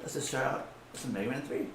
let's just start out with some Mega Man 3.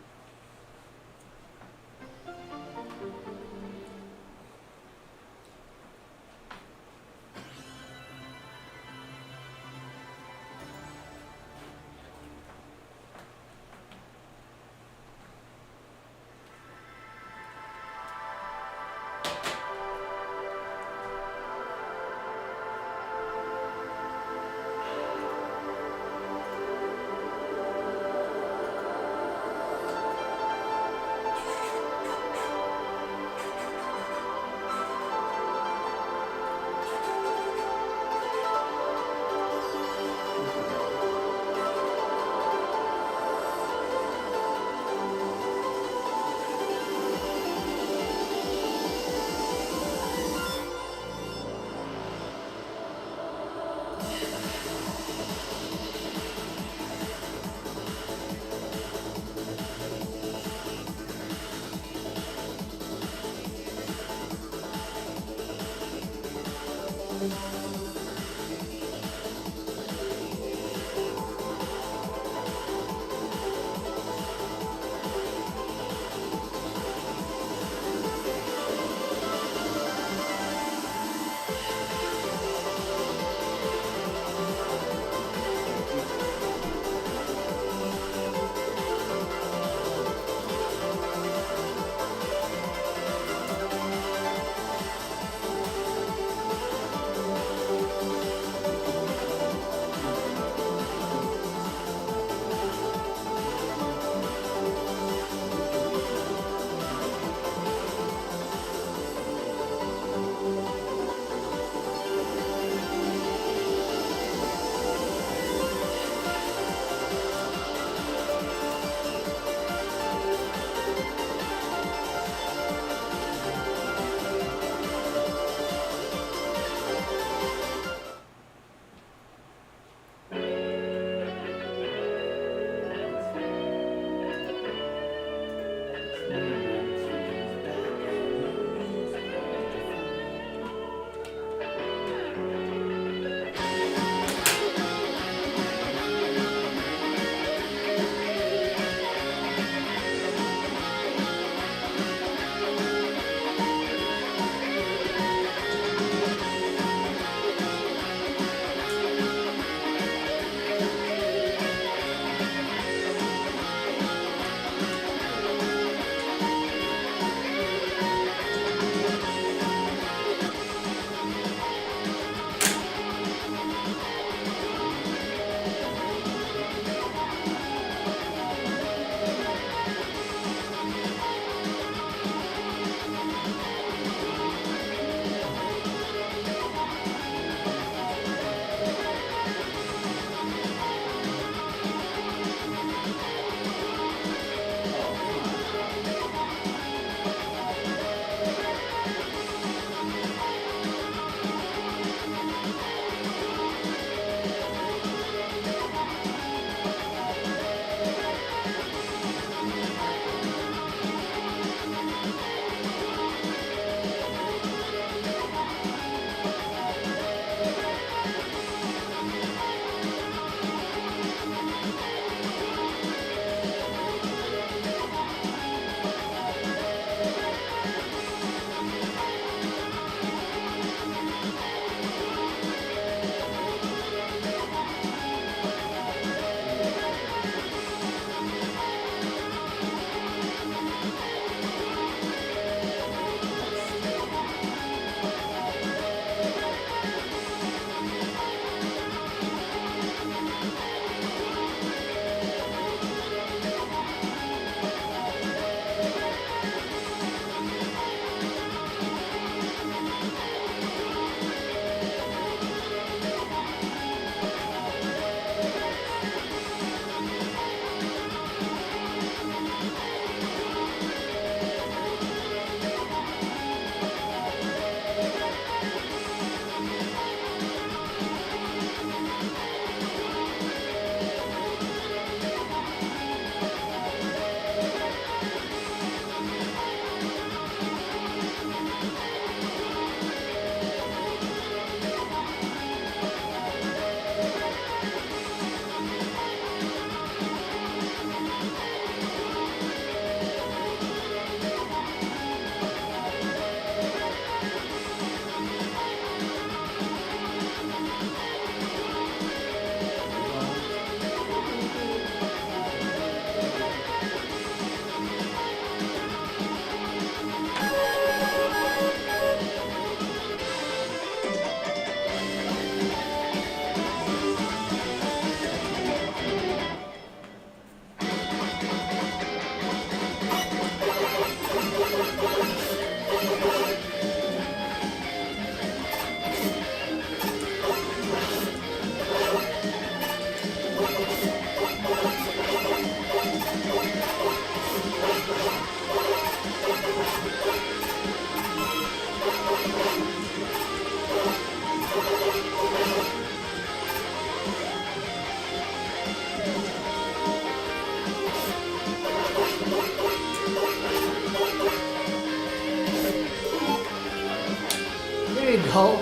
go.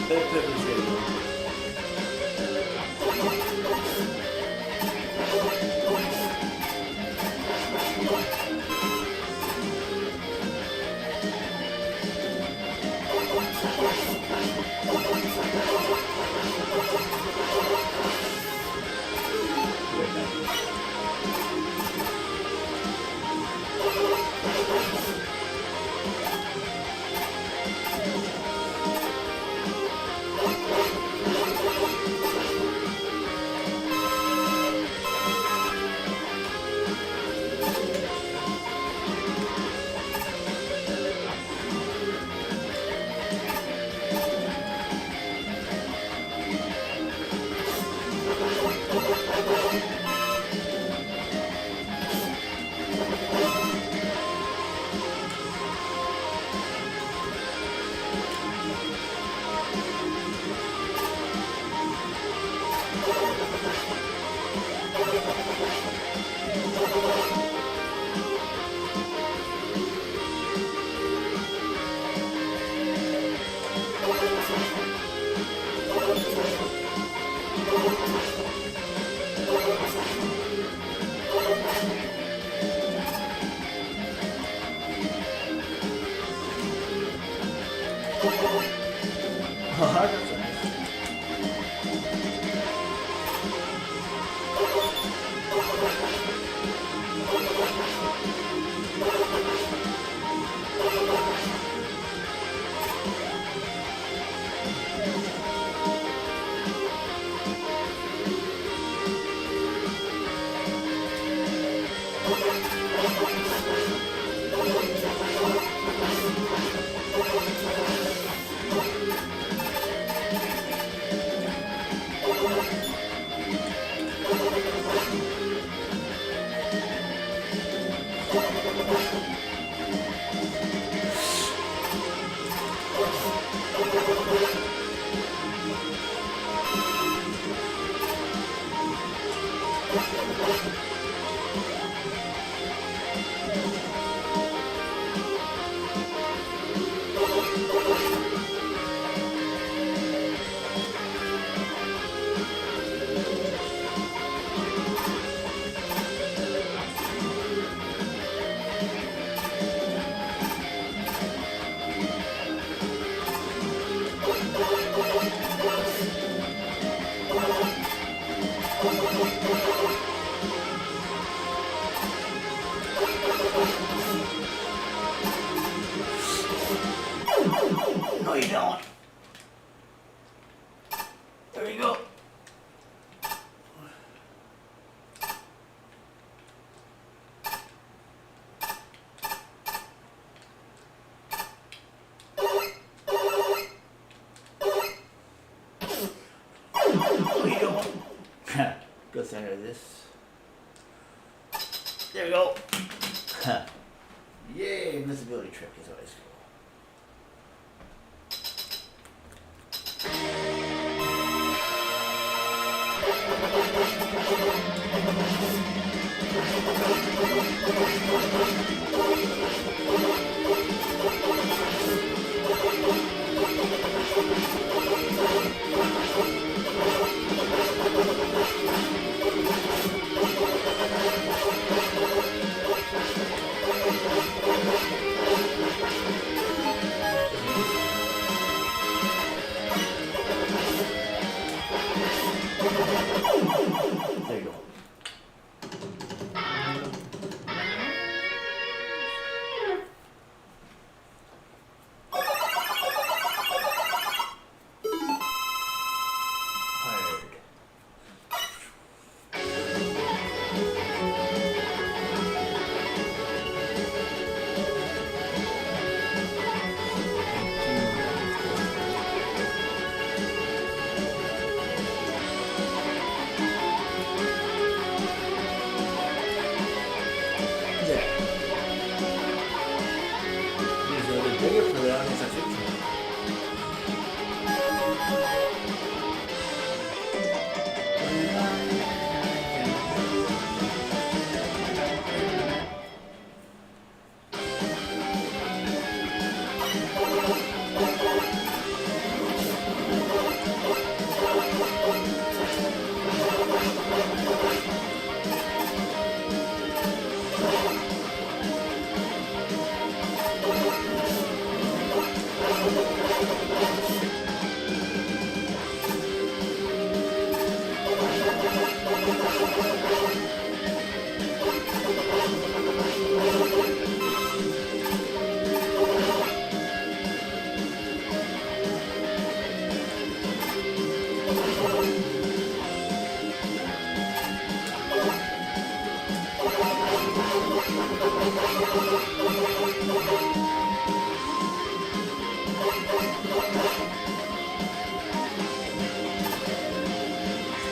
Bell peppers, there you go. Oh, that's nice. No, you don't. There you go. No, you don't. Go center this. There you go. Yay, invisibility trick is always cool. There you go. Fire.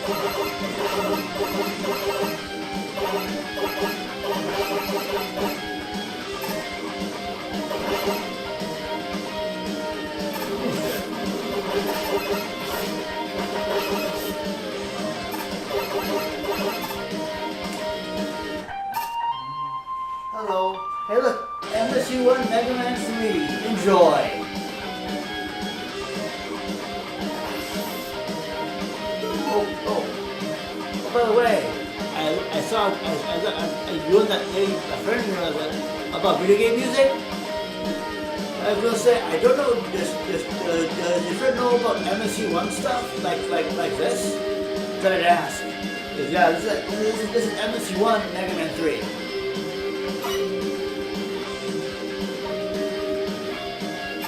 Hello. Hey look, MSU1 Mega Man 3. Enjoy. Oh, by the way, I saw you and that lady, a friend of yours, about video game music. I was gonna say, I don't know, does your friend know about MSU1 stuff, like this? Then I'd ask. Yeah, this is MSU1 Mega Man 3.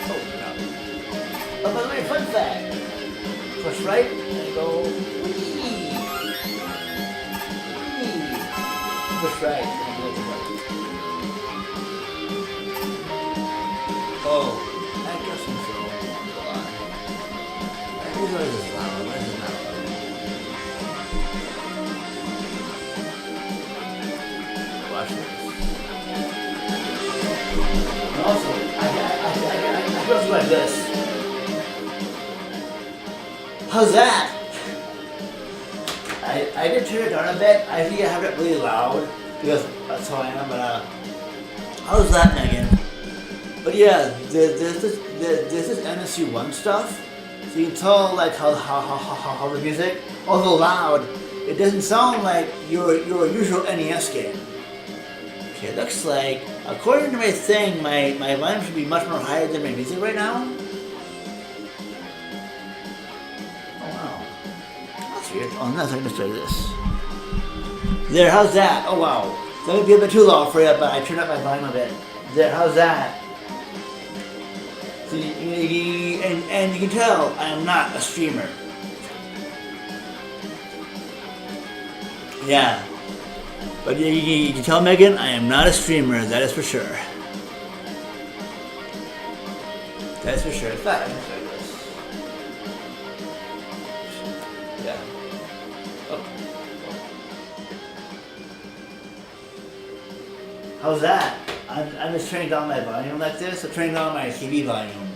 Oh, no. Oh, by the way, fun fact. Push right, and go, whee! Push right, and go to right. Oh, I guess I'm so. Who's always this flower? Where's the flower? Watch this. And also, I go like this. How's that? I did turn it down a bit. I think I have it really loud because that's how I am. But how's that, Megan? But yeah, this is MSU1 stuff. So you can tell like how the music, although loud, it doesn't sound like your usual NES game. Okay, it looks like, according to my thing, my volume should be much more higher than my music right now. Oh wow, that's weird. Oh, no, I'm gonna try this. There, how's that? Oh wow, that would be a bit too loud for you, but I turned up my volume a bit. There, how's that? So and you can tell I am not a streamer. Yeah. But you can tell, Megan, I am not a streamer, that is for sure. That is for sure. In fact, I'm going to show this. Yeah. Oh. How's that? I'm just turning down my volume like this. I'm turning down my TV volume.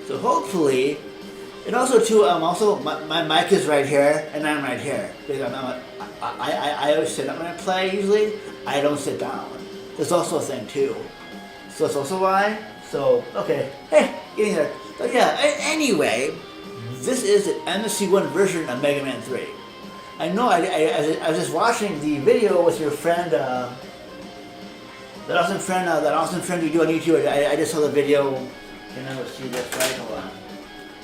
So hopefully, and also too, my mic is right here and I'm right here. Because I always sit up when I play usually. I don't sit down. There's also a thing too. So that's also why. So, okay. Hey, getting there. But yeah, anyway, this is the MSC1 version of Mega Man 3. I know I was just watching the video with your friend, that awesome friend you do on YouTube. I just saw the video. You know, see this right? Hold on.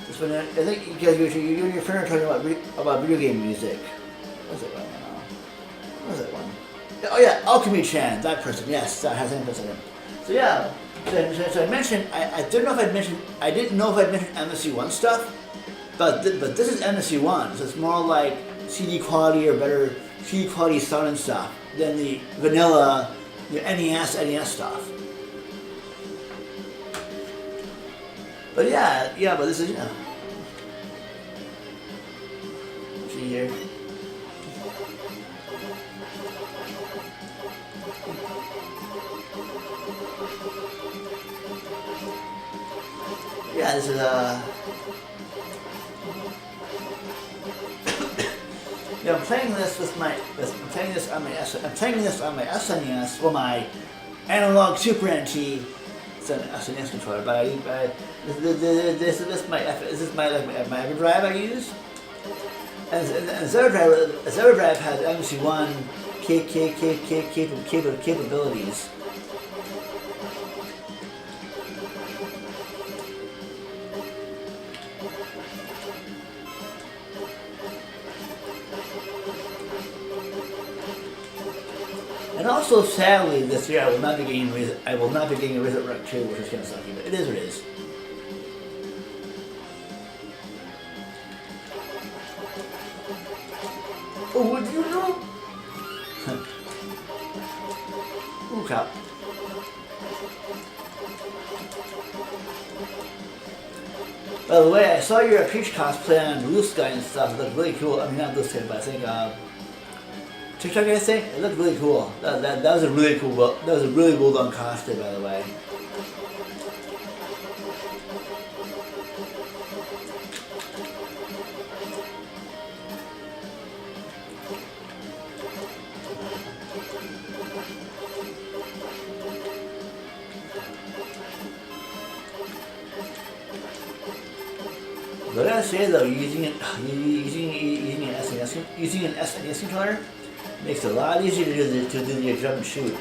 This one, I think you guys, you and your friend are talking about video game music. What's it one now? What's that one? Oh yeah, Alchemy Chan, that person. Yes, that has anything in it. So yeah, so I mentioned. I didn't know if I'd mentioned MSC1 stuff, but this is MSC1, so it's more like CD quality or better CD quality sound and stuff than the vanilla, the NES stuff. But yeah, but this is, you know. See here. Yeah, this is yeah, I'm playing this on my SNES, well, my analog Super NT. It's an SNES controller, but this is my EverDrive I use, and ZowieDrive has MC1 capabilities. And also, sadly, this year I will not be getting a Resurrect 2, which is kind of sucky, but it is what it is. Oh, what do you know? Oh, crap. By the way, I saw your Peach cosplay on Blue Sky and stuff. It looked really cool. I mean, not Blue Sky, but I think TikTok. I think it looked really cool. That was a really cool. That was a really well done cosplay, by the way. What did I say though? Using an SNES controller makes it a lot easier to do your jump and shoot.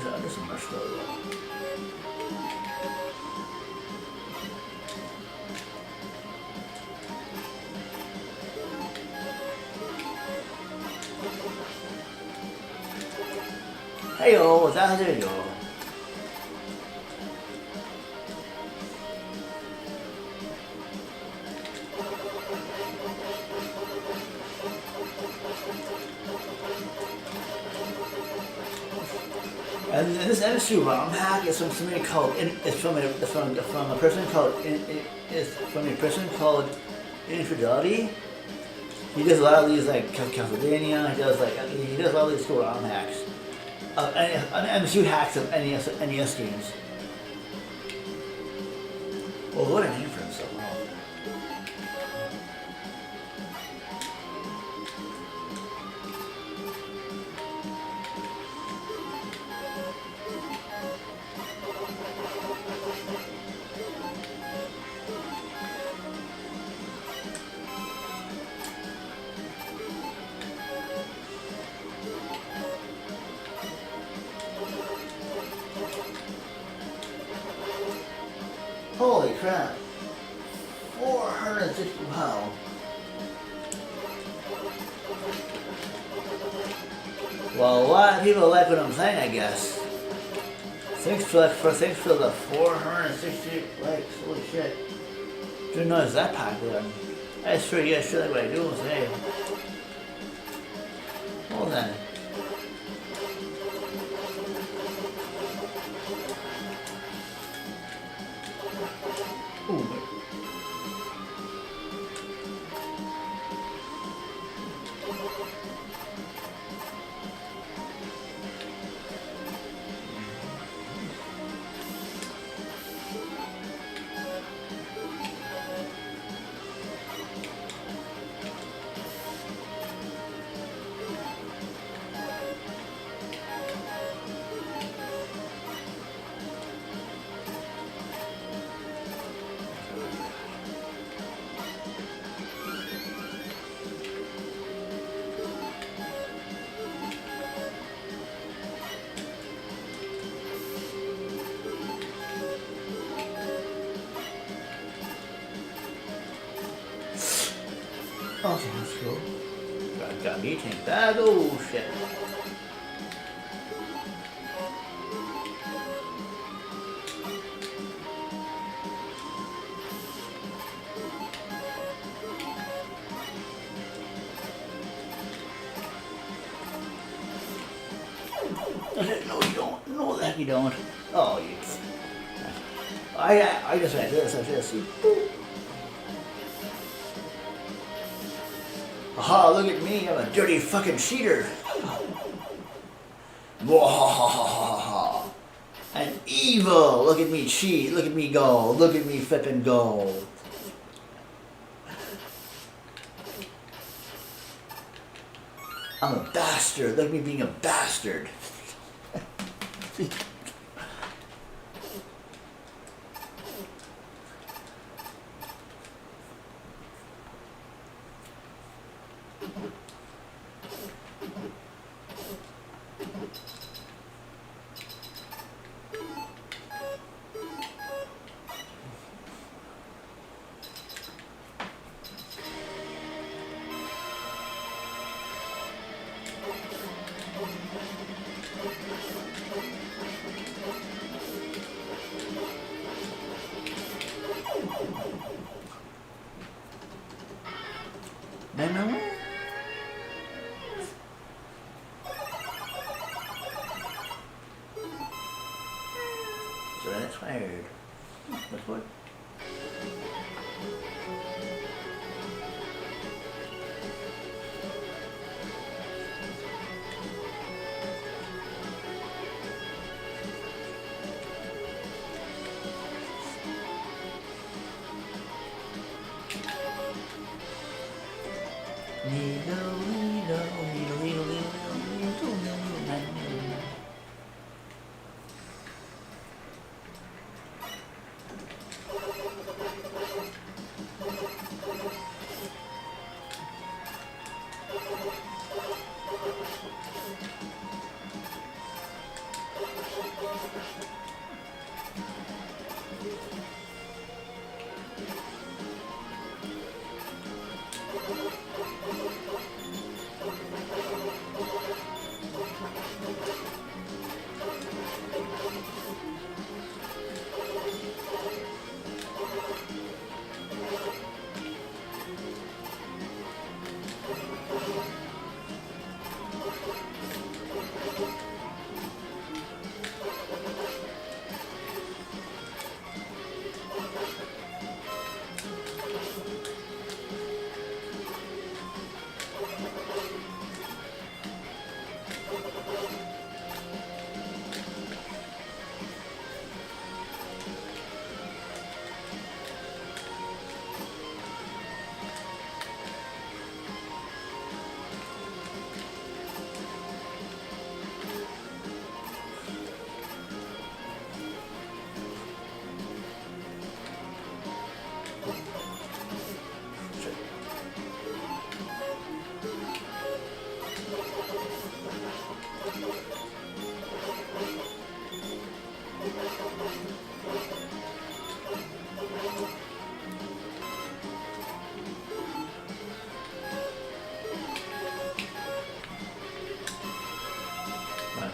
Under some marshmallow. Heyo, there you go. And this MSU ROM hack is from somebody called from a person called Infidelity. He does a lot of these like Castlevania. He does a lot of these cool ROM hacks. MSU hacks of NES games. Well, what a name for himself. Holy crap. 460, wow. Well, a lot of people like what I'm saying, I guess. Thanks for the 460 likes, holy shit. Didn't know it was that popular. That's pretty good, sure like what I do and say. Hold on. Okay, let's go. Got me tank that. Oh shit. No, you don't. No, that you don't. Oh, you. I just had this. I just see. Aha, look at me, I'm a dirty fucking cheater. I'm evil. Look at me cheat. Look at me go. Look at me flipping go. I'm a bastard. Look at me being a bastard. tired. That's what?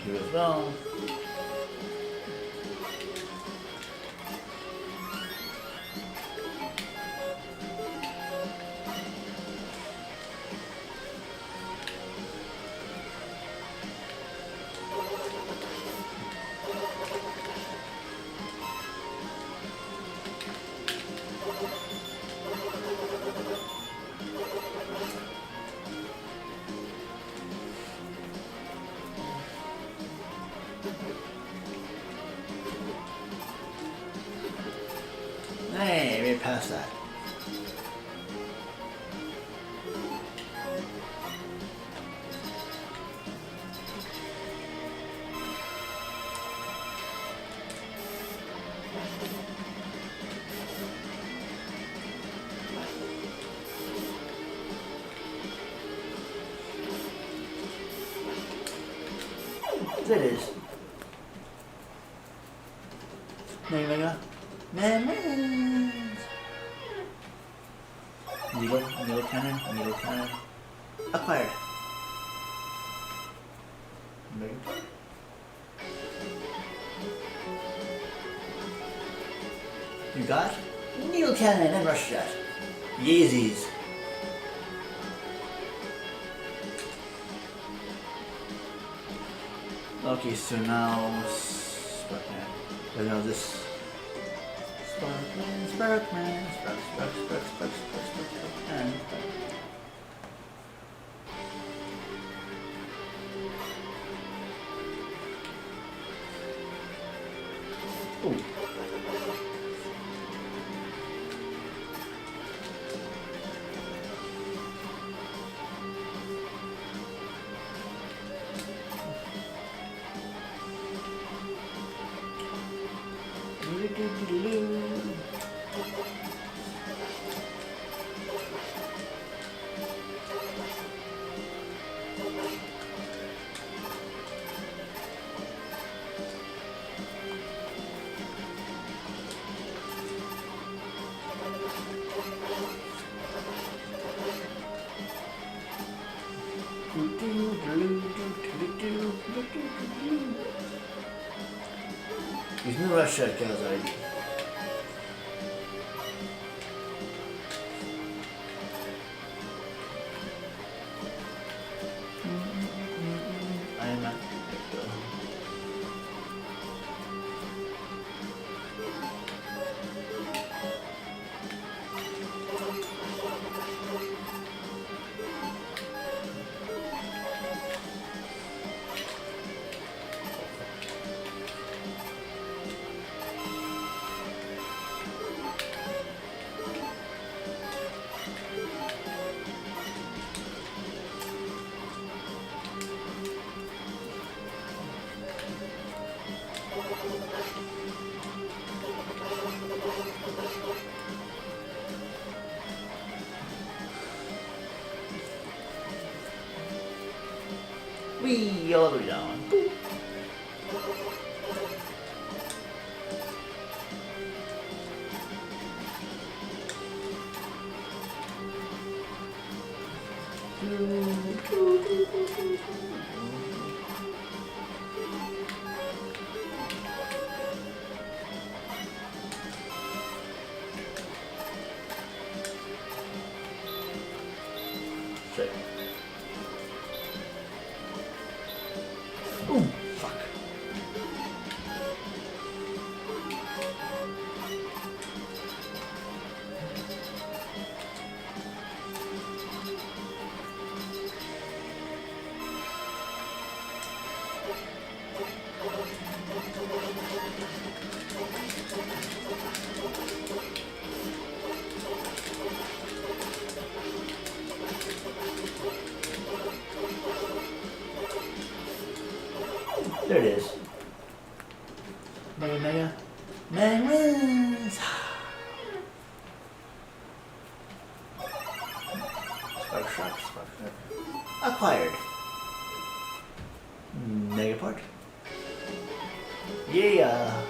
Here as well. Hey, we're past that. There it is. Mega. Needle cannon. Acquired. You got needle cannon and rush shot. Yeezys. Okay, so now this Sparkman. Ooh. These new rush shot guys already. Whee! All the way down. Boop. Shit. Ooh, fuck. There it is. Mega. Man wins! Spark Shock. Acquired. Mega part. Yeah,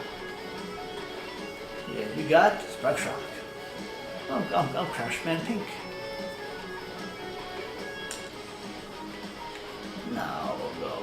you got Spark Shock. I'm Crashman Pink. Now we'll go.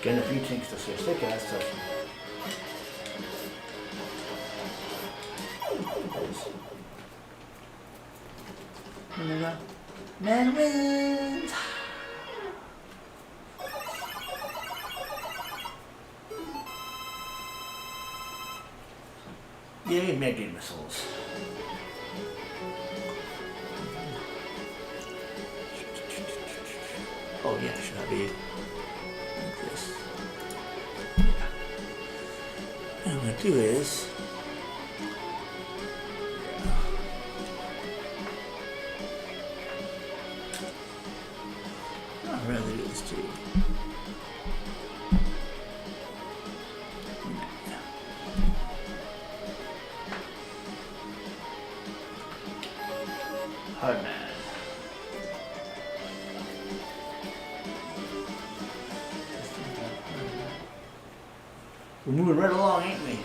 Getting a few things to say. Stick ass stuff. Man wins! Yay, Mega Missiles. Oh yeah, should I be like this? What I'm gonna do is I'd rather do this too. Hard man. We're moving right along, ain't we?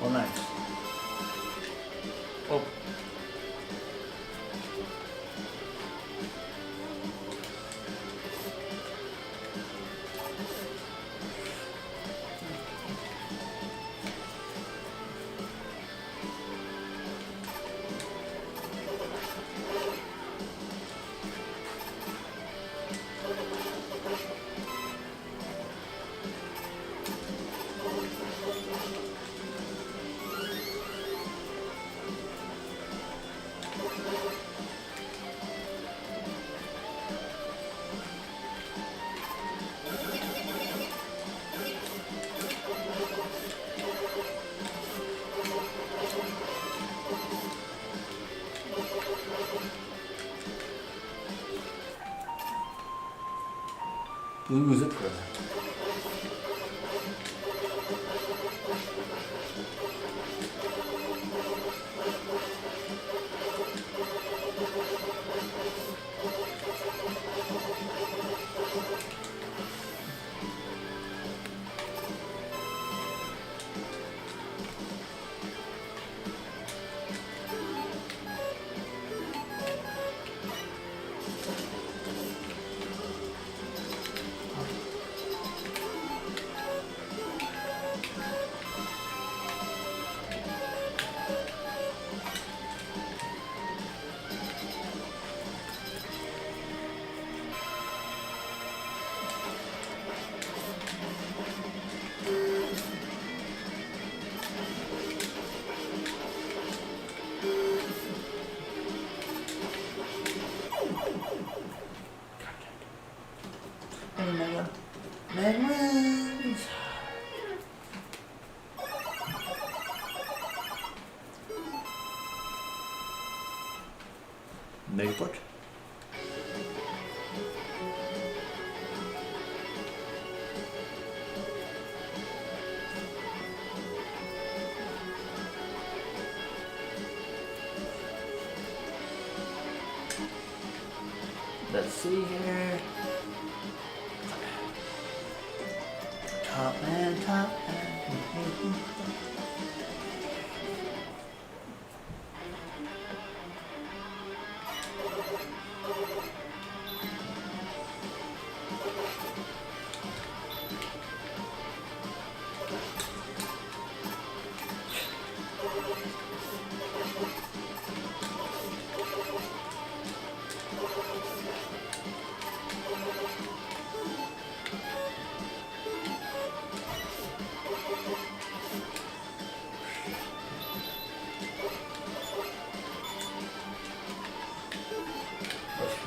Oh, nice. Oh. Blue zipper. Hey, Mega. Magmas! Megaport? Let's see here. Top man, top man.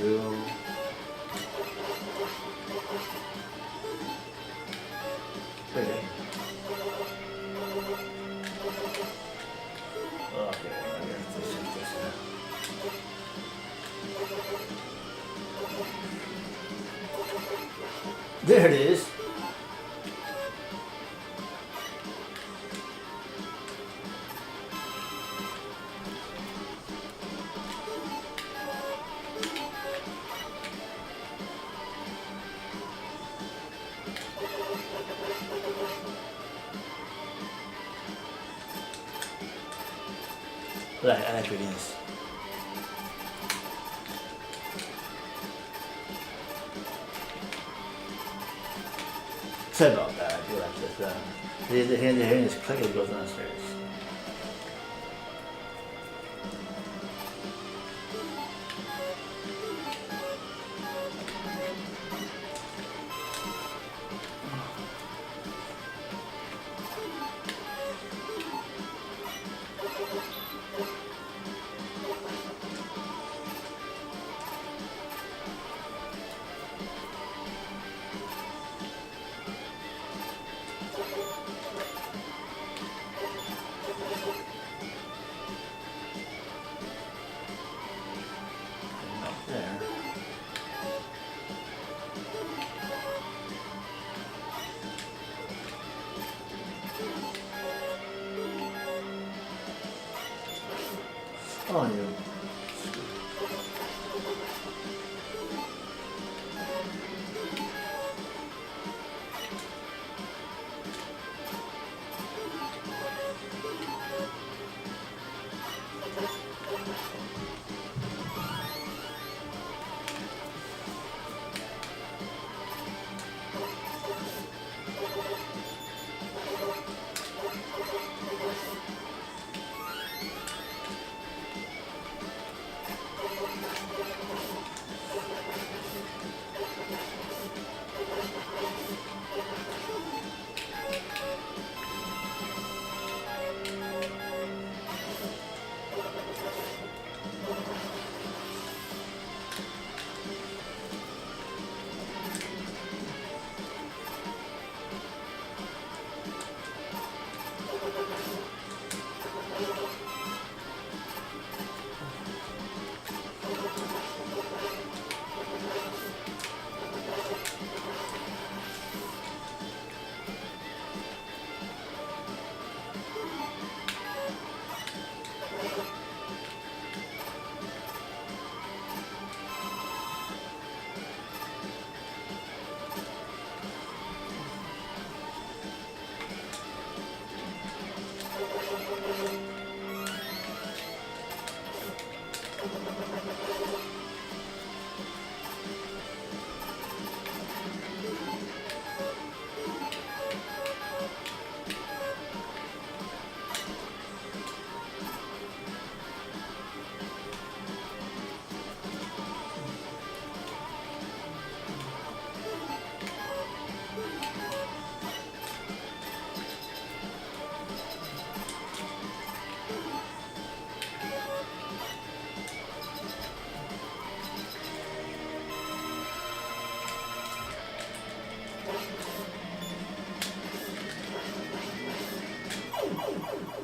through. Okay. Okay, I guess this is this now. There it is. Right, I like reading this. Sorry about that, I do like this. The hearing this click as it goes downstairs. There. Oh, you.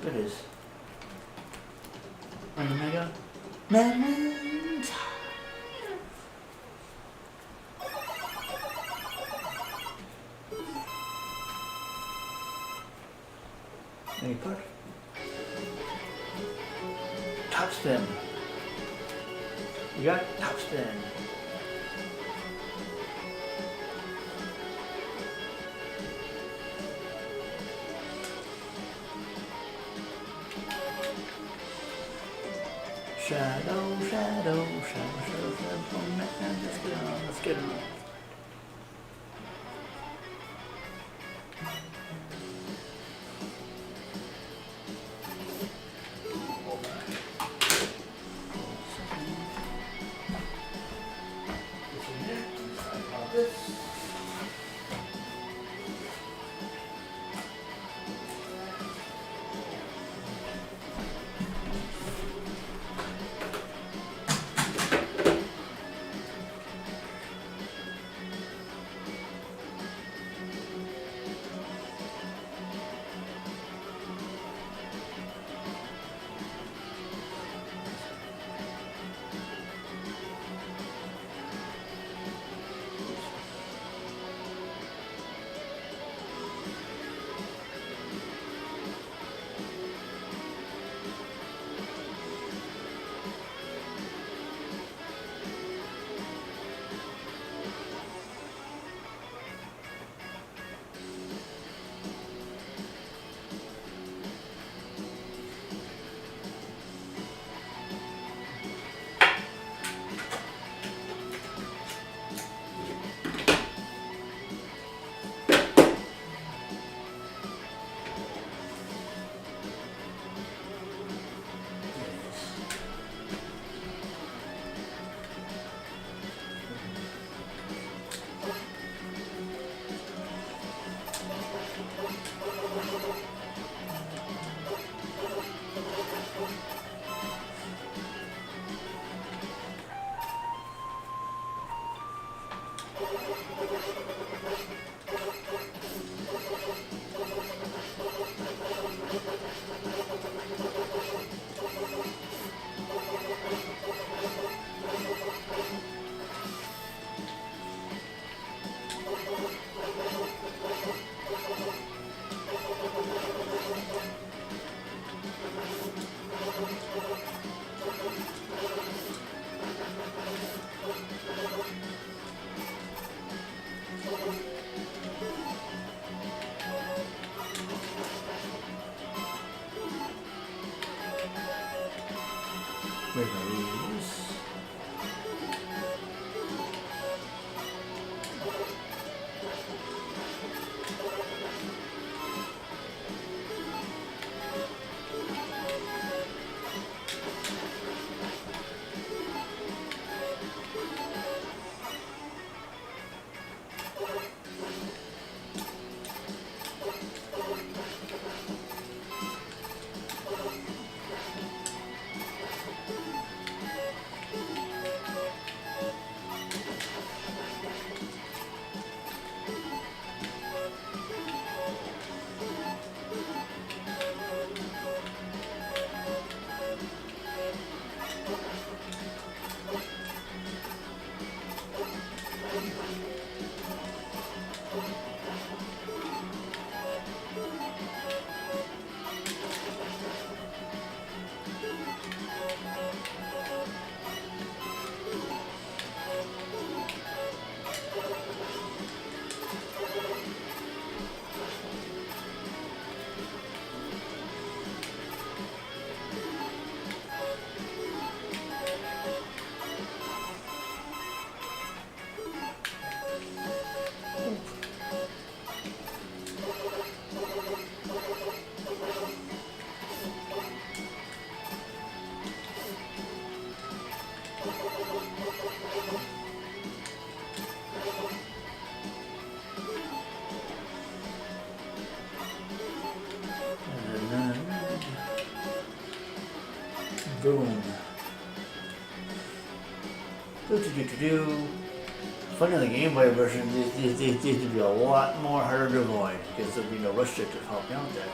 There it is. Mega. Moment. Any part? Top spin. You got top spin. Shadow, shadow, shadow, shadow, shadow, man, let's get on, let's get on. Where's my leaves? Boom. Funny on the Game Boy version, these would be a lot more harder to avoid because there'll be no restrictive helping out there.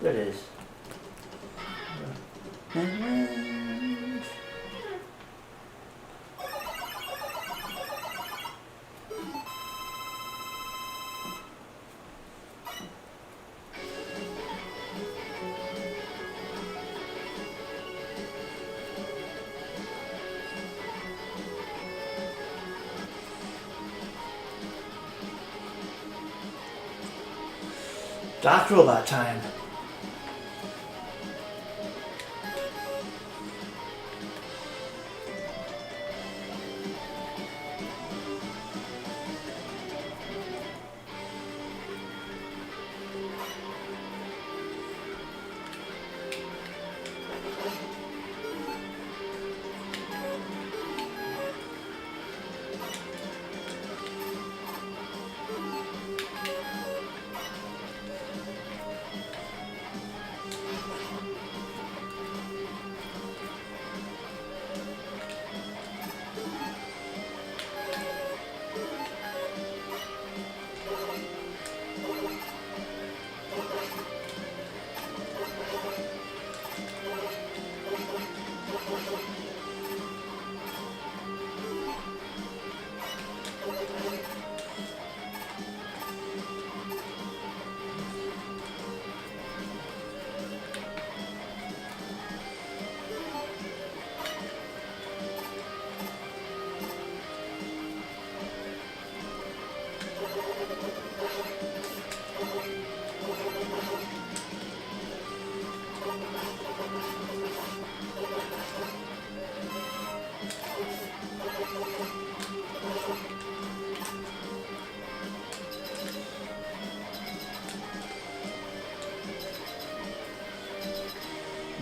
There it is. Doc Robot time.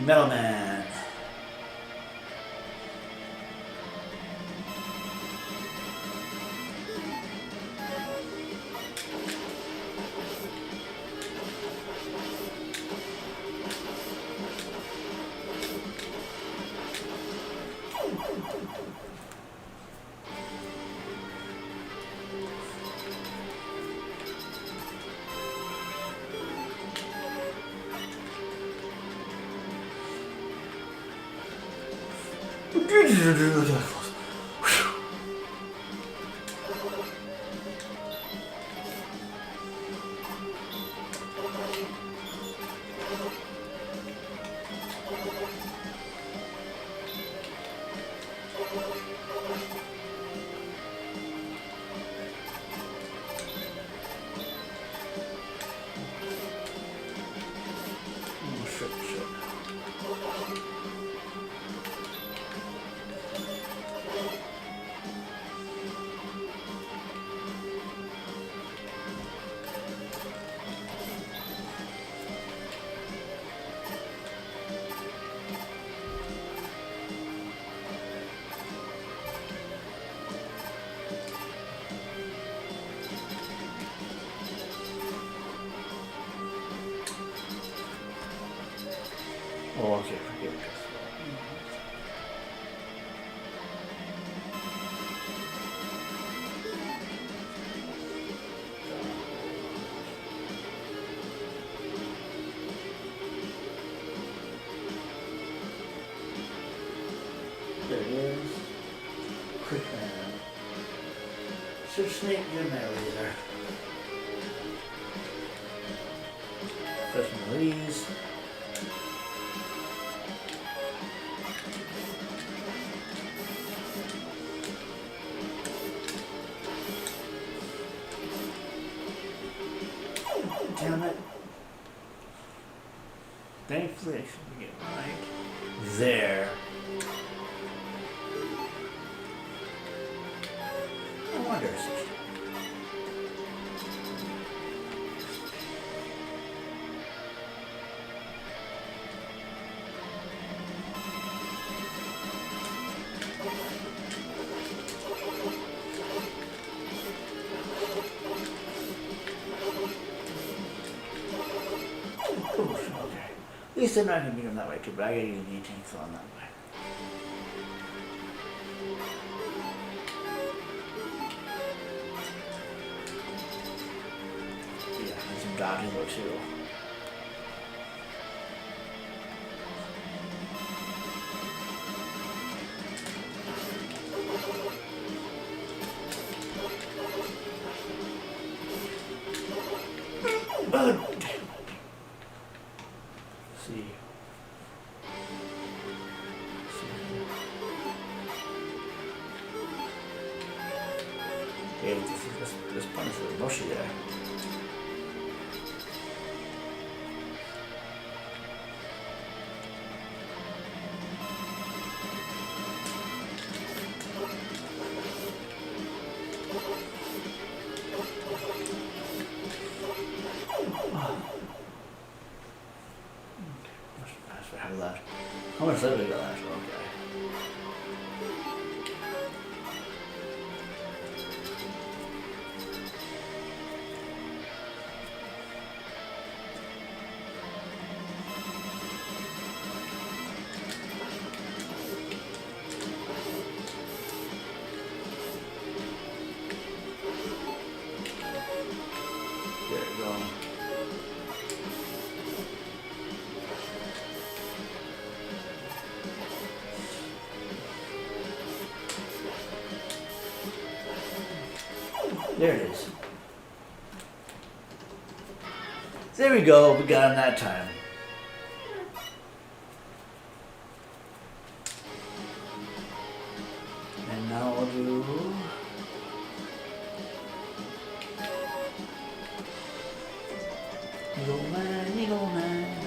Metal Man. Oh, okay, forgive me. There it is. Quick man. Should snake your mail either. Press one of these. Damn it. Thankfully I should get right there. I wonder if it's okay. At least they're not going to be them that way too, but I gotta use the tanks on that way. Yeah, and some dodging though too. Oh, damn it. See. Okay, this point is a little mushy there. How that? How much live we got left? Okay. There we go. There it is. There we go, we got him that time. And now I'll do... Eagle man, eagle man.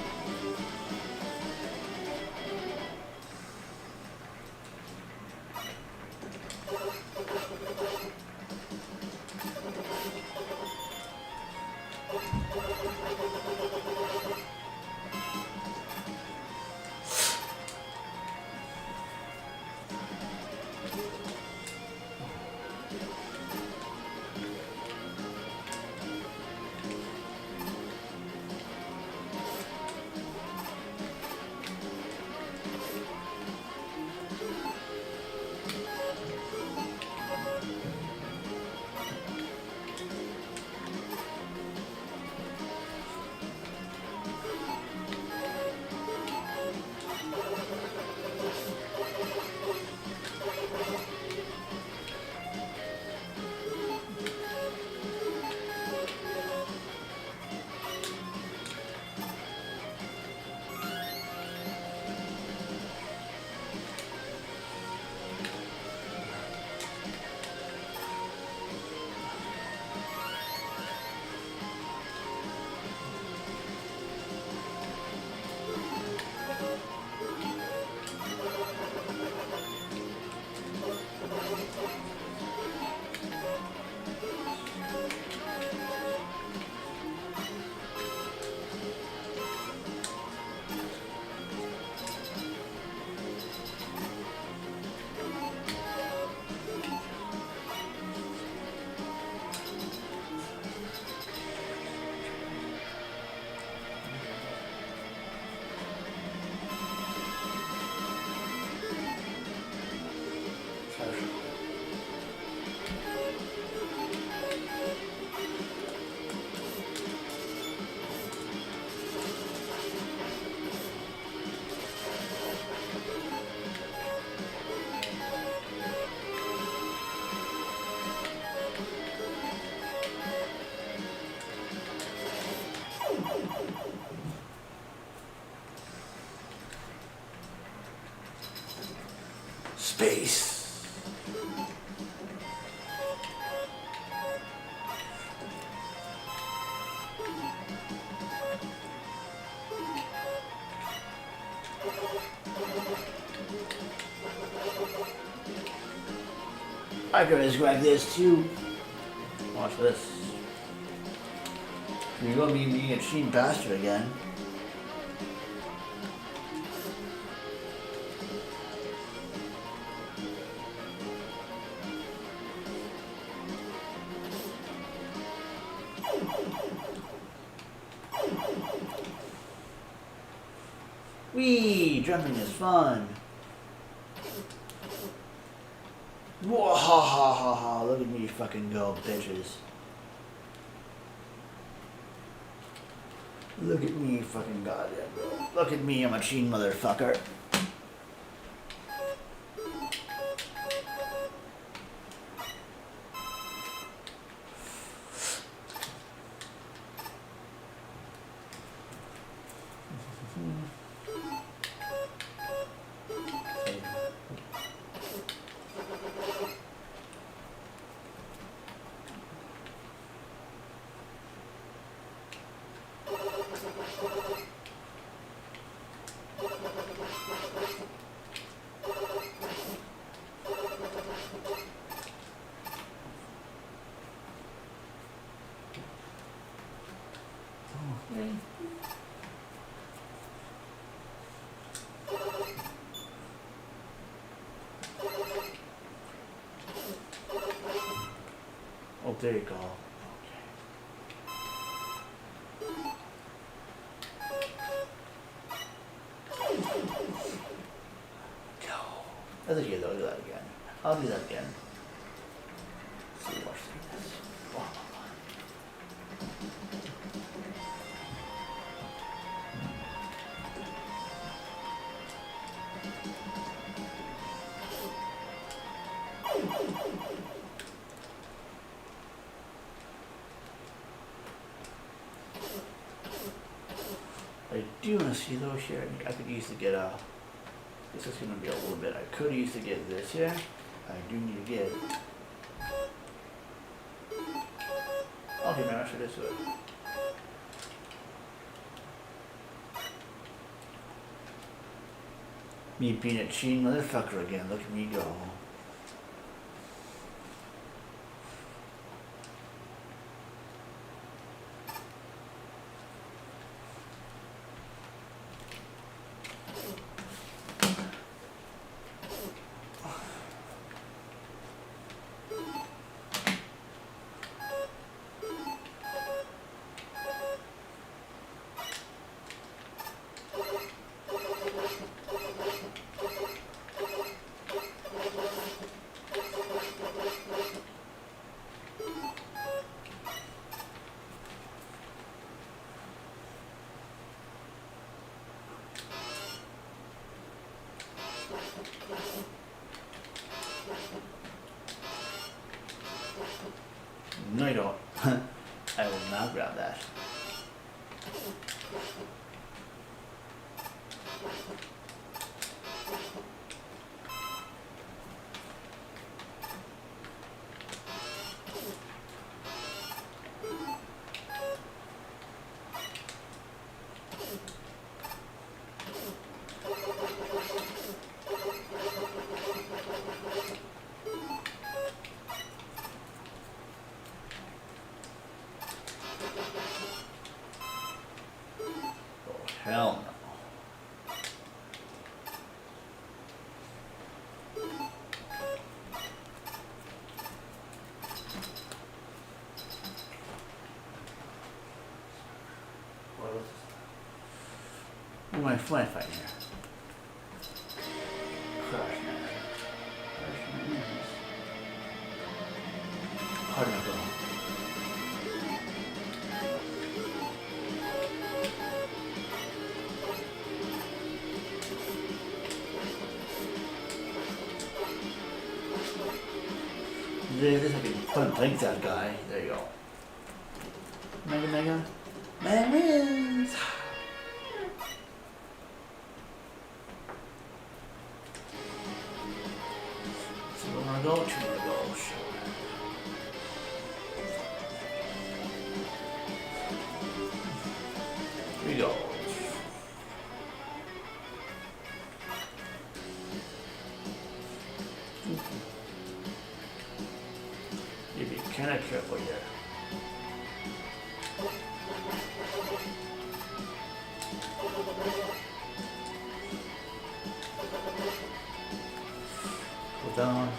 space. I could just grab this too. Watch this. You're gonna be being a cheap bastard again. Whee! Jumping is fun. Whoa, ha ha ha ha, look at me fucking go, bitches. Look at me fucking goddamn go. Look at me, I'm a cheating motherfucker. Oh, there you go. Go. That's okay though, do that again. I'll do that again. Let's see, watch this. Wow. I do want to see those here. I could use to get a. This is going to be a little bit. I could use to get this here. I do need to get. Okay, maybe I should just do it. Me being a cheating motherfucker again. Look at me go. No, you don't. I will not grab that. Hell no. What am I fighting here? Crash man. Crash man. Pardon me, girl. This would be fun playing that guy. There you go. Mega. Man wins! go, 2 more to go. Here we go. You be kind of careful here. Go down.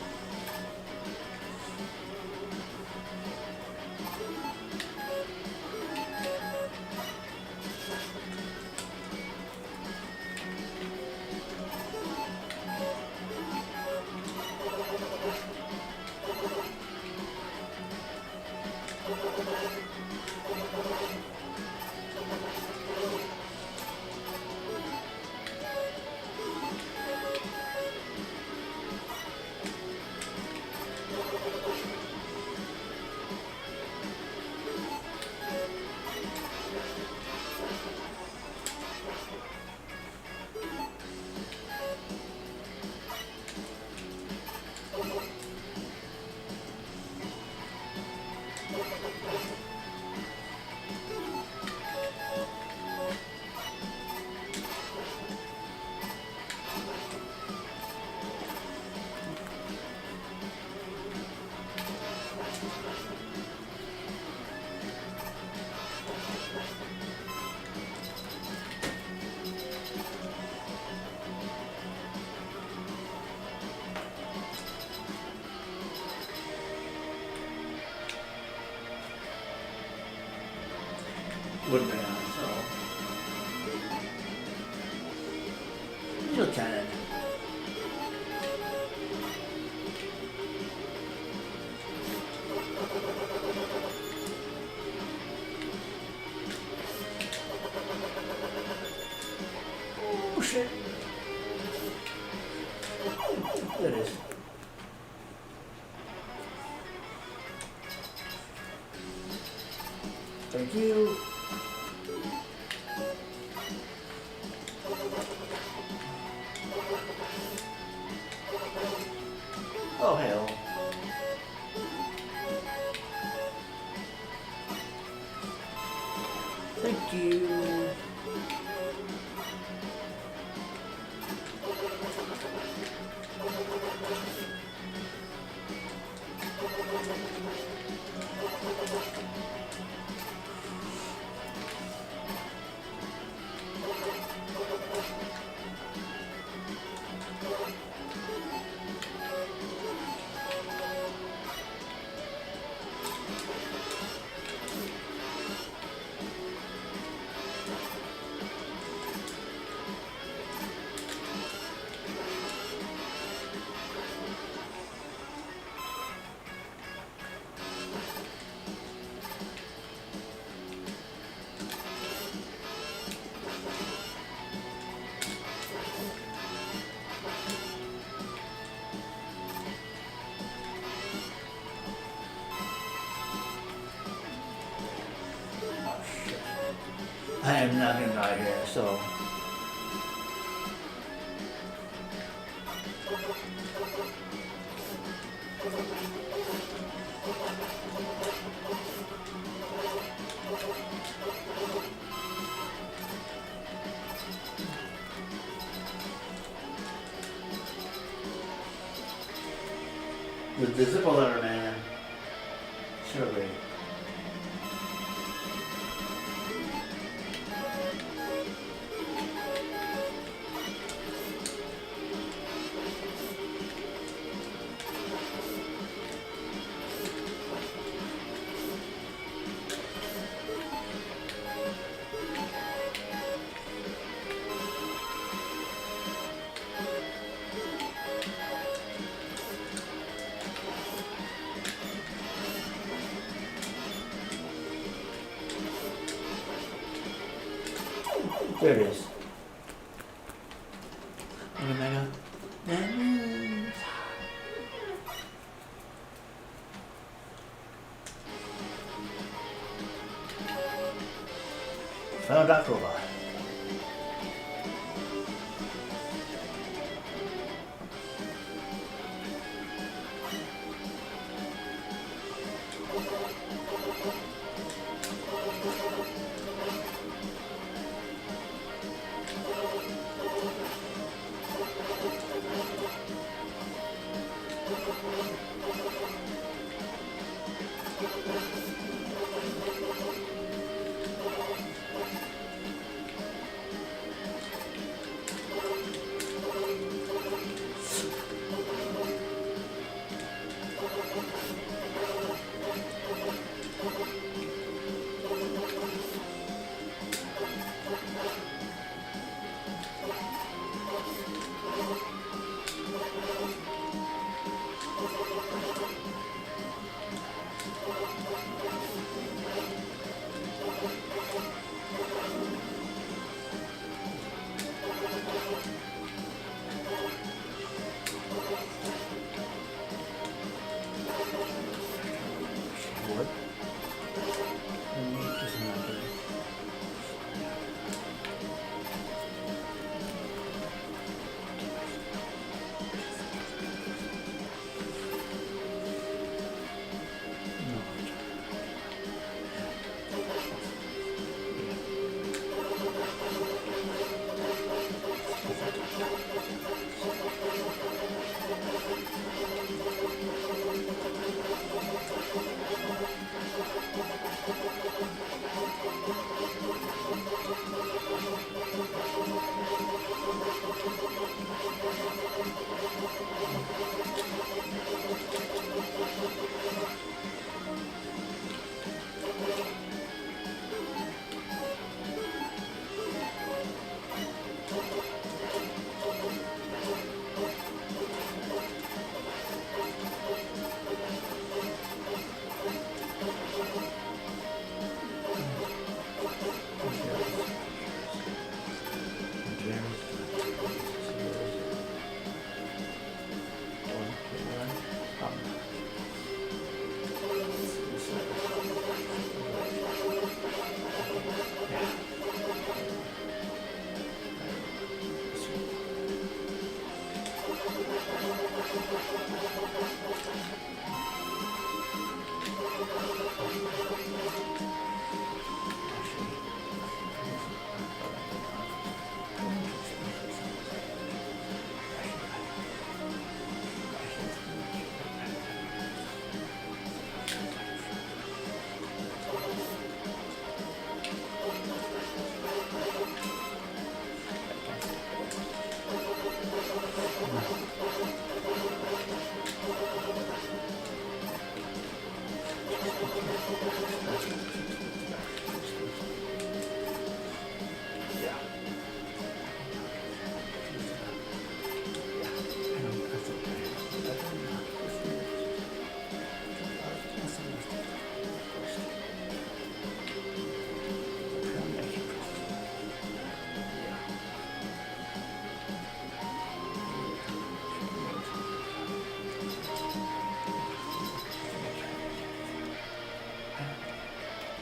Woodman, so you'll kind of oh shit. There it is. Thank you. Oh, hell. Thank you. I am not gonna die here, so. With the zipper letter, man. Surely. There it is. Mega Mega. Final Dock Robot.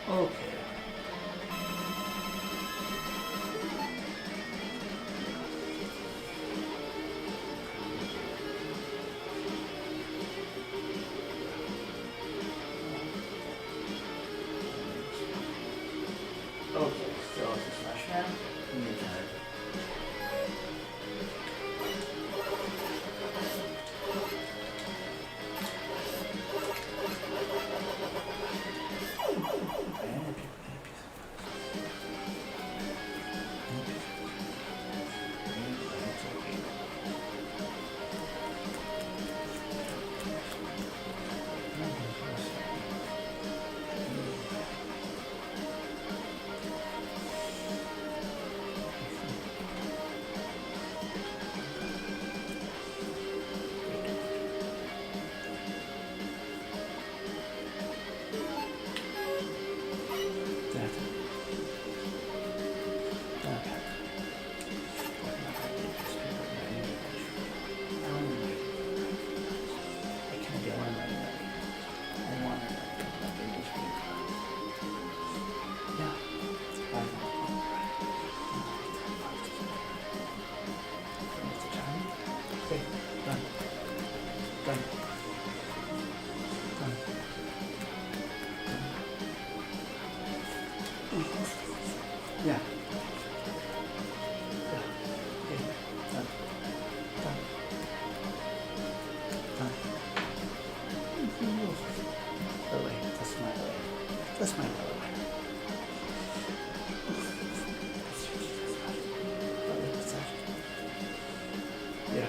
Okay. Okay, so it's a slash now. Give me a time. Yeah. That's my way. Yeah,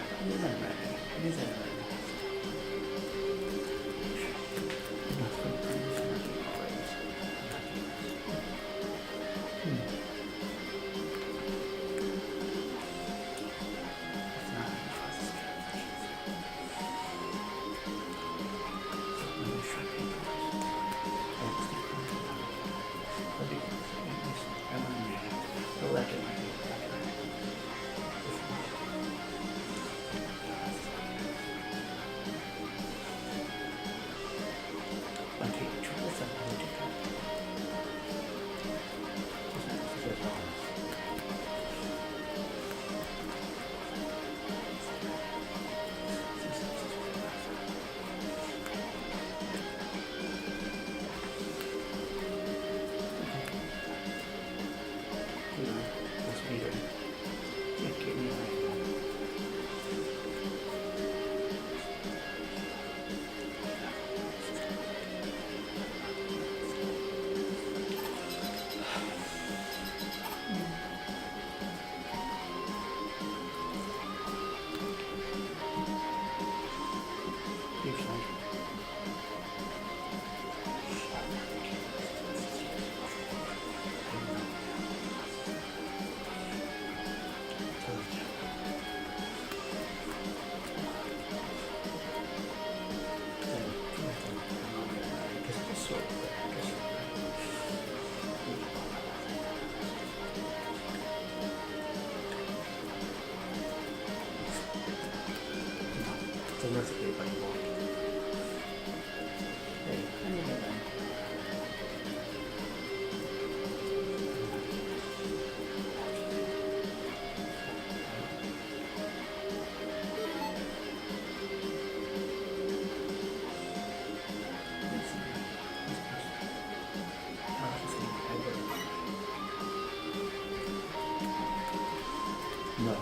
recipe anymore. Hey, I need that thing. No.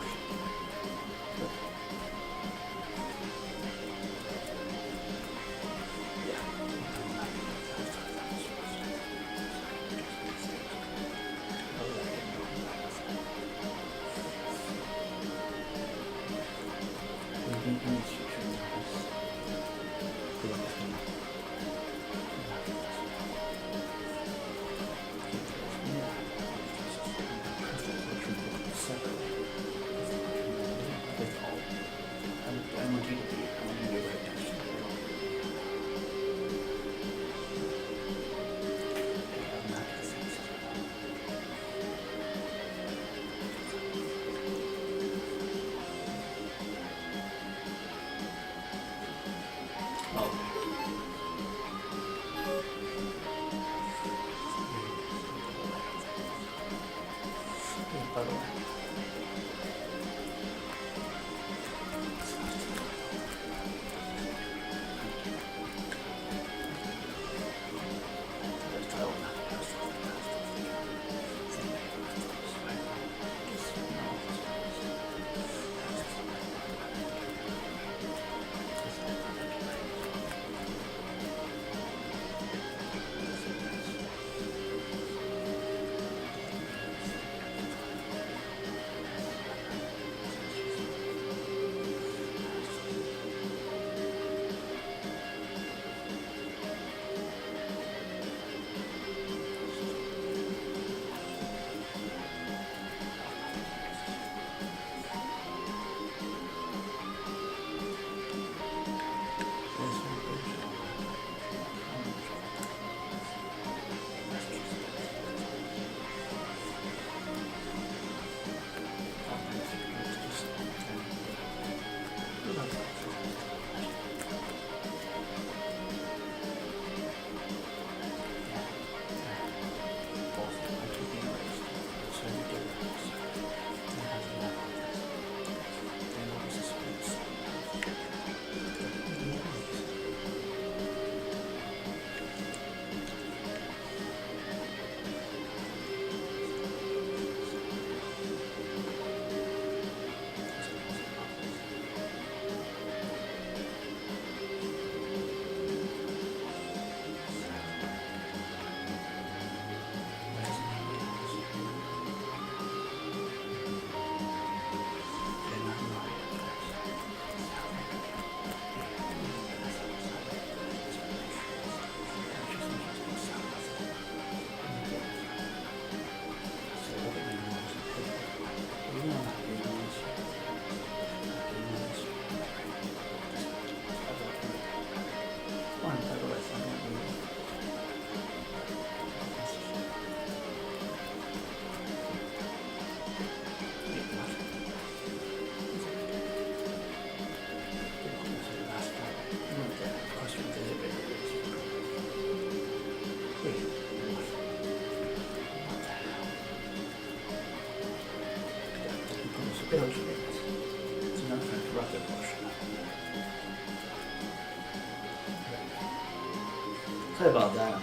Sorry about that.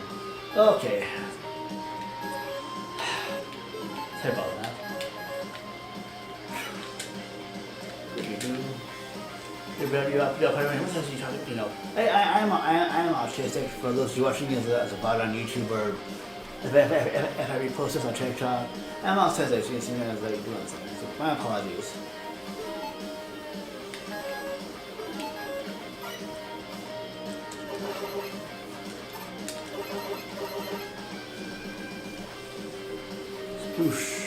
Okay. Sorry about that. You know, I'm autistic. For those of you watching me as a bot on YouTube or if I repost this on TikTok, I'm autistic. So you see me as like doing something. So my apologies. Oof.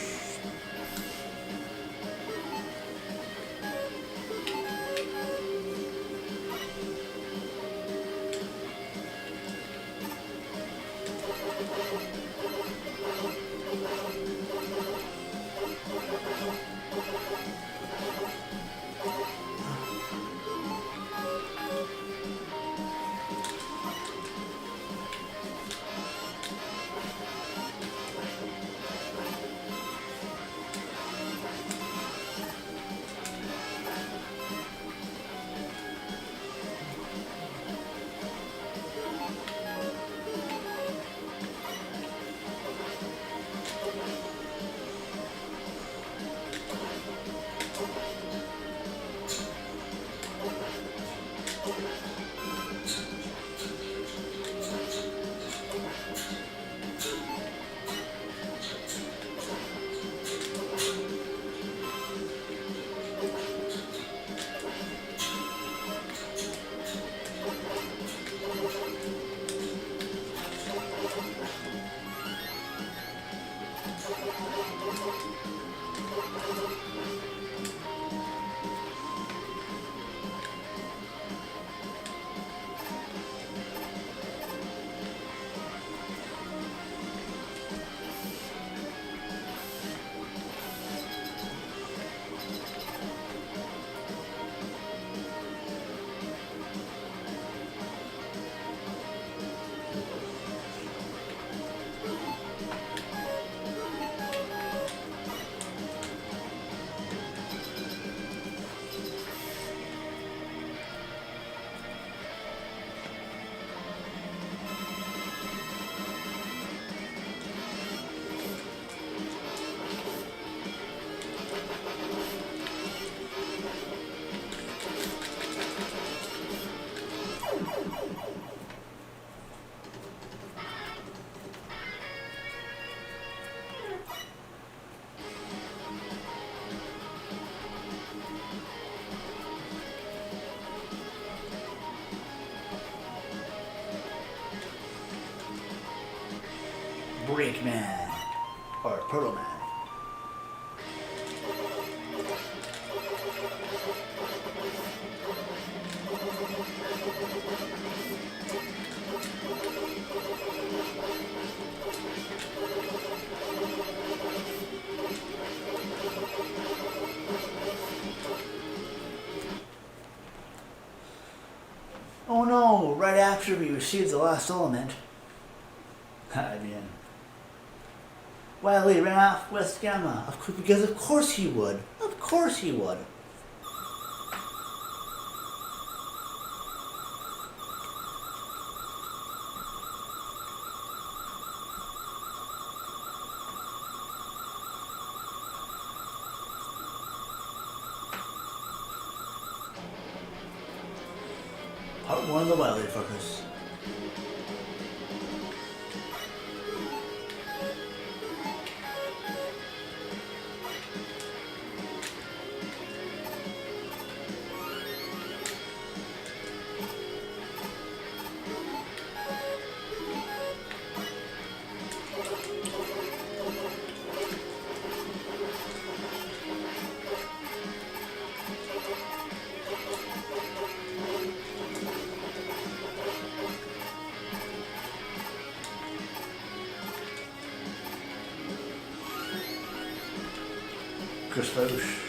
Brakeman. Or Proto Man. Oh no, right after we received the last element. I mean, Wily ran off with Gamma, because of course he would. Of course he would. Part 1 of the Wily Focus. Chris Roche.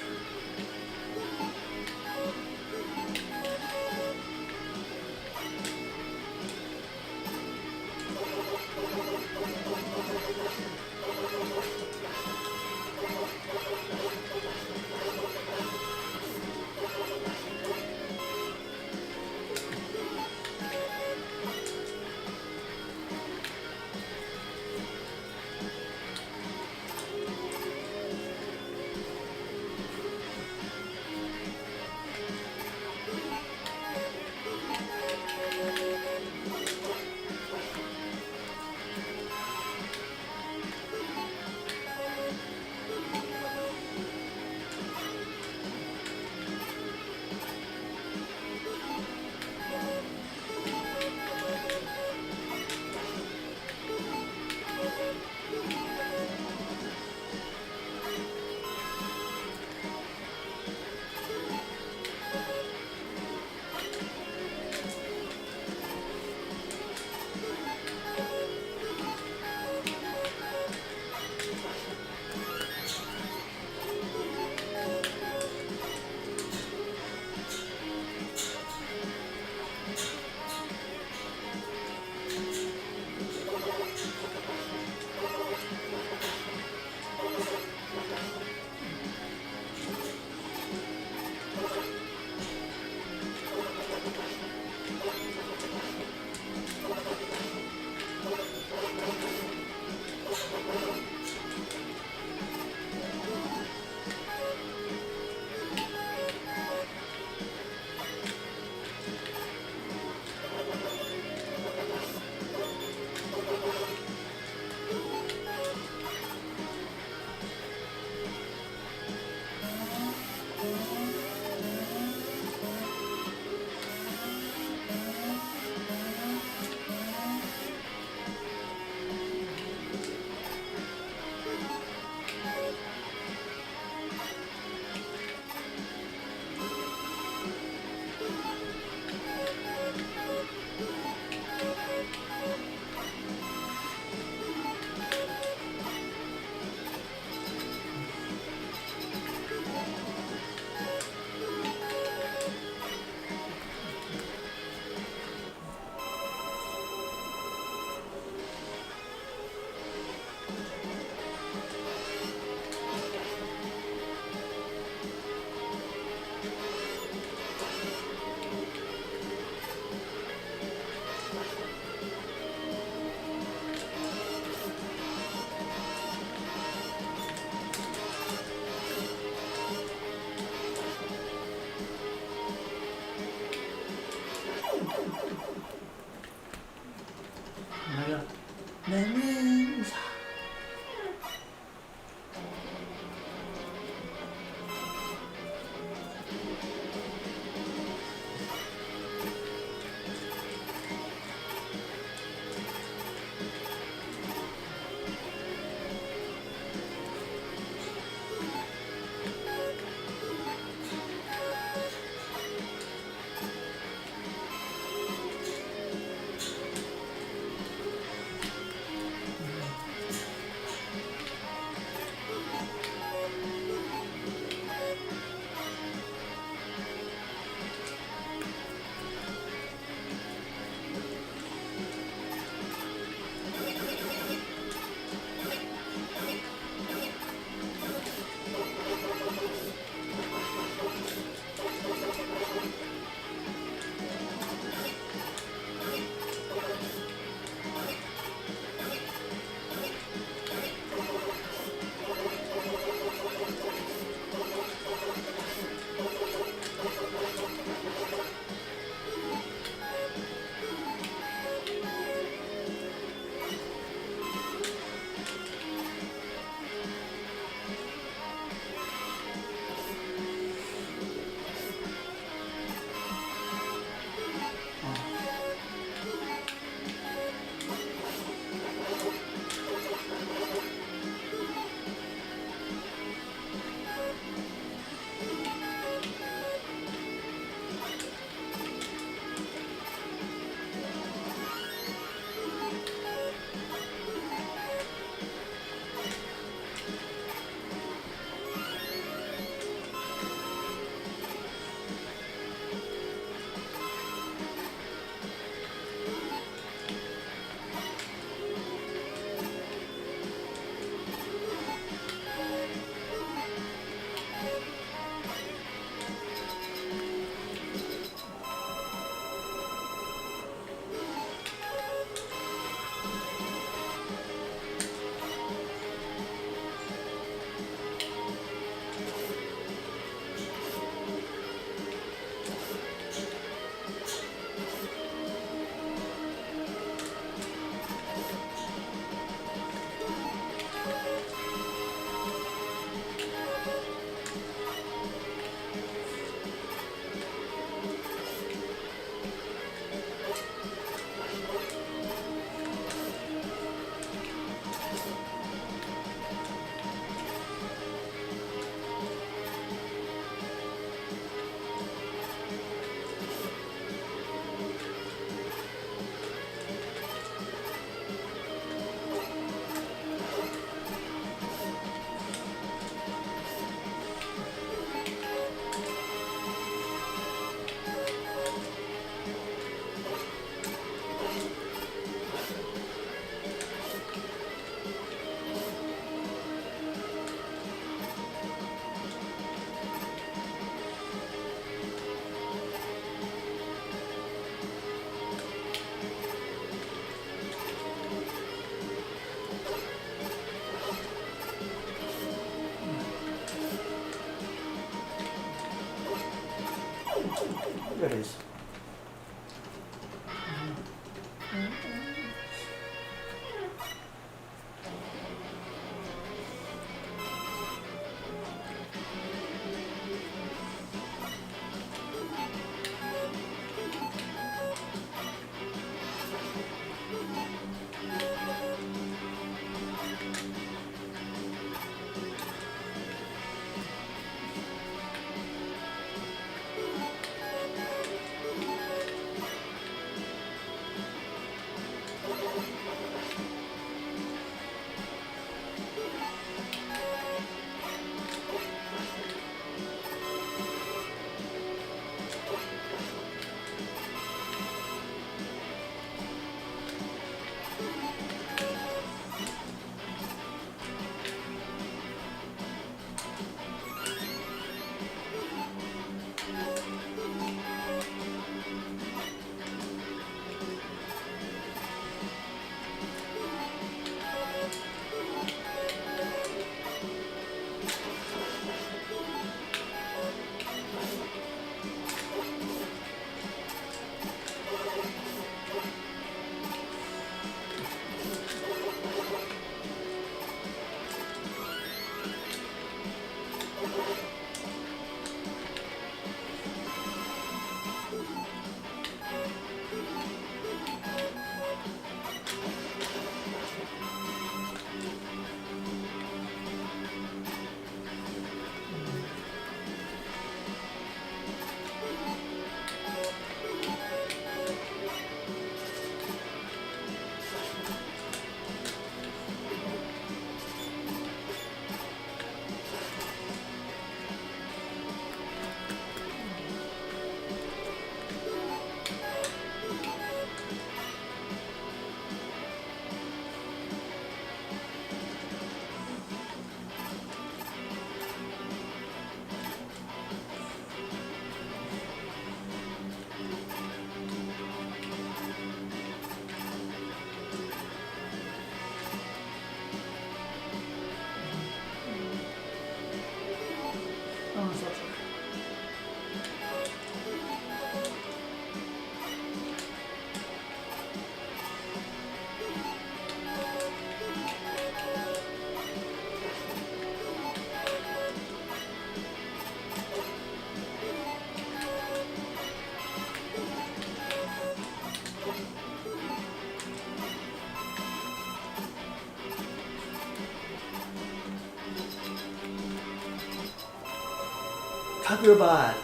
Cup your butt.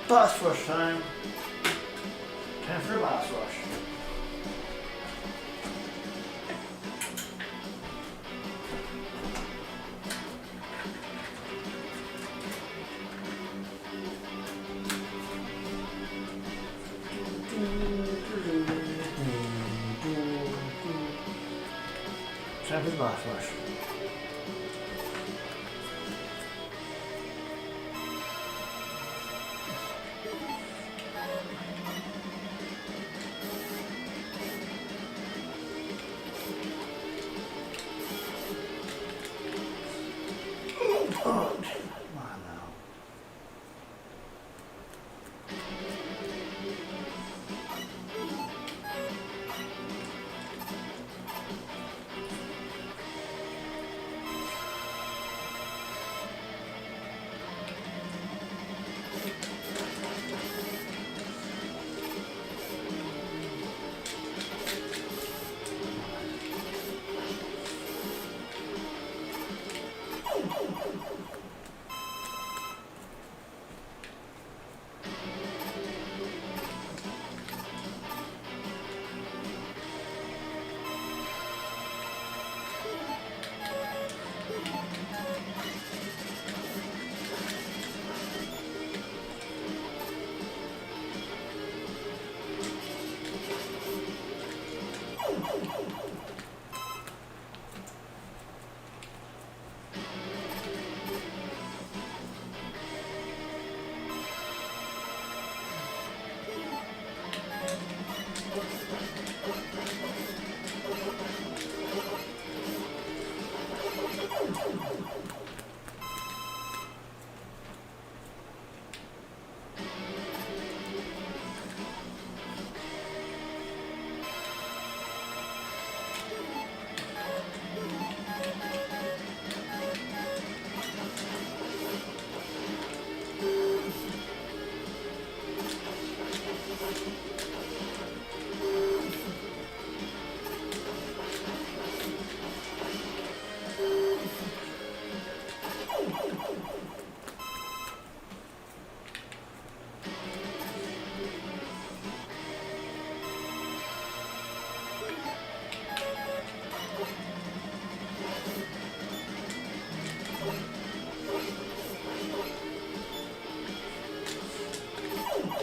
Boss rush time. Time for a boss rush. Time for the boss rush. Oh, come on now.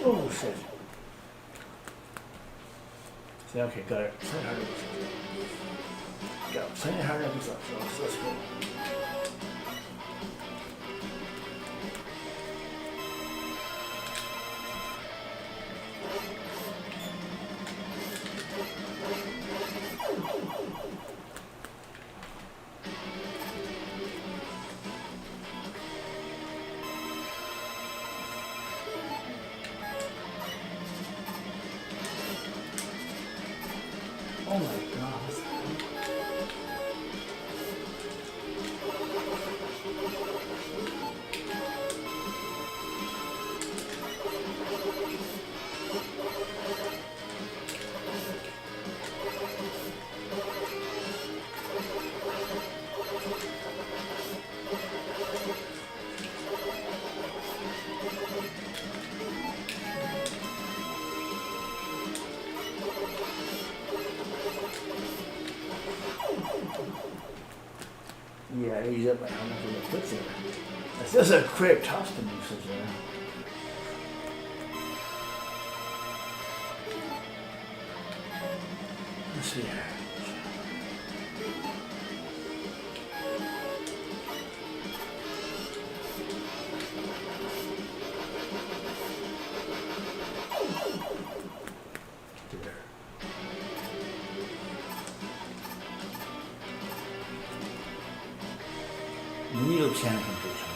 Oh shit. See, okay, got it. Slightly harder. Go. Slightly harder than stuff. So let's go. Yeah, I use up my helmet really quick there. That's just a quick topspin usage there. Let's see here. Needle channel completions.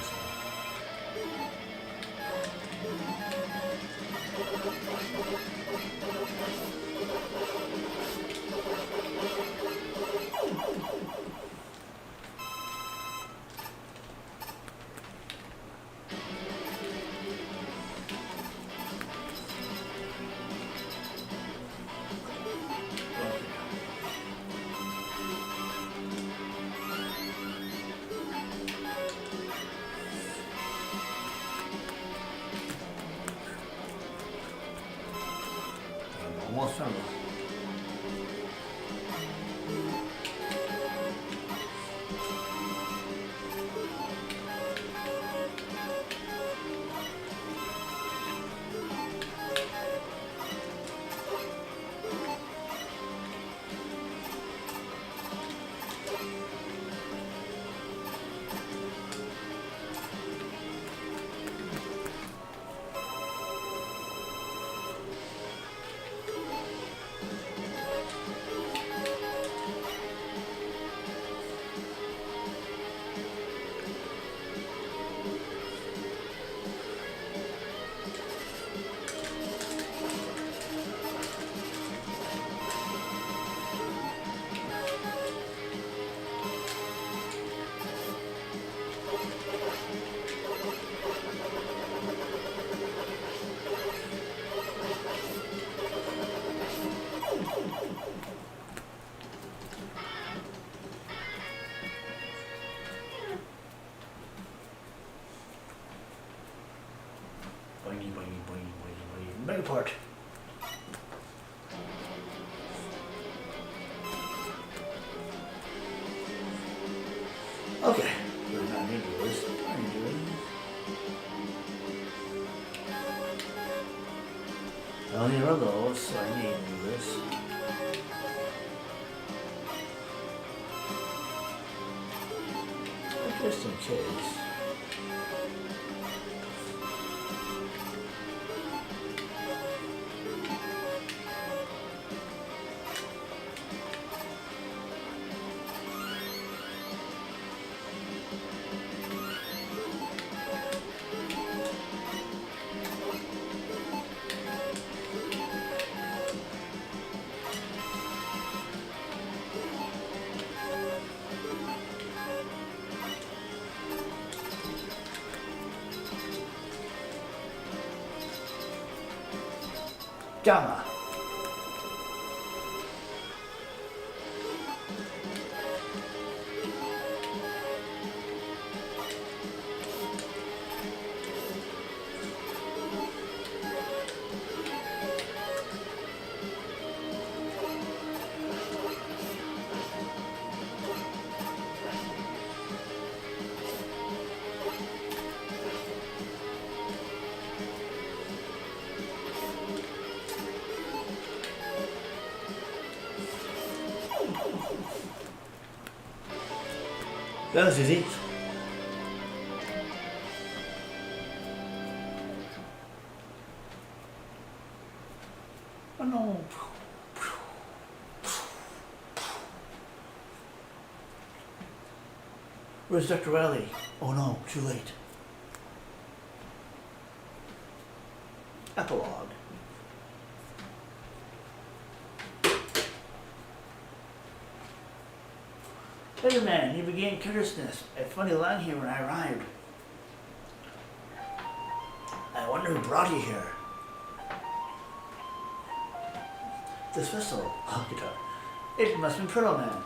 Almost done. Big part. Okay, we're not going to do this. I need to do it. I only run those, so I need to do this. Just in case. Gamma. That was easy. Oh no. Where's Dr. Riley? Oh no, too late. Epilogue. Spider-Man, you regained courteousness. A funny line here when I arrived. I wonder who brought you here. This whistle. Oh, guitar. It must have been Turtle Man.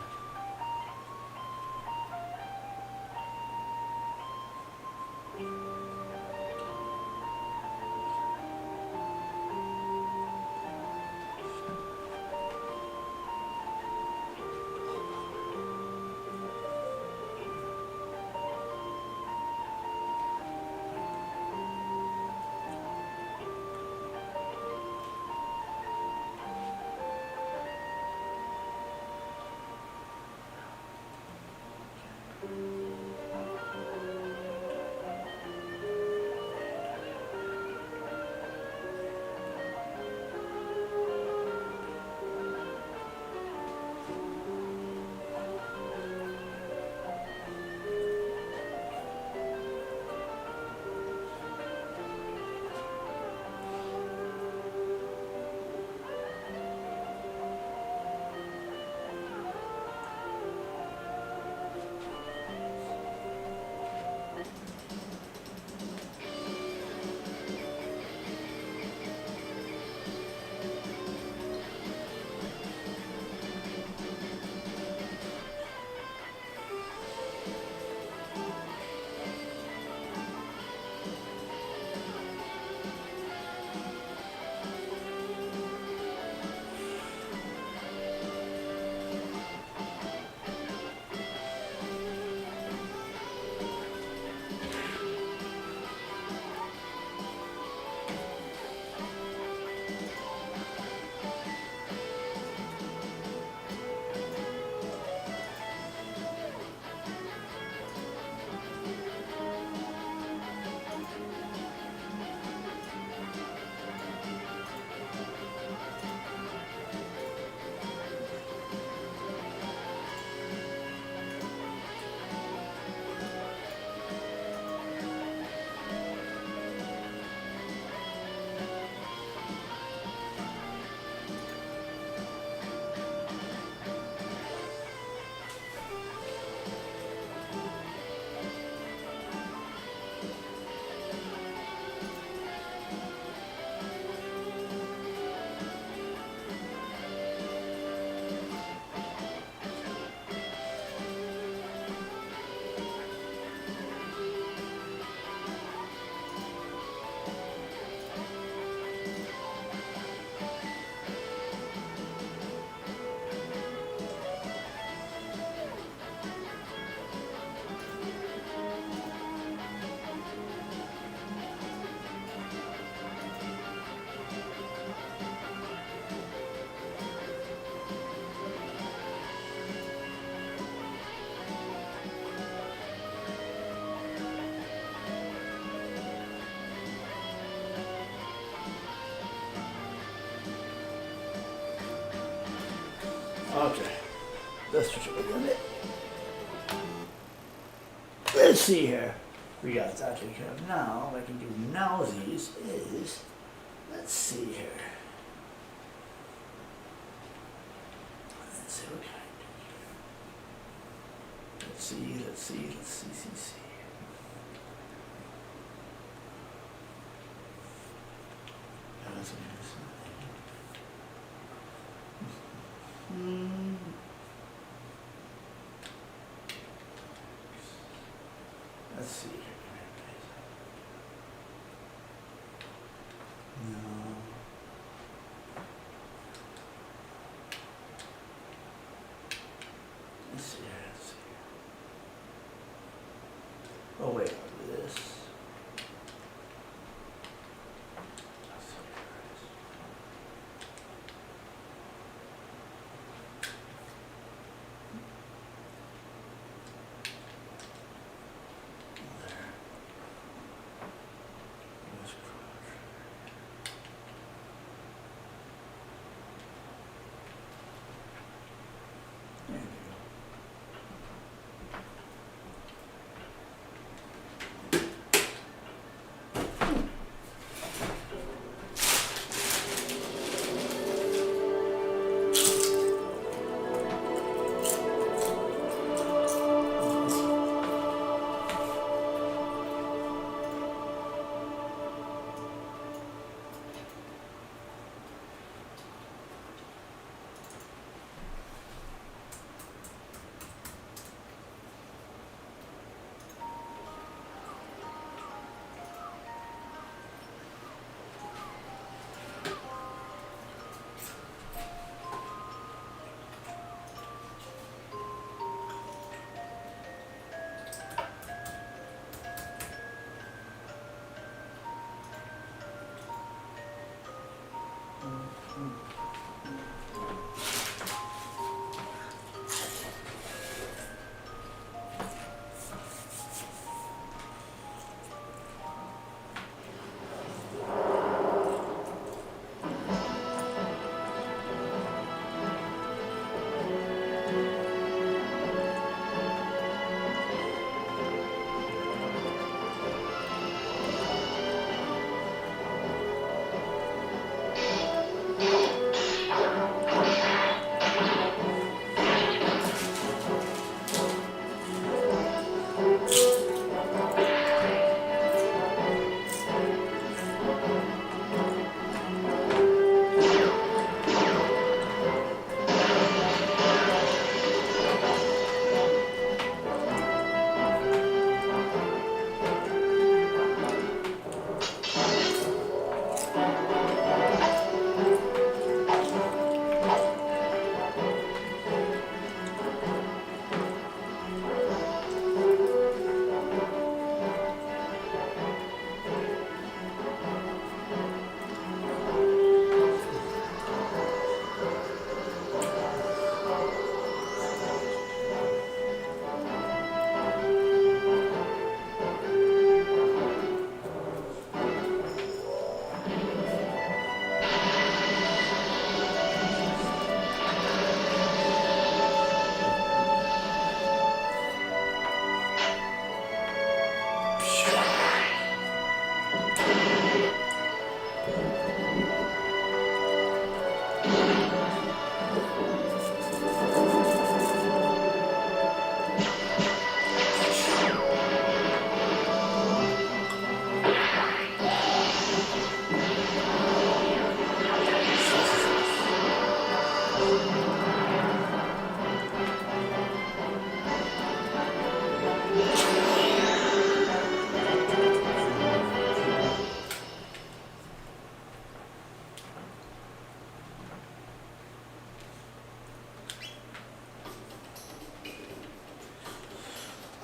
Let's switch over a bit. Let's see here. We got that taken care of. Now, what I can do nowsies is, let's see here. Let's see what can I do here. Let's see. That's what it is. Let's see here. No. Let's see here. Oh wait, I'll do this.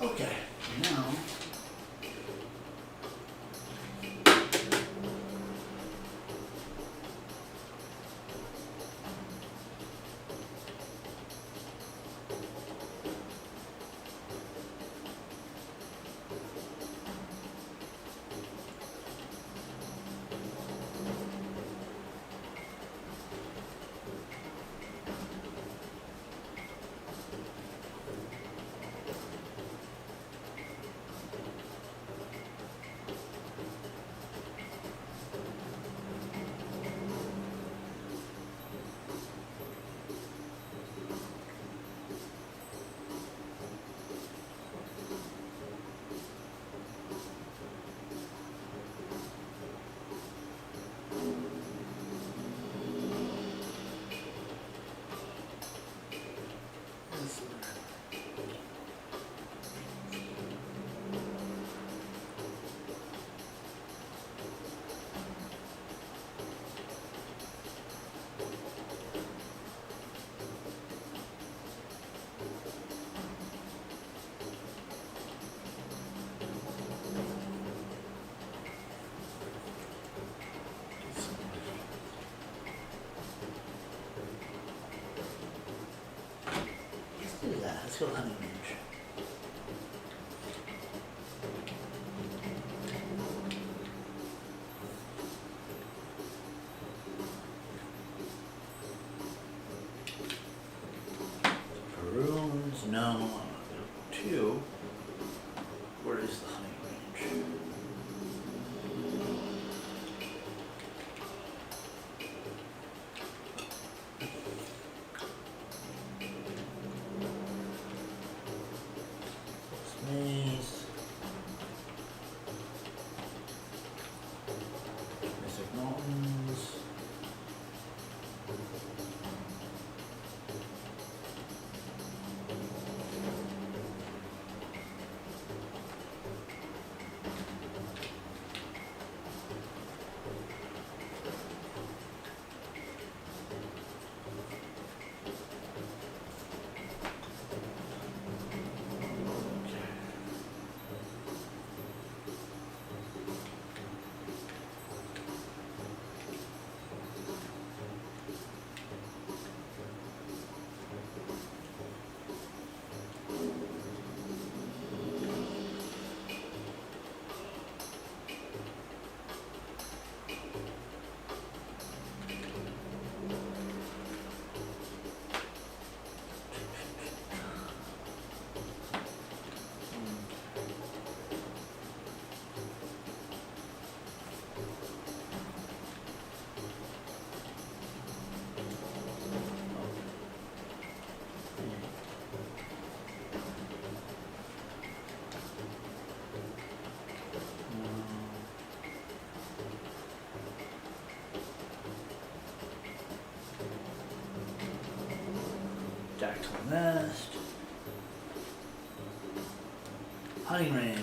Okay, now Let's do that. Let's go hunting range. Runes, no. 2. Where is the hunting range? Maze. Mystic Mountains. Jackson Nest. Hunting range.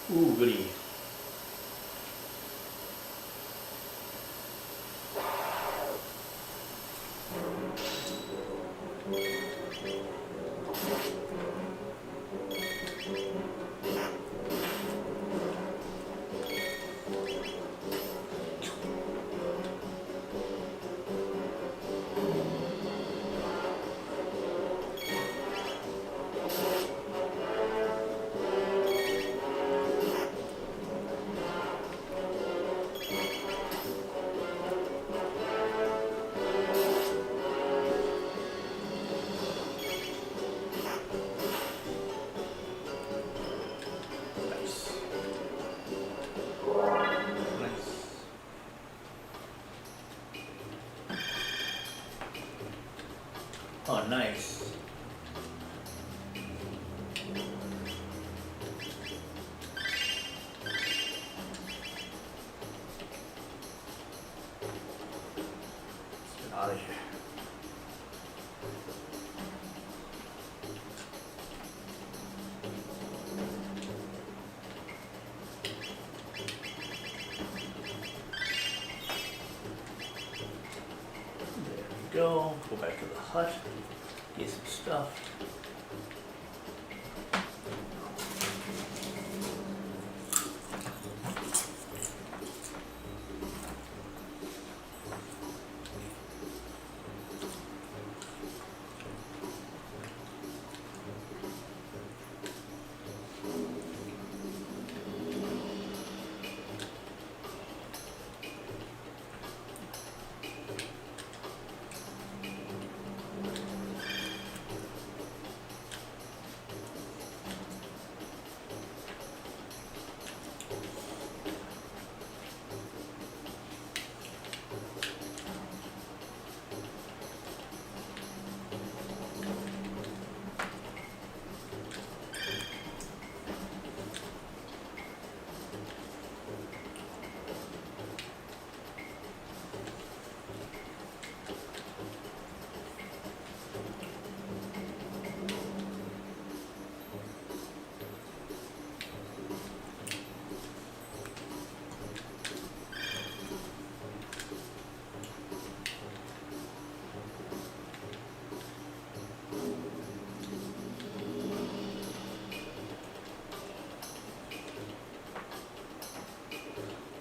Ooh, goody. Oh, nice. out of here. There we go. Go back to the hut. Get some stuff.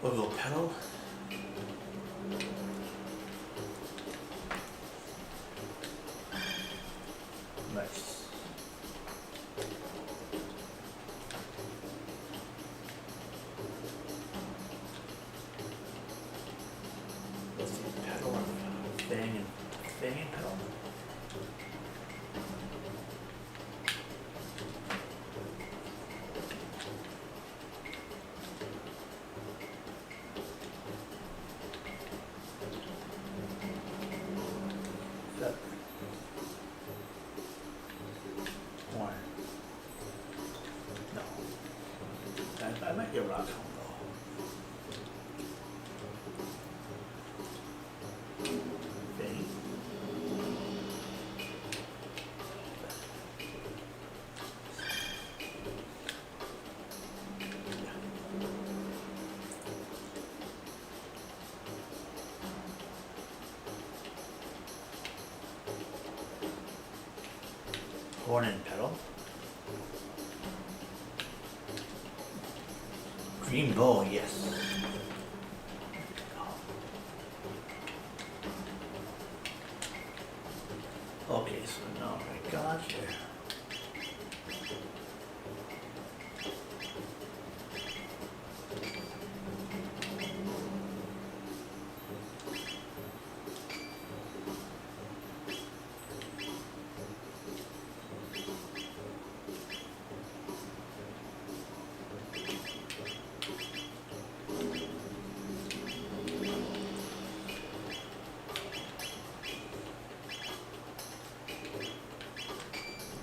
A little pedal. Nice. Let's see, pedal and bang and pedal. I might get rock home though. Okay. Horn and pedal. Green bow, yes. Okay, so now I got here.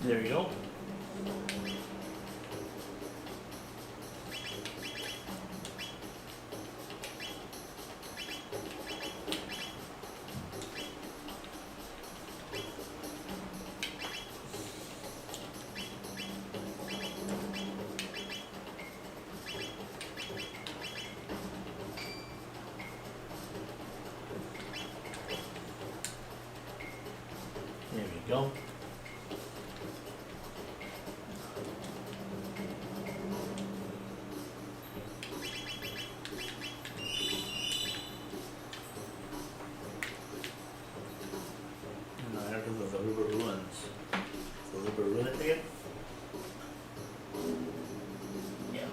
There you go. There we go. The river ruins. The river ruins again? Yeah.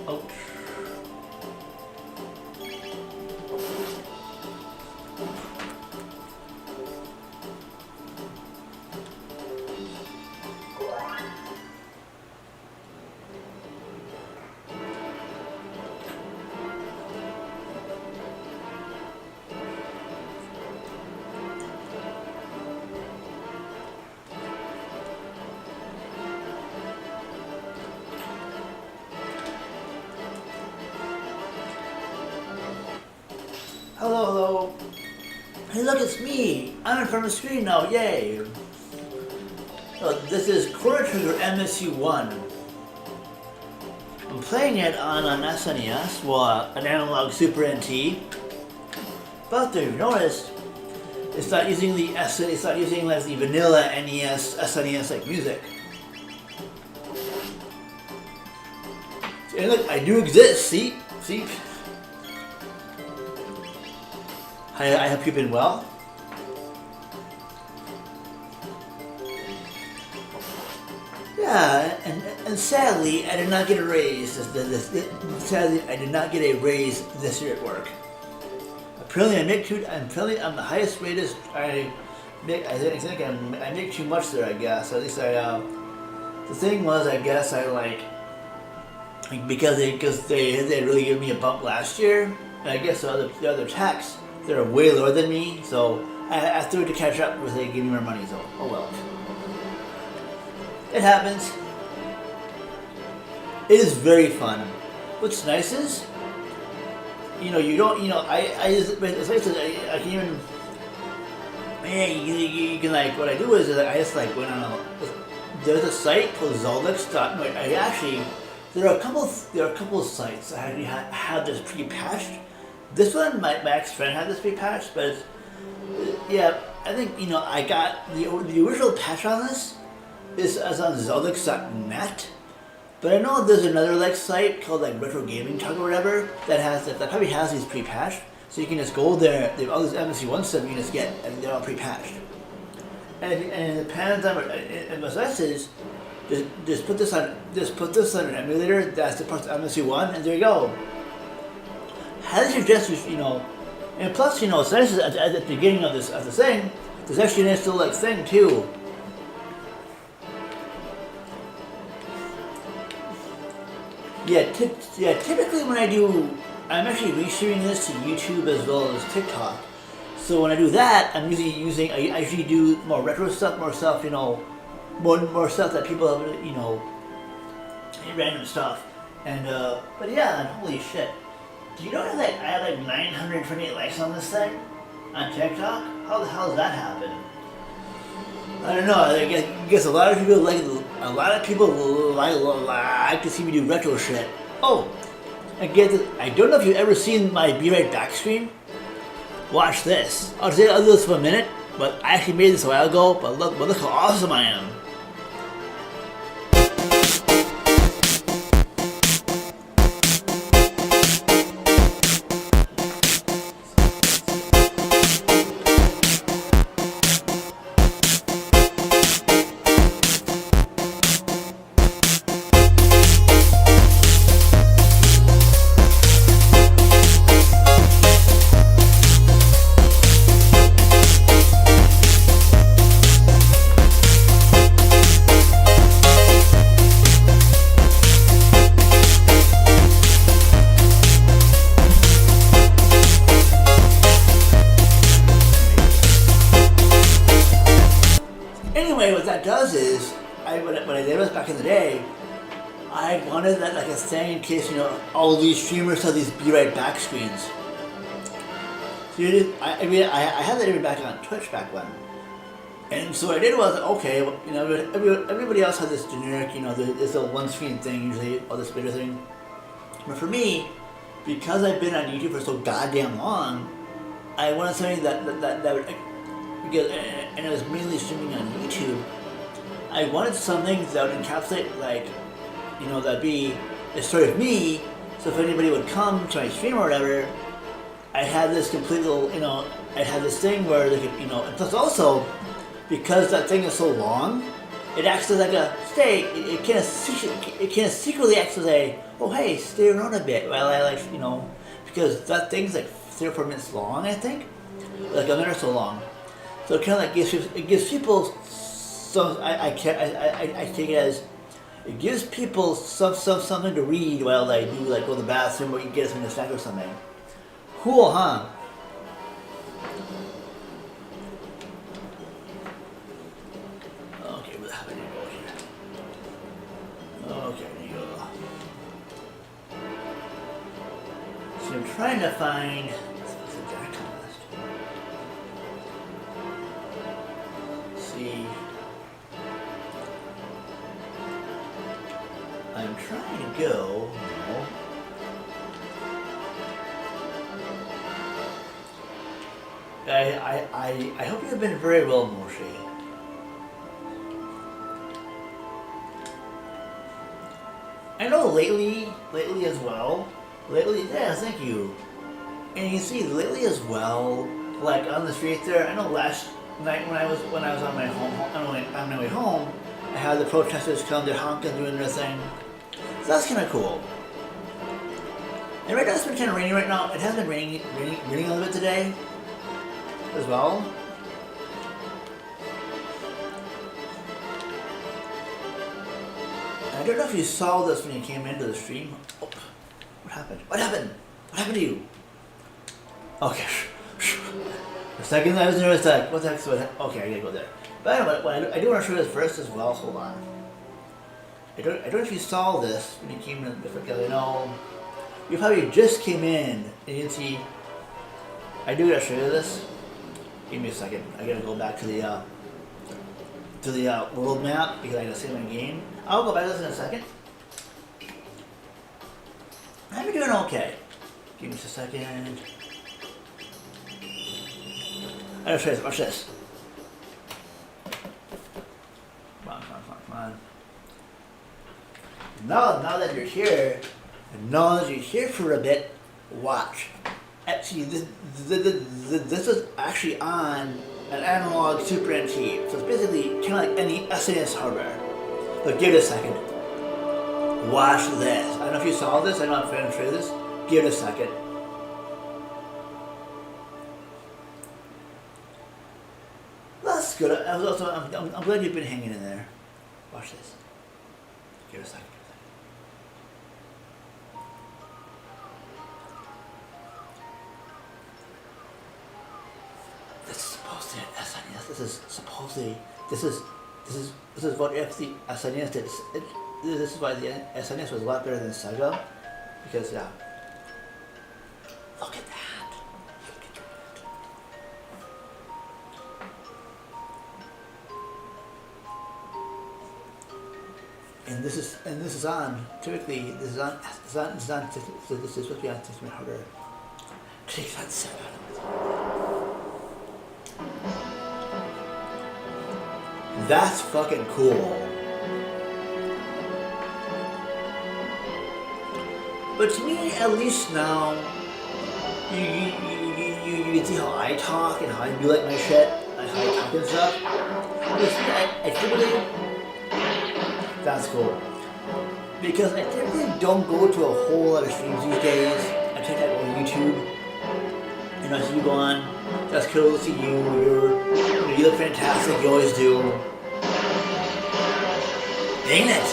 Ouch. Hello, hello. Hey, look, it's me. I'm in front of the screen now. Yay. So this is Uraycoder MSU1. I'm playing it on an SNES, well, an analog Super NT. But if you noticed, it's not using the it's not using like the vanilla NES, SNES like music. And look, I do exist. See. I hope you've been well. Yeah, and sadly, I did not get a raise. Sadly, I did not get a raise this year at work. Apparently, I'm the highest rated. I think I make too much there. I guess. At least I. The thing was, I guess I because they really gave me a bump last year. And I guess the other techs, they're way lower than me, so I threw it to catch up because they gave me more money, so oh well. It happens. It is very fun. What's nice is, you don't, I just, it's nice that I can even, man, you can like, what I do is I just like went on there's a site called ZowieBox. There are a couple of sites that already have this pre-patched. This one, my ex-friend had this pre-patched, but it's, yeah, I think, I got the original patch on this is on ZowieBox.net, but I know there's another like site called like Retro Gaming Talk or whatever that probably has these pre-patched, so you can just go there. They have all this MSU1 stuff you can just get, and they're all pre-patched. And the paradigm and what's nice is just put this on an emulator that supports MSU1, and there you go. Highly suggest and plus it's nice at the beginning of the thing. There's actually a nice little like thing too. Yeah, typically when I do, I'm actually restreaming this to YouTube as well as TikTok. So when I do that, I'm usually I usually do more retro stuff, more stuff, more stuff that people have, random stuff. And, but yeah, and holy shit. Do you know that I had like 928 likes on this thing? On TikTok? How the hell does that happen? I don't know. I guess a lot of people like to see me do retro shit. Oh, I don't know if you've ever seen my Be Right Back stream. Watch this. I'll do this for a minute, but I actually made this a while ago. But look how awesome I am. did was back in the day, I wanted that like a thing in case, you know, all these streamers have these be right back screens. So I mean, I had that even back on Twitch back when. And so what I did was, okay, you know, everybody else had this generic, you know, this little one screen thing, usually, all this bigger thing. But for me, because I've been on YouTube for so goddamn long, I wanted something that would, because, and it was mainly streaming on YouTube, I wanted something that would encapsulate, like, you know, that'd be a story of me, so if anybody would come to my stream or whatever, I had this complete little, you know, I had this thing where they could, you know, and plus also, because that thing is so long, it acts as like a stay. It kind of secretly acts as a, oh hey, stay around a bit while I like, you know, because that thing's like 3 or 4 minutes long, I think, like a minute or so long. So it kind of like gives people some. I take it as it gives people something to read while they do like go to the bathroom or you get something to snack or something. Cool, huh? Okay, what happened here? Okay, there you go. So I'm trying to find. What's the jack list? See. I'm trying to go. No. I hope you've been very well, Moshe. I know lately as well. Yeah, thank you. And you see, lately as well, like on the street there. I know last night when I was on my on my way home, I had the protesters come, they're honking, doing their thing. So that's kind of cool. And right now it's been kind of rainy right now. It has been raining a little bit today as well. I don't know if you saw this when you came into the stream. Oh, what happened? What happened? What happened to you? Okay. For a second I was nervous like, what the heck's what? Okay, I gotta go there. But anyway, I do want to show you this first as well. Hold on. I don't know if you saw this when you came in, because I know you probably just came in and you can see. I do gotta show you this. Give me a second. I gotta go back to the world map because I gotta save my game. I'll go back to this in a second. I've been doing okay. Give me just a second. I gotta show you this. Watch this. Come on. Now that you're here, and now that you're here for a bit, watch. Actually, this is actually on an analog Super NT, so it's basically kind of like any SNS hardware. But give it a second. Watch this. I don't know if you saw this. I don't know if I'm going to show you this. Give it a second. That's good. I'm glad you've been hanging in there. Watch this. Give it a second. This is supposed to be SNS. This is supposedly. This is what if the SNS did. This is why the SNS was a lot better than Sega, because yeah. Look at that. And this is on. Typically, this is on. This is supposed to be on 6-minute hardware. Take that set out of it. That's fucking cool. But to me, at least now, you can see how I talk and how I do like my shit, like how I talk and stuff. I typically, that's cool. Because I typically don't go to a whole lot of streams these days. I take that on YouTube. You know, so you go on, that's cool to see you, you look fantastic, you always do. Ain't it?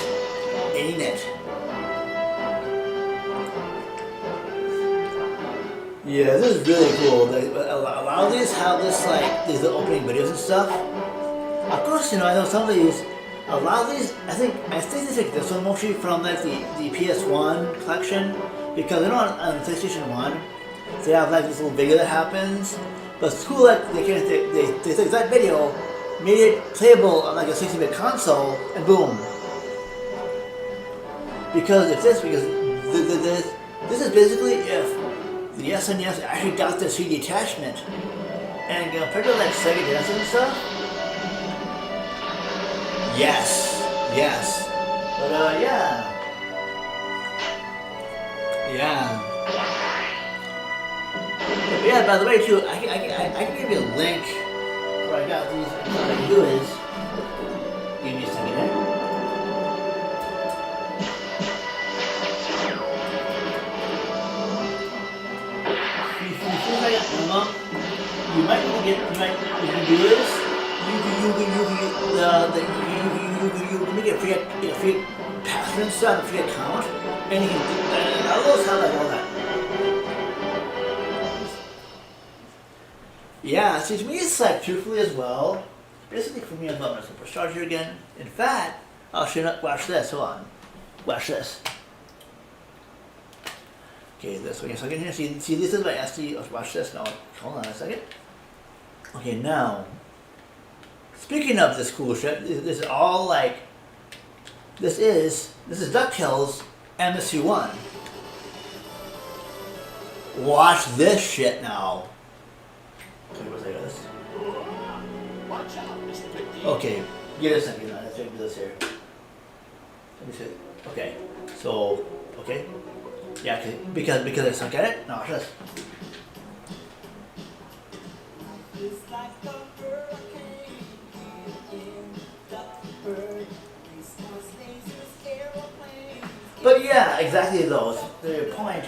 Yeah, this is really cool. A lot of these have this, like, these little opening videos and stuff. Of course, you know, I know some of these, A lot of these, I think they take this one mostly from like the PS1 collection, because you know on PlayStation 1 they have like this little video that happens, but it's cool that they take that video, made it playable on like a 16-bit console, and boom. Because this is basically if the SNES actually got the CD attachment, and compared to like Sega Genesis and stuff. Yes. But yeah. But yeah, by the way too, I can give you a link where I got these. What I do is, give me a second here. You might do this. You can make a free password and stuff, a free account, and you can do that. All those have like all that. Yeah, see, to me it's like truthfully as well. Basically for me, I'm about my superstar here again. In fact, I'll show you. Watch this. Hold on. Watch this. Okay, this one. So I can here. See, this is my SD. Watch this now. Hold on a second. Okay, now. Speaking of this cool shit, this is all like. This is DuckTales MSU1. Watch this shit now. Okay, give it a second. Let's do this here. Let me see. Okay, so okay, yeah, because I suck at it. No, watch this. But yeah, exactly those. The point.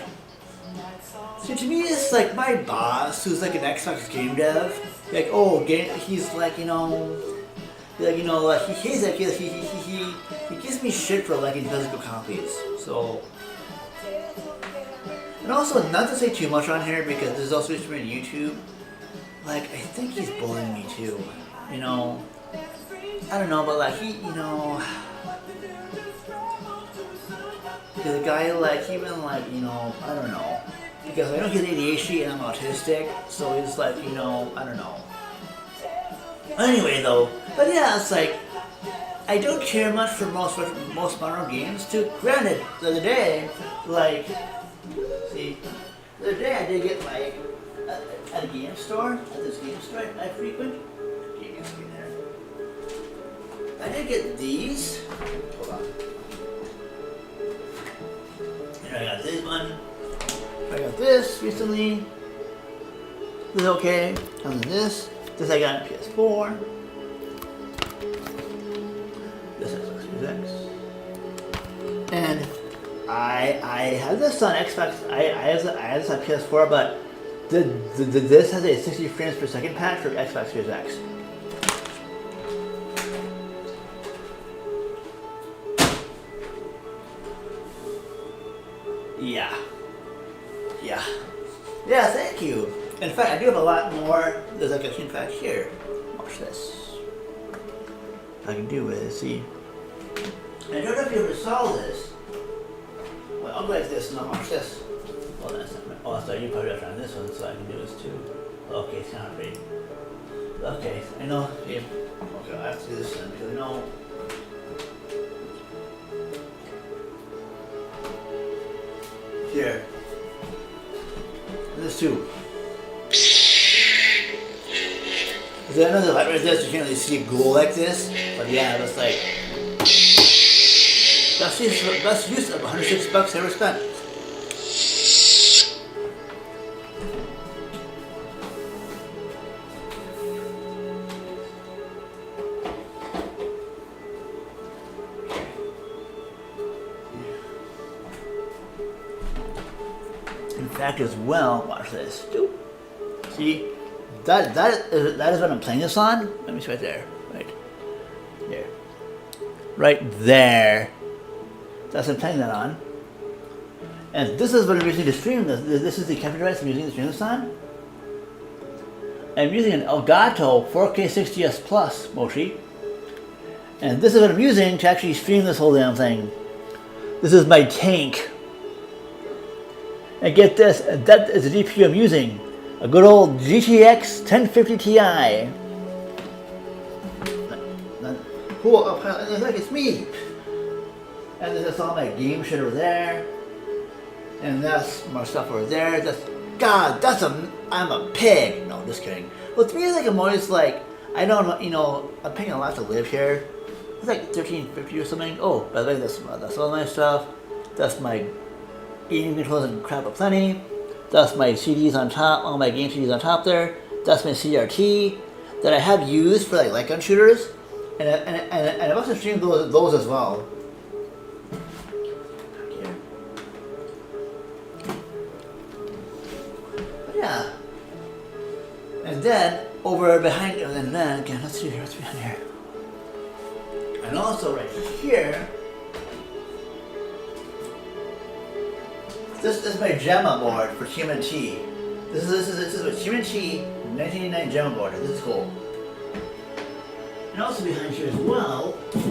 See, to me, it's like my boss, who's like an Xbox game dev. Like, oh, he's like, he hates that kid. He gives me shit for liking physical copies. So, and also not to say too much on here because this is also on YouTube. Like, I think he's bullying me too. I don't know, but like because the guy even I don't know. Because I know he's ADHD and I'm autistic, so he's like, I don't know. Anyway though, but yeah, it's like, I don't care much for most modern games too. Granted, the other day, I did get at a game store, at this game store I frequent. I did get these. Hold on. Here I got this one. I got this recently. This is okay. And then this I got on PS4. This is Xbox X. And I have this on Xbox. I have this on PS4, but this has a 60 frames per second patch for Xbox Series X. Yeah, thank you. In fact, I do have a lot more. There's like in fact here. Watch this. What I can do is see. I don't know if you ever saw this. Well, I'll go like this and I'll watch this. Oh, that's not right. Oh, sorry, you probably have to try this one, so I can do this too. Okay, it's not right. Okay, I know. Yeah. Okay, I have to do this then because I know. Here. This too. I know the light right there, so you can't really see it glow like this. But yeah, that's like best use of $106 ever spent. In fact, as well, watch this. See, that is what I'm playing this on. Let me see right there, right there. That's what I'm playing that on. And this is what I'm using to stream this. This is the capture device I'm using to stream this on. I'm using an Elgato 4K 60S Plus Moshi, And this is what I'm using to actually stream this whole damn thing. This is my tank. And get this, that is the GPU I'm using. A good old GTX 1050 Ti. Cool, look, it's me. And then that's all my game shit over there. And that's more stuff over there. I'm a pig. No, just kidding. Well, to me, like, I'm always like, I don't know, you know, I'm paying a lot to live here. It's like $13.50 or something. Oh, by the way, that's all my stuff. That's my gaming controls and crap aplenty. That's my CDs on top, all my game CDs on top there. That's my CRT that I have used for like light gun shooters, and I've also streamed those as well. But yeah, and then over behind, and then again, let's see here, what's behind here, and also right here. This is my Gemma board for TMNT. This is a TMNT 1989 Gemma board. This is cool. And also behind here as well. Give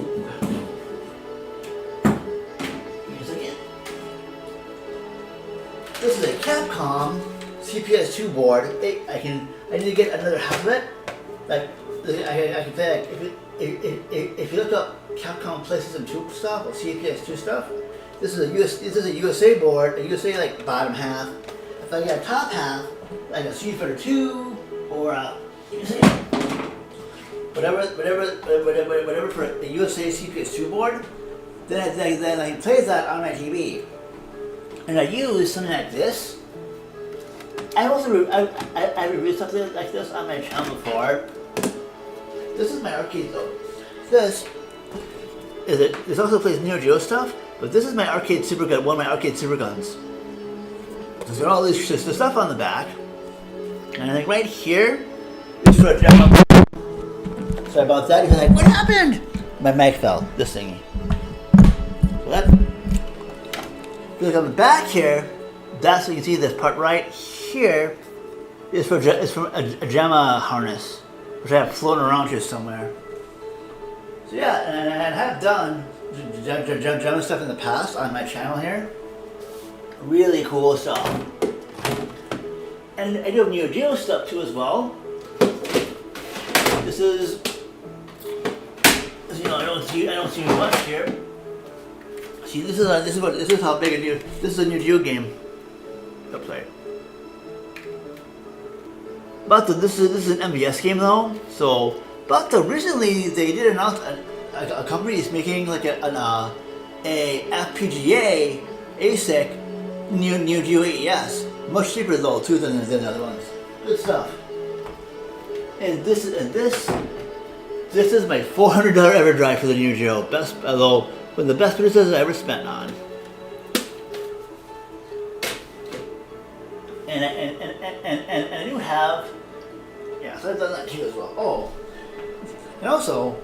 me a second. This is a Capcom CPS2 board. I need to get another half of it. Like I can say, like, if you look up Capcom PlayStation 2 stuff or CPS2 stuff. This is a USA board, a USA like bottom half. If I get a top half, like a Street Fighter 2 or whatever for the USA CPS2 board, then I play that on my TV. And I use something like this. I've reviewed something like this on my channel before. This is my arcade though. This also plays Neo Geo stuff. But this is my arcade super gun, one of my arcade super guns. So there's all this stuff on the back. And I think right here is for a demo. Sorry about that. You're like, what happened? My mic fell, this thingy. What? Look on the back here, that's what you can see, this part right here is from a JAMA harness, which I have floating around here somewhere. So yeah, and I have done JAMA stuff in the past on my channel here. Really cool stuff. And I do have Neo Geo stuff too as well. This is, you know, I don't see much here. See, this is how big this is a Neo Geo game. Oops, sorry. But this is an MVS game though. So, but recently they did announce a company is making like a FPGA ASIC Neo Geo AES, much cheaper though too than the other ones. Good stuff. And this is my $400 EverDrive for the Neo Geo. Best, although one of the best purchases I ever spent on. And I do have, yeah, so I've done that too as well. Oh, and also,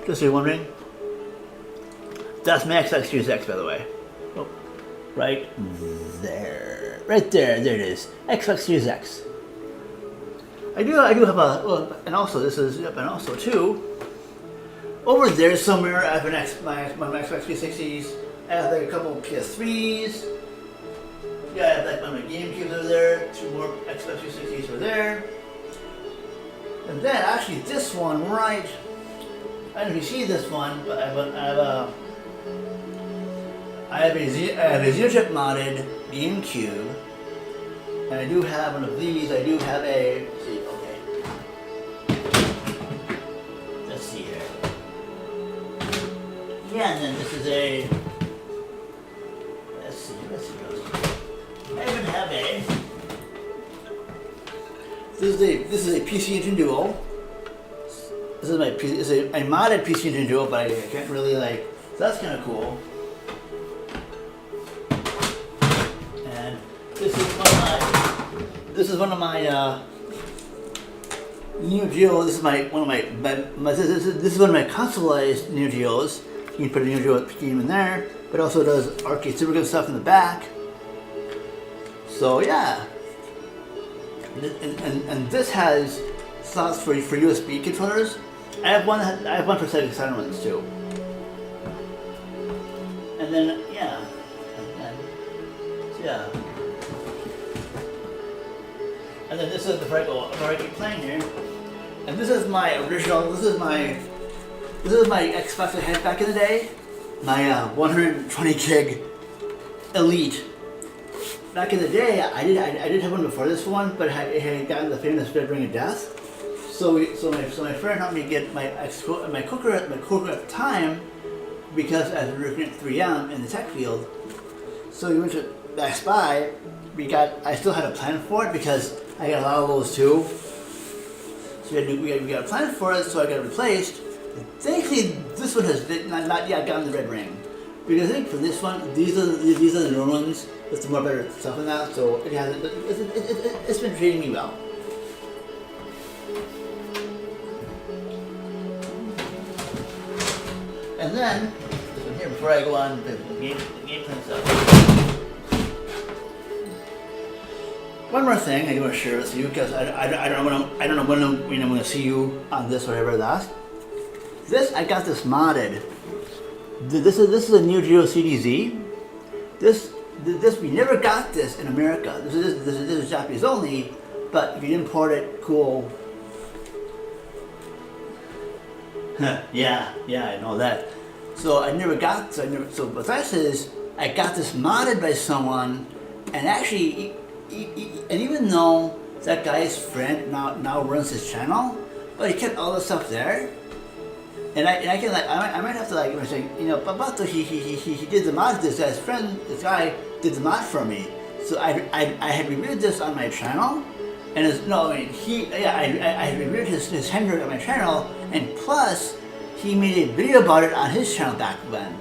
just so you're wondering, that's my XX Series X, by the way. Oh, right there, there it is, XX Series X. I do have a, well, and also this is, yep, and also too, over there somewhere I have my Xbox 360s, I have like a couple of PS3s, yeah, I have like one of my GameCubes over there, 2 more Xbox 360s over there, and then actually this one right, I don't know if you see this one, but I have a zero chip modded GameCube, and I do have one of these. I do have a, let's see, okay, let's see here, yeah, and then this is a, let's see, I even have a, this is a PC Engine Duo. This is a modded PC Engine Duo, but I can't really like, so that's kind of cool. And this is one of my Neo Geo. This is one of my consoleized Neo Geos. You can put a Neo Geo game in there, but it also does arcade super good stuff in the back. So yeah, and this has slots for USB controllers. I have one for setting settlements too. And then yeah. Yeah. And then this is the Uraycoder plane here. And this is my original, this is my Xbox I had back in the day. My 120 gig Elite. Back in the day, I did have one before this one, but it had gotten the famous Red Ring of Death. So my friend helped me get my cooker at the time, because as we were working at 3M in the tech field. So we went to Best Buy. I still had a plan for it because I got a lot of those too. So we got a plan for it, so I got it replaced. Thankfully, this one has not yet gotten the red ring. Because I think for this one, these are the new ones with the more better stuff in that. So it's been treating me well. And then this one here before I go on the game plan stuff. One more thing I want to share with you, because I don't know when I'm going to see you on this or whatever that. This I got this modded. This is a Neo Geo CDZ. This we never got this in America. This is Japanese only, but if you import it, cool. yeah, I know that. So I never got. So what that is, I got this modded by someone, and actually. And even though that guy's friend now runs his channel, but he kept all the stuff there, and I can I might have to say, but he did the mod. This guy did the mod for me, so I had reviewed this on my channel, and I had reviewed his Hendrick on my channel, and plus he made a video about it on his channel back then.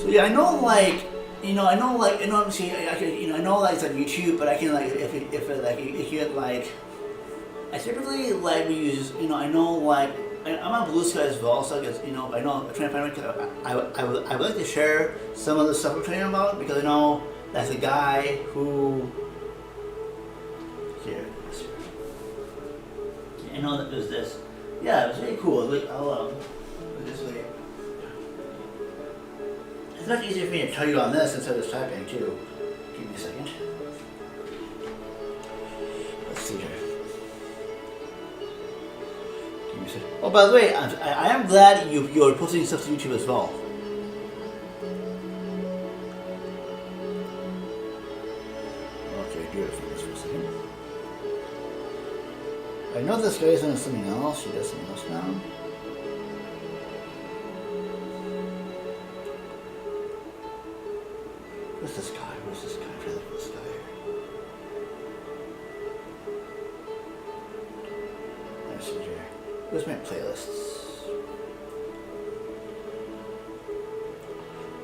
Yeah, I know, see, I know, it's on YouTube, but I can, I typically, use, I know, I'm on Blue Sky as well, so I guess, I know, I'm trying to find, I would like to share some of the stuff we're talking about, because I know that's a guy who, here, I know that there's this, yeah, it was really cool. I'll, put this way. It's much easier for me to tell you on this instead of typing too. Give me a second. Let's see here. Give me a second. Oh, by the way, I am glad you're posting stuff to YouTube as well. Okay, beautiful. This for a second. I know this guy's doing something else. He does something else now. Where's this guy? I'm trying to look for this guy here. Let's see here. Where's my playlists?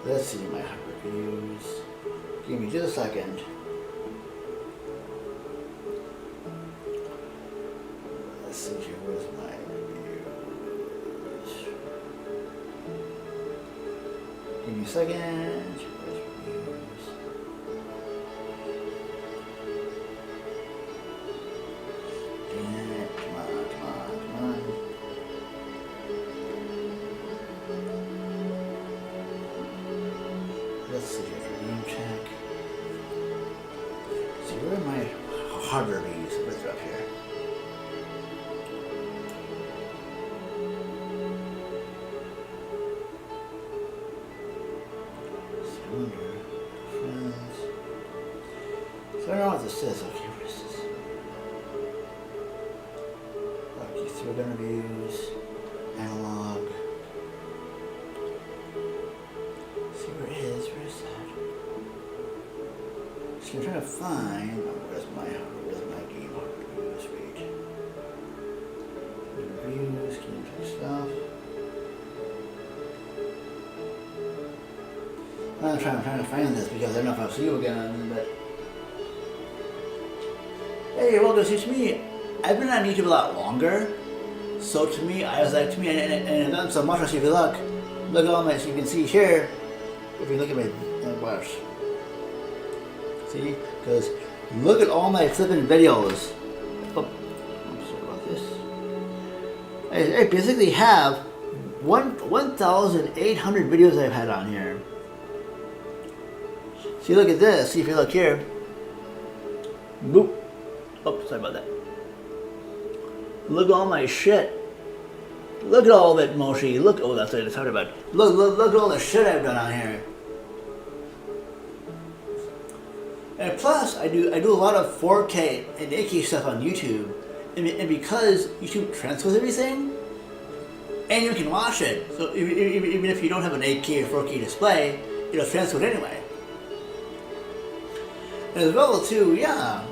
Let's see my reviews. Give me just a second. Let's see here. Where's my reviews? Give me a second. Let's see if your name check. See, where are my hard reviews? What's up here? Cylinder, friends. So I don't know what this is. Okay, what is this? Lucky through reviews, analog. Where is that? So I'm trying to find, where's my game reviews page? Reviews, game stuff. I'm trying to find this because I don't know if I'll see you again, but hey, welcome to me. I've been on YouTube a lot longer, so to me, I was like, and I've done so much. So if you look at all my, so you can see here. If you look at my watch, see, because Look at all my flipping videos. Oh, I'm sorry about this. I basically have 1,800 videos I've had on here. See, look at this. See if you look here. Boop. Oh, sorry about that. Look at all my shit. Look at all of it, Moshi. Look. Oh, that's what I talked about. Look at all the shit I've done on here. And plus, I do a lot of 4K and 8K stuff on YouTube, and because YouTube transfers everything, and you can watch it. So even if you don't have an 8K or 4K display, it'll transfer it anyway. And as well too, yeah.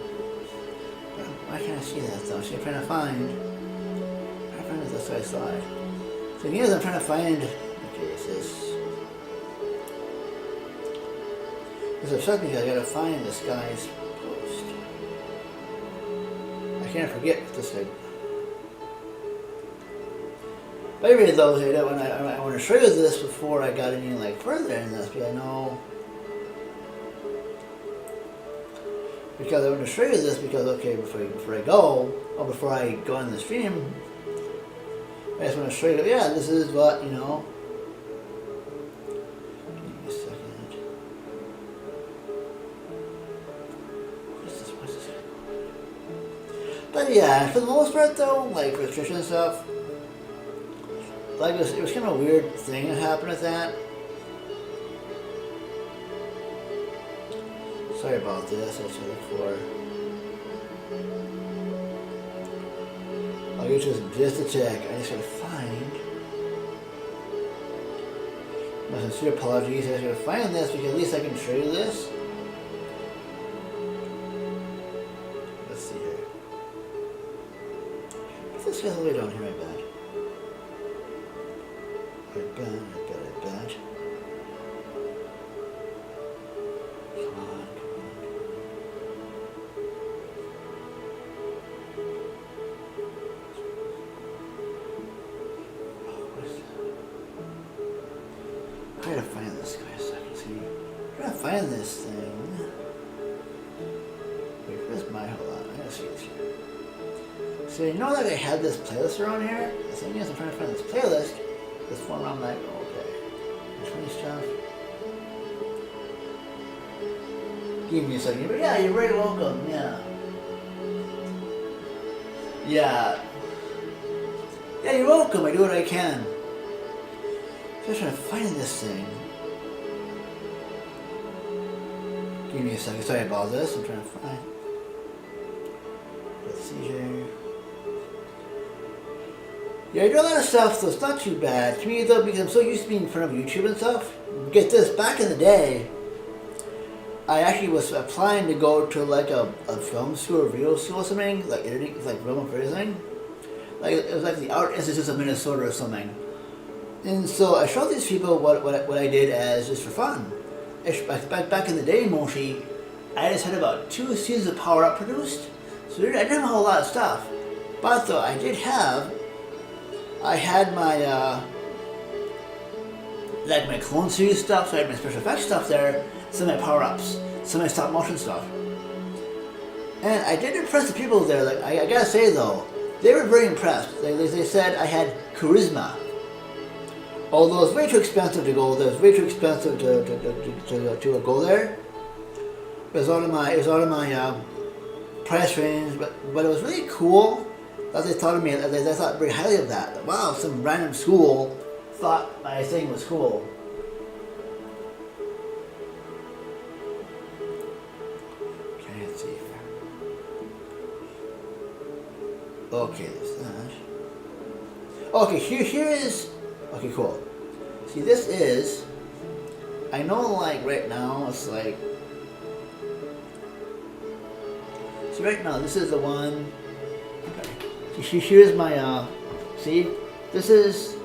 Why can't I see that though? See, I'm trying to find this guy's slide. So here's I'm trying to find. Okay, is this? It's upsetting because I gotta find this guy's post. I can't forget this thing. But anyway, though, I want to show you this before I got any like further in this, because I know. Because I want to show you this because okay, before I go, or before I go on the stream, I just want to show you. Yeah, this is what you know. But yeah, for the most part though, like restriction stuff, like it was kind of a weird thing that happened with that. Sorry about this, I'll look for. I'll get just a check. I just gotta find. My sincere apologies, I just gotta find this because at least I can show you this. This guy's all the way down here, I bet. I bet. Come on. Oh, what is that? I gotta find this guy so I can see. I gotta find this thing. Wait, where's my hold on? I gotta see this here. So you know that I had this playlist around here? The thing is, I'm trying to find this playlist. This one I'm like, oh, okay. Which one is stuff? Give me a second. But yeah, you're very welcome. Yeah. Yeah. Yeah, you're welcome. I do what I can. So I'm trying to find this thing. Give me a second. Sorry about this. I'm trying to find. Let's see here. Yeah, I do a lot of stuff, so it's not too bad. To me, though, because I'm so used to being in front of YouTube and stuff. Get this, back in the day, I actually was applying to go to like a film school or video school or something, like editing, like film and producing. Like it was like the Art Institute of Minnesota or something. And so I showed these people what I did as just for fun. Back in the day, Moshi, I just had about 2 seasons of Power Up produced, so I didn't have a whole lot of stuff. But though I did have. I had my like my clone series stuff, so I had my special effects stuff there, some of my power-ups, some of my stop motion stuff. And I did impress the people there, like I gotta say though, they were very impressed. They said I had charisma. Although it's way too expensive to go there, it's way too expensive to go there. It was out of my price range, but it was really cool. That they thought of me, they thought very highly of that. Wow, some random school thought my thing was cool. Okay, let's see here. Okay, there's that. Okay, here is. Okay, cool. See, this is. I know, like right now, it's like. So right now, this is the one. Here's my, see, this is,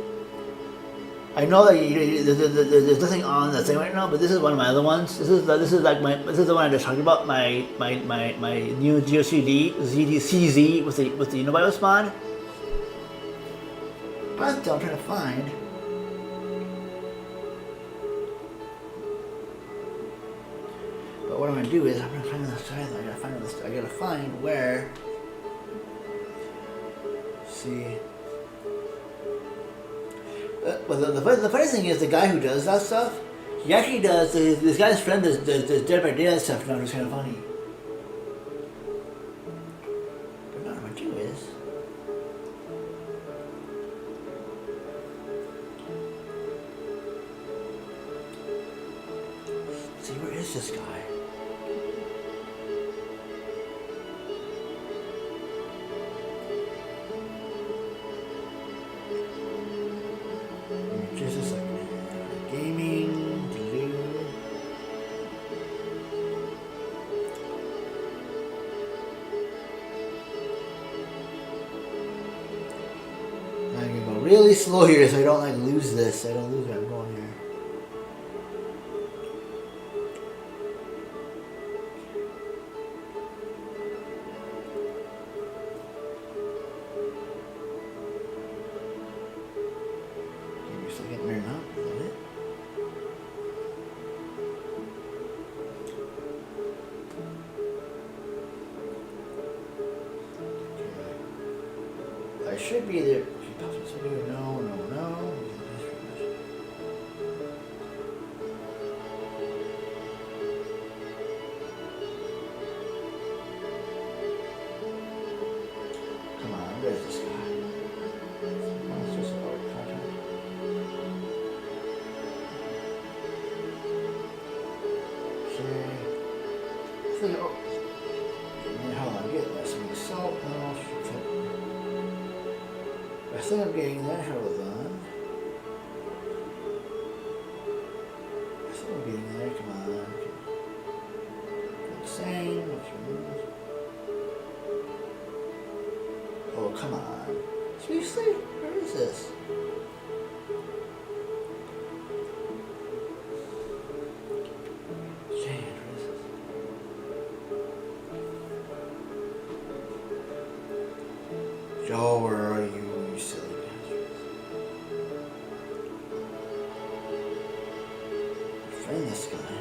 I know that there's nothing on that thing right now, but this is one of my other ones. This is the one I just talked about, my new GOCD ZDCZ with the Unibios mod. But I'm trying to find. But what I'm gonna do is I'm gonna find this guy. I gotta find where. See. But the funny thing is, the guy who does that stuff, he actually does. This guy's friend does Dead by Daylight stuff now. It's kind of funny. But what I'm gonna do is. See, where is this guy? Just a second. Gaming, blue. I'm gonna go really slow here so I don't like lose this. I don't lose where I'm going here. I should be there. No, no, no. Come on, where's this guy? It's just about content. Okay. Oh. Hold on, get that some salt. No, I think I'm getting that. Hold on. I think I'm getting there. Come on. Insane. Oh, come on. Seriously? Where is this? Jane, where is this? Joe, where are you? You silly bastards. Find this guy.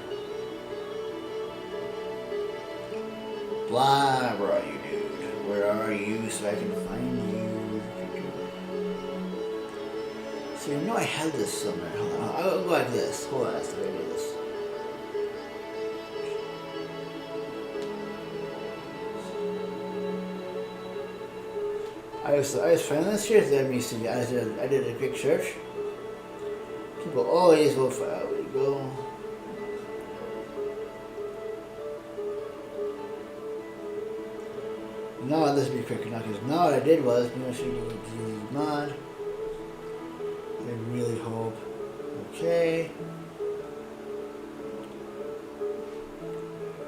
Blah, where are you, dude? Where are you so I can find you? See, I know I had this somewhere. Hold on, I'll go like this. Hold on, that's the way I do this. I was finding this here. Let me see. I did a quick search. People always will find out where to go. Now this will be quicker now, because now what I did was, mod. I really hope. Okay.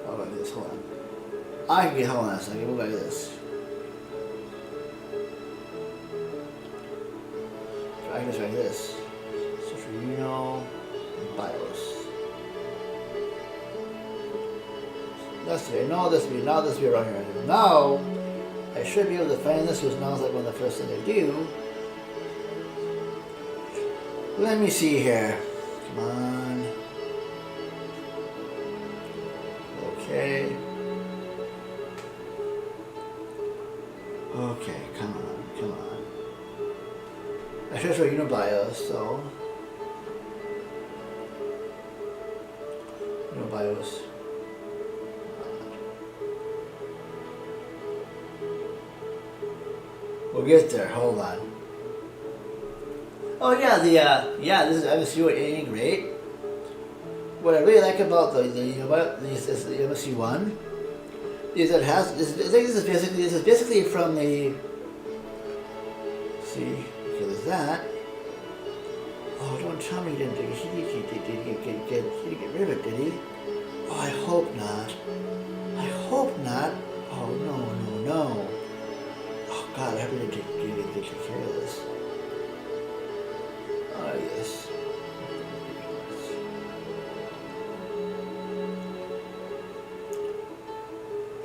How about this? Hold on. I can get, hold on a second. We'll go like this. I can just write this. So for BIOS. That's it. Now this will be around here. Now I should be able to find this, because now it's like one of the first things I do. Let me see here. Come on. Okay. Okay, come on. I should show BIOS, so. BIOS. We'll get there, hold on. Oh yeah, this is MSU at great. What I really like about the MSU one is that it has I think this is basically from the see, okay, there's that. Oh, don't tell me he didn't get rid of it, did he? Oh, I hope not. I hope not. Oh no. Oh God, I hope he didn't take care of this. Oh yes.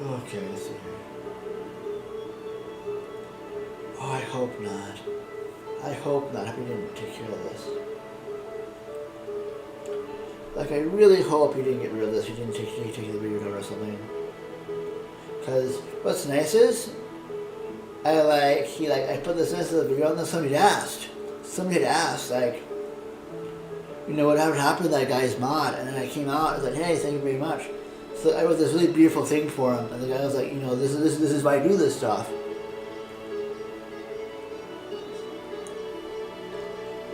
Okay, let's see here. Oh, I hope not. I hope not. I hope he didn't take care of this. Like, I really hope you didn't get rid of this. You didn't take the video number or something. Because what's nice is, I put this into the video and then somebody had asked, like, you know, what happened to that guy's mod? And then I came out and was like, hey, thank you very much. So I wrote this really beautiful thing for him, and the guy was like, you know, this is why I do this stuff.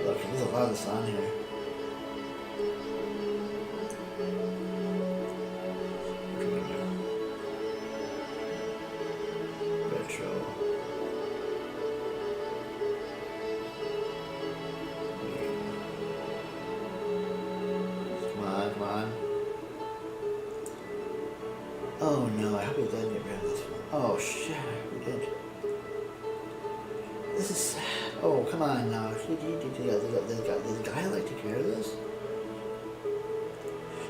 Look, there's a lot of this on here. Retro. Come on. Oh no, I hope we didn't get rid of this one. Oh shit, we did. This is sad. Oh, come on now. Does the guy like take care of this?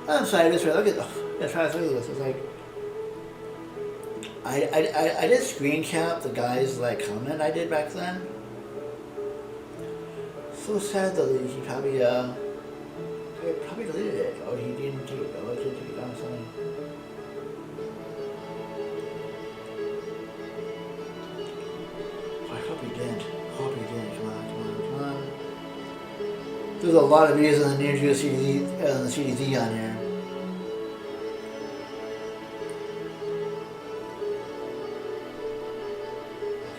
I'm sorry, this way. Look at yeah, try to look at this. It's like I did screen cap the guy's like comment I did back then. So sad though that he probably deleted it. Oh, he didn't take it. Oh, he didn't take it down something. I hope he did. Come on. There's a lot of videos on the new CDZ on here.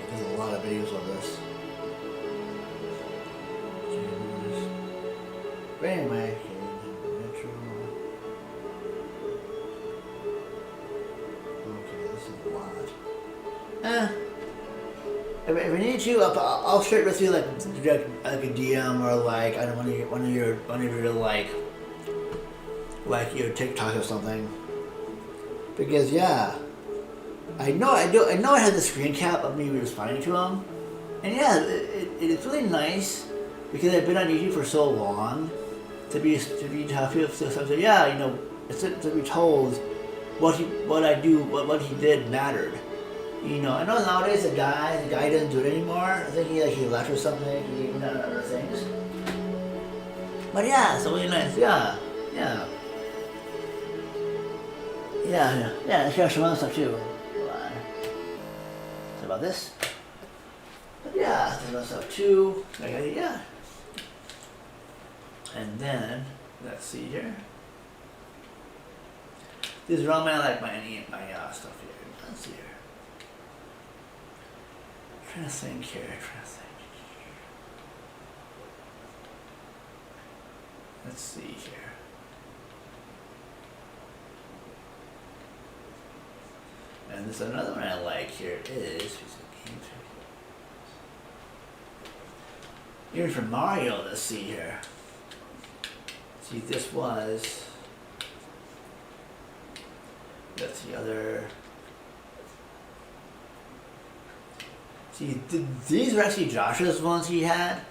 There's a lot of videos on this. But anyway, okay, this is a lot. If I need to, I'll share it with you like direct, like a DM or like I don't one of your like your TikTok or something. Because yeah, I know I had the screen cap of me responding to him, and yeah, it's really nice because I've been on YouTube for so long to be tough. So yeah, you know, it's to be told what he did mattered. You know, I know nowadays the guy doesn't do it anymore. I think he left or something. He went on other things. But yeah, it's really nice. Yeah. Share some other stuff too. So about this. But yeah, there's other stuff too. Yeah. And then let's see here. These are all my stuff here. Let's see here. Trying to think here. Let's see here. And there's another one I like here is even for Mario. Let's see here. See, this was. That's the other. See, these were actually Josh's ones he had.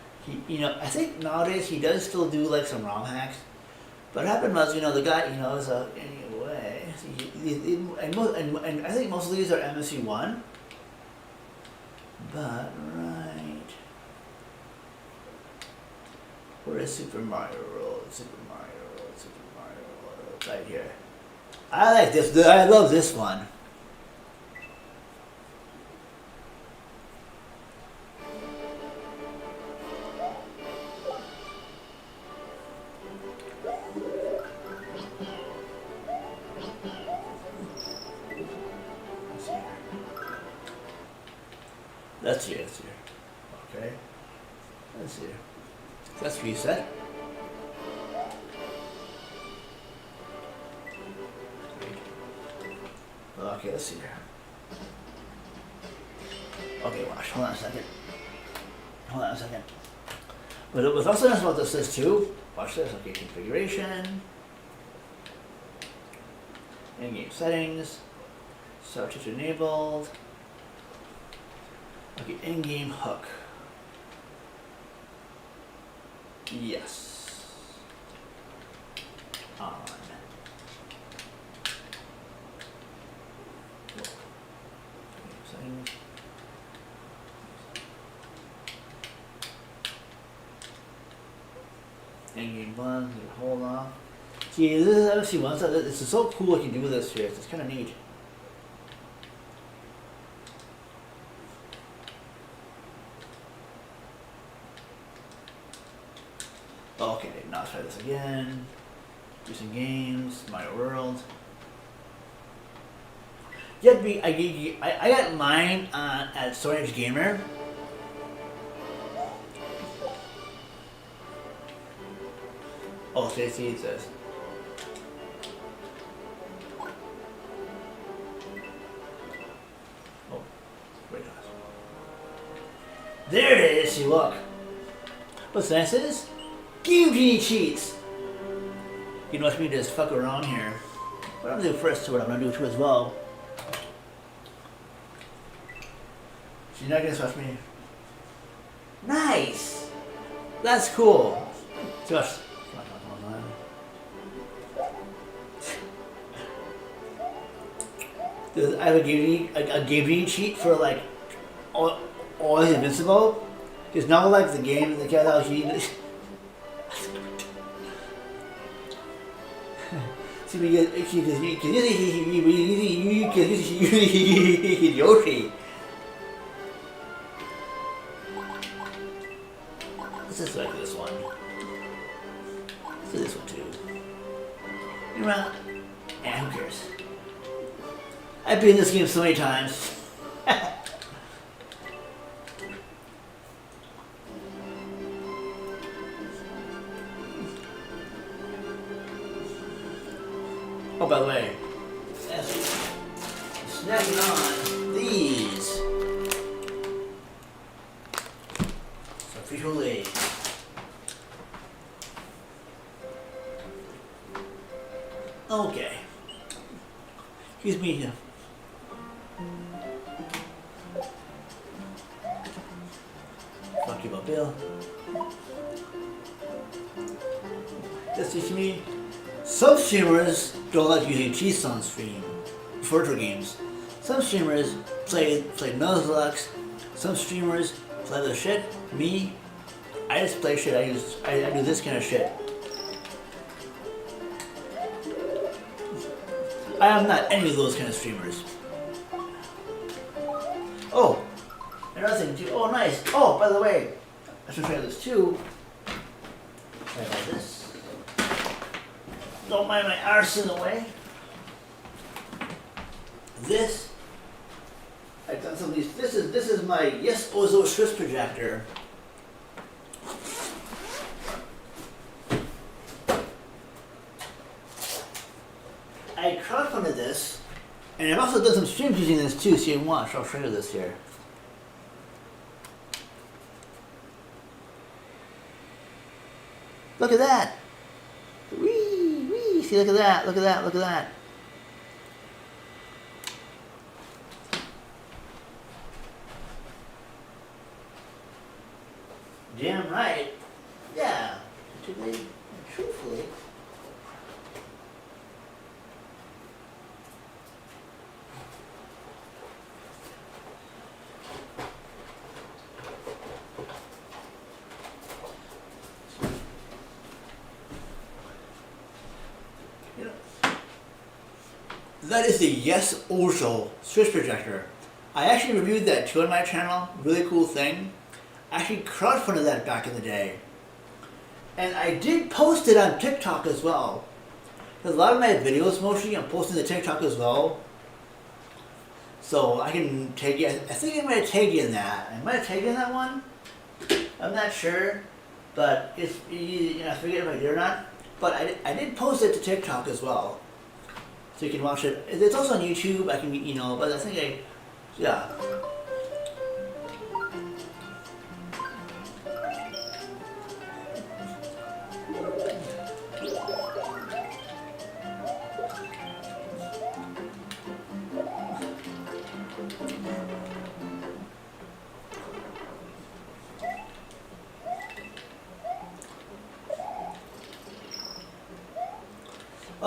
You know, I think nowadays he does still do like some ROM hacks. But what happened was, you know, the guy, you know, is anyway. And I think most of these are MSC1. But right, where is Super Mario World? Right here. I like this. I love this one. That's here. Okay. That's here. That's reset. Okay, let's see here. Okay, watch. Hold on a second. But what's also nice about this is too. Watch this. Okay, configuration. In-game settings. Substitute enabled. Okay, in-game hook. Yes. On. Settings. In-game one, hold off. See, this is actually one side. This is so cool what you do with this here. It's kind of neat. Okay, now let's try this again. Do some games, Mario World. You have to be, I got mine at Storage Gamer. Oh, see, it says. Oh, wait. There it is, see, look. What's nice is? Game Genie cheats! You know, watch me just fuck around here. What I'm gonna do first, what I'm gonna do too as well. She's not gonna watch me. Nice! That's cool. Josh. I have a game Genie cheat for like always invincible. It's not like the game the cat out cheating. See, because Yoshi. Let's just like this one. Let's do this one too. You know, yeah, who cares? I've been in this game so many times. Oh, by the way, snacking on these. So official Lay's. Okay. Excuse me here. Fuck you about Bill. Just teach me. Some streamers don't like using cheats on stream for virtual games. Some streamers play Nuzlocke. Some streamers play the shit. Me, I just play shit. I do this kind of shit. I am not any of those kind of streamers. Oh, another thing too. Oh, nice. Oh, by the way, I should try this too. Try about this. Don't mind my arse in the way. This, I've done some of these. This is my Yes Ozo Swiss projector. I crowdfunded this, and I've also done some streams using this too. So you can watch. I'll show you this here. Look at that. See, look at that, look at that, look at that. Damn right. Yeah. Truthfully. That is the Yes Ozo Swiss projector. I actually reviewed that too on my channel. Really cool thing. I actually crowdfunded that back in the day. And I did post it on TikTok as well. Because a lot of my videos mostly I'm posting to TikTok as well. So I can tag you. I think I might have tagged you in that. I might have tagged you in that one. I'm not sure. But it's, I forget if I did or not. But I did post it to TikTok as well. So you can watch it. It's also on YouTube. I can, but I think yeah.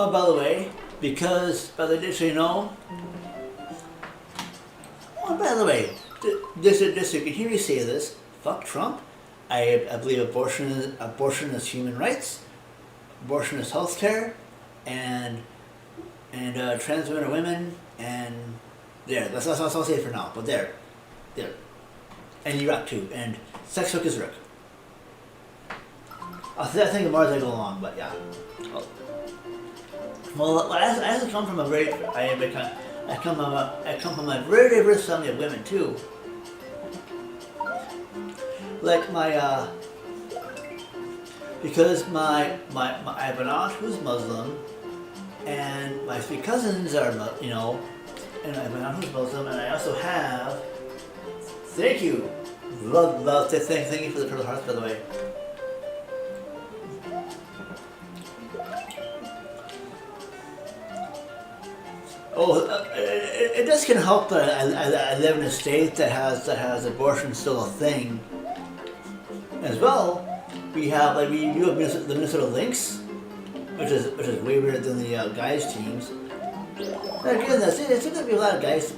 Oh, by the way, just so you know. Oh, by the way, just so you can hear me say this, fuck Trump. I believe abortion is human rights. Abortion is healthcare. and trans women or women, and there. That's all I'll say for now. But there, and Iraq too, and sex work is Rick. I think of more as I go along, but yeah. Well, I come from a very I come from a very diverse family of women too. Like my because I have an aunt who's Muslim, and my three cousins are and I have an aunt who's Muslim, and I also have. Thank you, love to thank you for the Purple Hearts, by the way. Oh, it just can help that I live in a state that has abortion still a thing. As well, we have the Minnesota Lynx, which is way weirder than the guys teams. And again, it's going to be a lot of guys,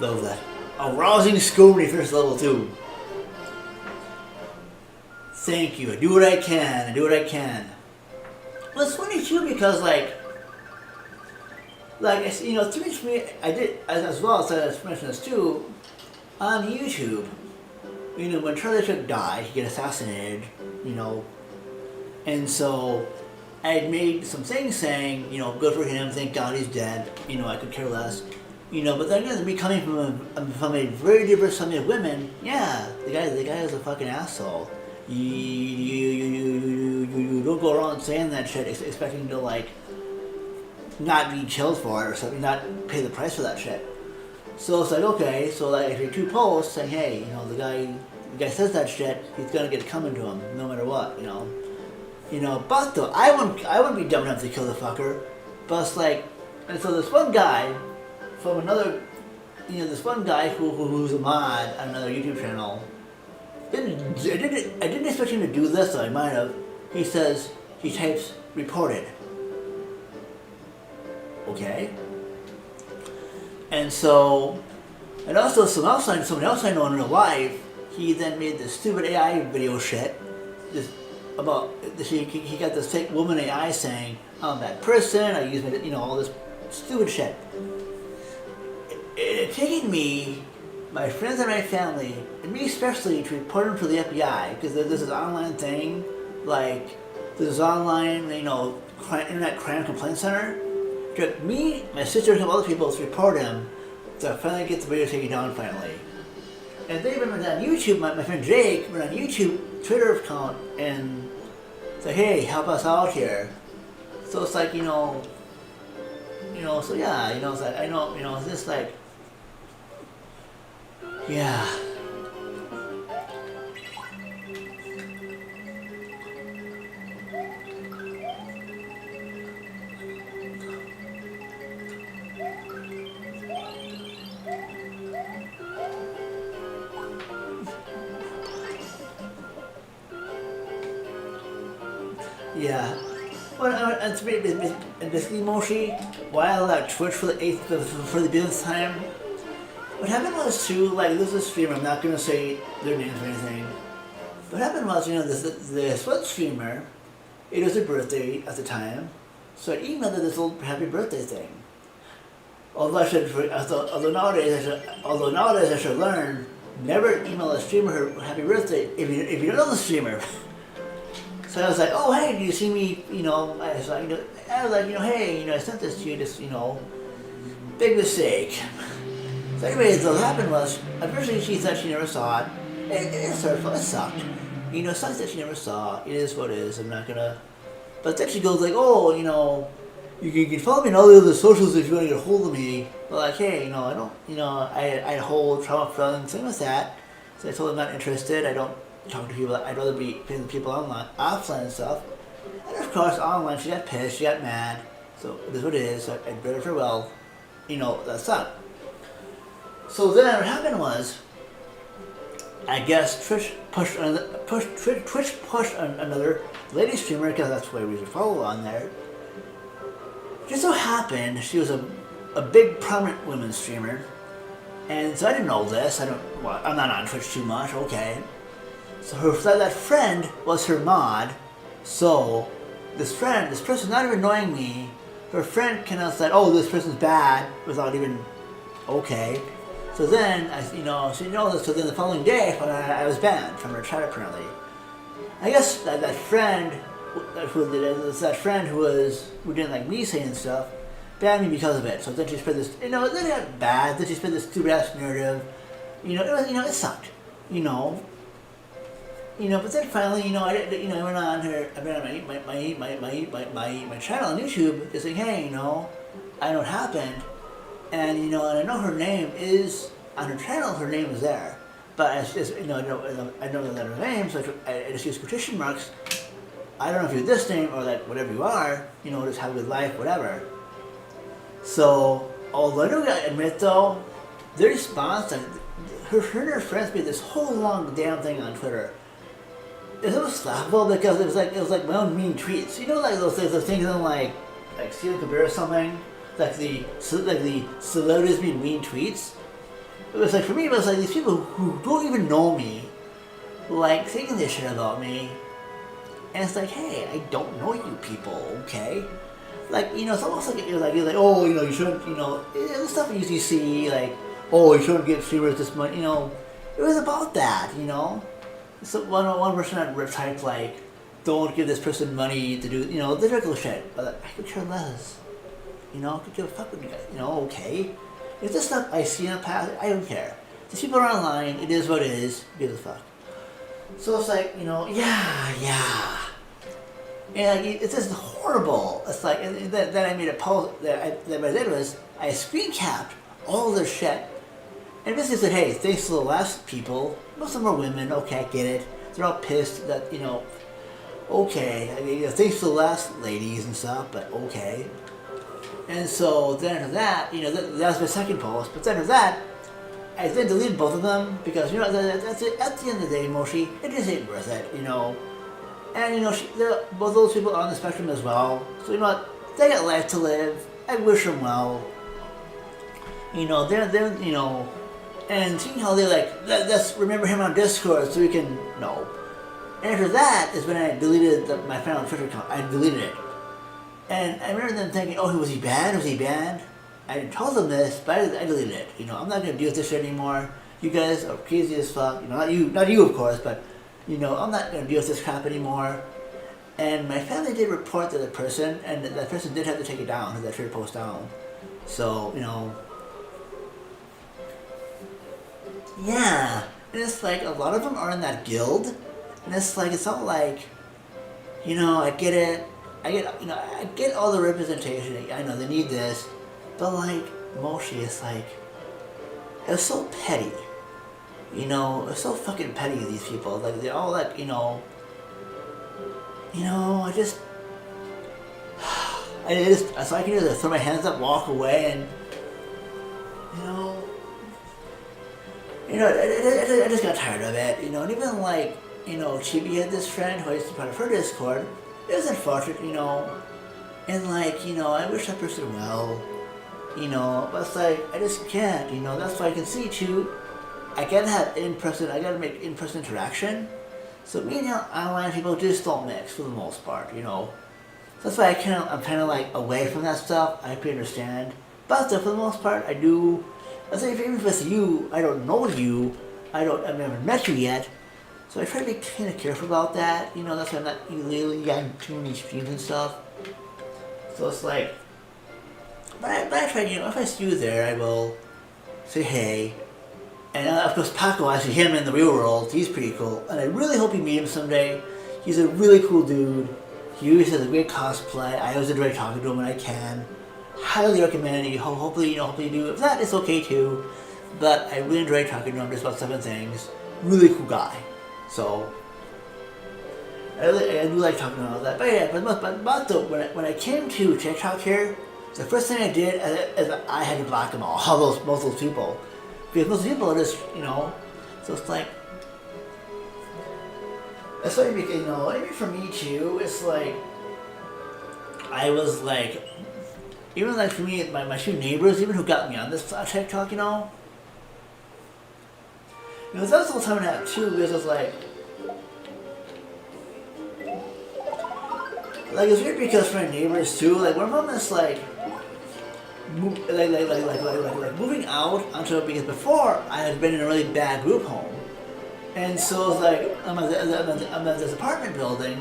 Love that. A rousing score when you finish level 2. Thank you. I do what I can. Well, it's funny too because it's, to me, I did as well as I mentioned this too on YouTube. When Charlie Cook died, he got assassinated. And so I had made some things saying, good for him. Thank God he's dead. I could care less. But then again, me coming from a very diverse family of women, yeah, the guy is a fucking asshole. You don't go around saying that shit expecting to not be chilled for it or something, not pay the price for that shit. So it's okay, so if you're 2 posts saying, hey, the guy says that shit, he's gonna get it coming to him no matter what, But though I wouldn't be dumb enough to kill the fucker. But it's and so this one guy from another, this one guy who's a mod on another YouTube channel. I didn't expect him to do this, though I might have. He types reported. Okay. And so, and also someone else I know in real life, he then made this stupid AI video shit. He got this fake woman AI saying, I'm a bad person, I use all this stupid shit. It taken me, my friends and my family, and me especially, to report him to the FBI, because there's this online thing, this online, internet crime complaint center. It took me, my sister, and some other people to report him, to finally get the video taken down finally. And they went on YouTube, my friend Jake went on YouTube, Twitter account, and said, hey, help us out here. So it's so yeah, it's I know, it's just yeah. Yeah. Well, and basically, Moshi, while at Twitch for the business time, what happened was too, there's a streamer, I'm not gonna say their names or anything. What happened was, this one streamer, it was her birthday at the time, so I emailed her this little happy birthday thing. Although nowadays I should learn, never email a streamer her happy birthday if you don't know the streamer. So I was like, oh hey, do you see me? I was like, hey, I sent this to you, just big mistake. So anyways, what happened was, originally she said she never saw it. It's her fault, it sucked. Sucks that she never saw. It is what it is, I'm not gonna. But then she goes oh, you can follow me on all the other socials if you want to get a hold of me. But hey, I don't, I had a whole trauma feeling, thing with that. So I told her I'm not interested, I don't talk to people, I'd rather be paying the people offline and stuff. And of course, online, she got pissed, she got mad. So it is what it is, so I bid her farewell. That sucked. So then what happened was, I guess Twitch pushed another lady streamer, because that's why we should follow on there, just so happened she was a big prominent women streamer, and so I didn't know this. I'm not on Twitch too much. Okay, so that friend was her mod. So this person's not even knowing me. Her friend kind of said, "Oh, this person's bad," without even okay. So then, she knows this. So then the following day, I was banned from her chat apparently. I guess that friend who didn't like me saying stuff banned me because of it. So then she spread this, then it got bad. Then she spread this stupid ass narrative. It sucked. But then finally, I went on her. I went on my channel on YouTube, just saying, hey, I know what happened. And and I know her name is on her channel. Her name is there, but I just I know that her name, so I just use quotation marks. I don't know if you're this name or that whatever you are. Just have a good life, whatever. So although I do admit though, their response, her and her friends made this whole long damn thing on Twitter. It was laughable because it was like my own mean tweets. Like those things on like Stephen Colbert or something. Like the celebrities being mean tweets. It was like, for me, it was like these people who don't even know me, like thinking this shit about me. And it's like, hey, I don't know you people, okay? Like, it's almost like you're like, oh, you shouldn't, the stuff you usually see, like, oh, you shouldn't give streamers this money, it was about that, So one person had typed like, don't give this person money to do, the regular shit. But I could care less. I could give a fuck with you guys. Okay. If this stuff I see in the past, I don't care. These people are online, it is what it is, who gives a fuck. So it's like, yeah. And like, it's just horrible. It's like, then I made a post, that what I did was, I screen capped all their shit, and basically said, hey, thanks to the last people, most of them are women, okay, I get it. They're all pissed that, okay, thanks to the last ladies and stuff, but okay. And so then after that, that was my second post. But then after that, I then deleted both of them because that's it. At the end of the day, Moshi, it just ain't worth it, And both those people are on the spectrum as well. So they got life to live. I wish them well. They're and seeing how they're like, let's remember him on Discord so we can know. And after that is when I deleted my final Twitter account. I deleted it. And I remember them thinking, oh, was he banned? Was he banned? I told them this, but I deleted it. I'm not going to deal with this shit anymore. You guys are crazy as fuck. Not you of course, but, I'm not going to deal with this crap anymore. And my family did report to the person, and that person did have to take it down, that Twitter post down. So, yeah. And it's like, a lot of them are in that guild, and it's like, it's all like, I get it. I get all the representation. I know they need this, but like Moshi, it's like it's so petty. It's so fucking petty. These people, like they're all like, I just, so I can just throw my hands up, walk away, and I just got tired of it. And even like Chibi had this friend who I used to be part of her Discord. It was unfortunate, and like, I wish that person well, but it's like, I just can't, that's why I can see too, I gotta have I gotta make in-person interaction, so me and online people just don't mix for the most part, So that's why I'm kind of like away from that stuff. I can understand, but for the most part, I do. I say, even if it's you, I don't know you, I've never met you yet. So I try to be kind of careful about that, that's why I'm not illegally on too many streams and stuff. So it's like, but I try, if I see you there, I will say hey. And of course, Paco, I see him in the real world, he's pretty cool. And I really hope you meet him someday. He's a really cool dude. He always has a great cosplay. I always enjoy talking to him when I can. Highly recommend it. Hopefully you do. If not, it's okay too. But I really enjoy talking to him just about 7 things. Really cool guy. So I do like talking about that. But yeah, but when I came to TikTok here, the first thing I did is I had to block them all most of those people. Because most people are just, so it's like, that's why, maybe for me too, it's like, I was like, even like for me, my two neighbors, even who got me on this TikTok, you know, that's the whole time I had too, because it's like it's weird because for my neighbors too, like one of them is like moving out onto, because before I had been in a really bad group home, and so it's like I'm at this apartment building,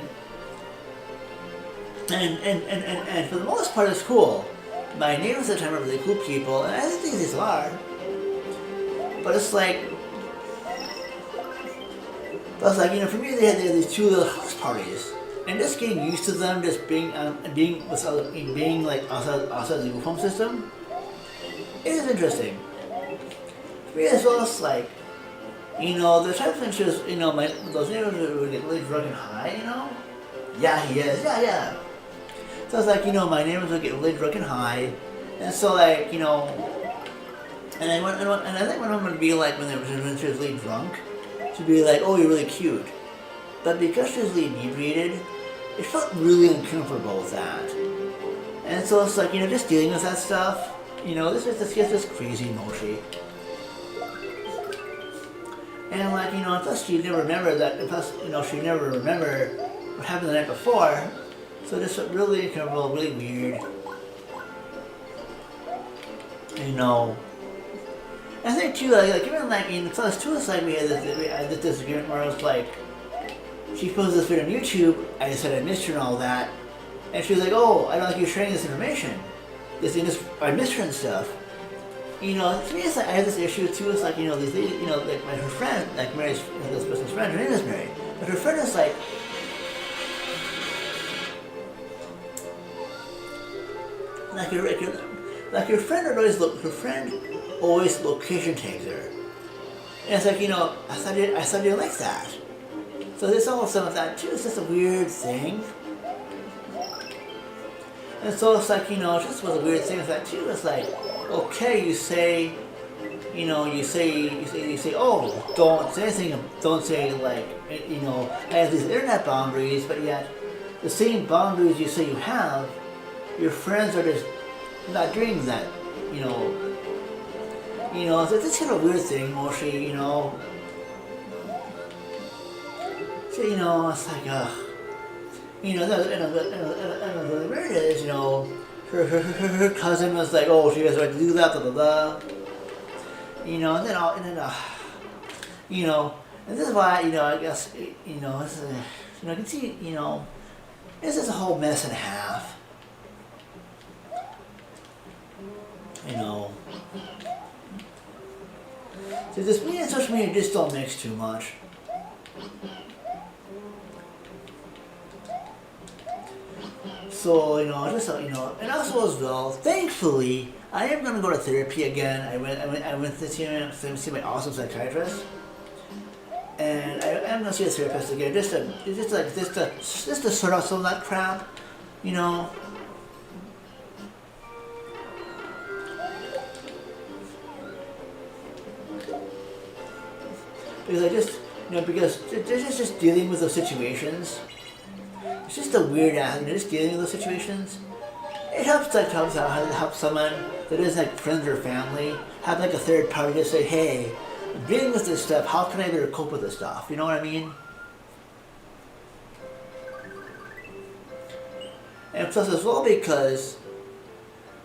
and for the most part it's cool. My neighbors at the time are really cool people, and I think these are, but it's like, for me they had these two little house parties. And just getting used to them, just being like outside the group home system, it is interesting. For me as well, it's like, the type of interest, those neighbors would get really drunk and high, Yeah, he is, yeah. So it's like, my neighbors would get really drunk and high, and so like, and I think one of them would be like, when she was really drunk, she'd be like, oh, you're really cute. But because she was really inebriated, it felt really uncomfortable with that. And so it's like, just dealing with that stuff, this gets just crazy mushy. And like, plus she never remembered that, plus, she never remembered what happened the night before, so this felt really uncomfortable, really weird. I think too, even plus too, it's like we had this disagreement where I was like, she posted this video on YouTube, I said I missed her and all that, and she was like, oh, I don't like you sharing this information. I missed her and stuff. To me it's like, I have this issue too, it's like, these ladies, like her friend, like Mary's, this person's friend, her name is Mary, but her friend is like, her friend always location tags her. And it's like, I thought you didn't like that. So there's almost some of that too. It's just a weird thing. And so it's like, just was a weird thing with that too. It's like, okay, you say, oh, don't say anything, don't say like, I have these internet boundaries, but yet the same boundaries you say you have, your friends are just not doing that, so it's just kind of a weird thing, mostly, So, it's like, the weird is, her cousin was like, oh, she has right to do that, blah, blah, blah. And this is why, I guess, this is, I can see, this is a whole mess and a half. So this media and social media just don't mix too much. So, just, and also as well, thankfully, I am going to go to therapy again. I went to see my awesome psychiatrist. And I am going to see a therapist again, just to sort out some of that crap, Because I just, because there's just dealing with those situations. It's just a weird ass, just dealing with those situations. It helps, help someone that isn't like friends or family, have like a third party to say, hey, I'm dealing with this stuff, how can I better cope with this stuff? You know what I mean? And plus as well because,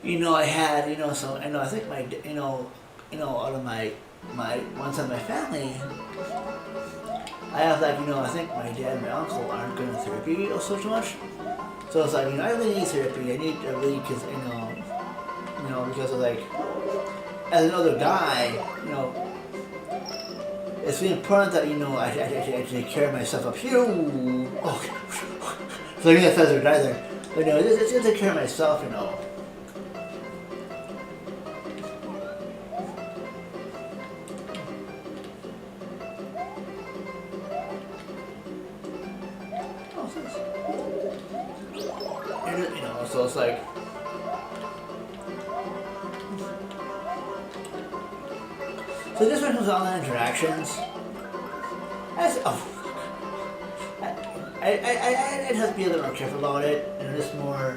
I had, so, I think my, out of my one side of my family, I have like, I think my dad and my uncle aren't going to therapy so much. So it's like, I really need therapy. I need really, because, because of like, as another guy, it's really important that, I take care of myself up here. Okay. So I get feathered either. But it's to take care of myself, So it's like, so just when it comes to online interactions, I have to be a little more careful about it, and just more,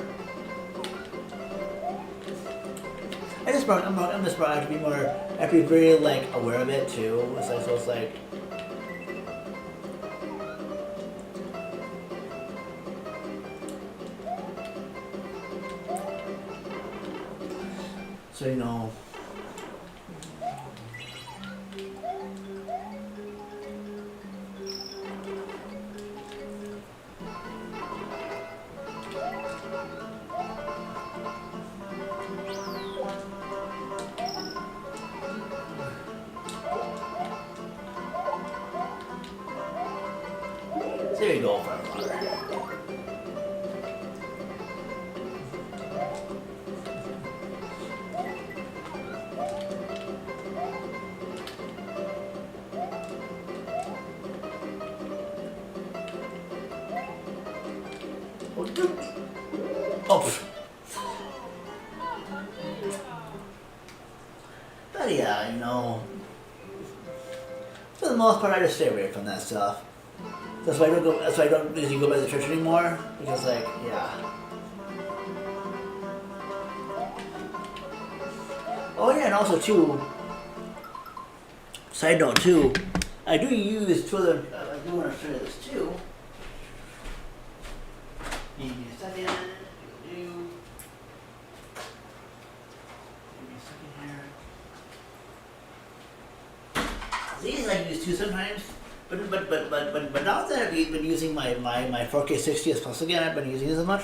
I have to be more, I have to be very like aware of it too. It's like, so it's like, so you know. There you go, front runner. Oh. But yeah, you know, for the most part, I just stay away from that stuff. That's why I don't go. That's why I don't usually go by the church anymore. Because, like, yeah. Oh yeah, and also too. Side note too, I do use two other. I do want to show you this too. Give me a second. Give me a second here. These I use too sometimes. But now that I've been using my 4K 60s Plus again, I've been using this as much.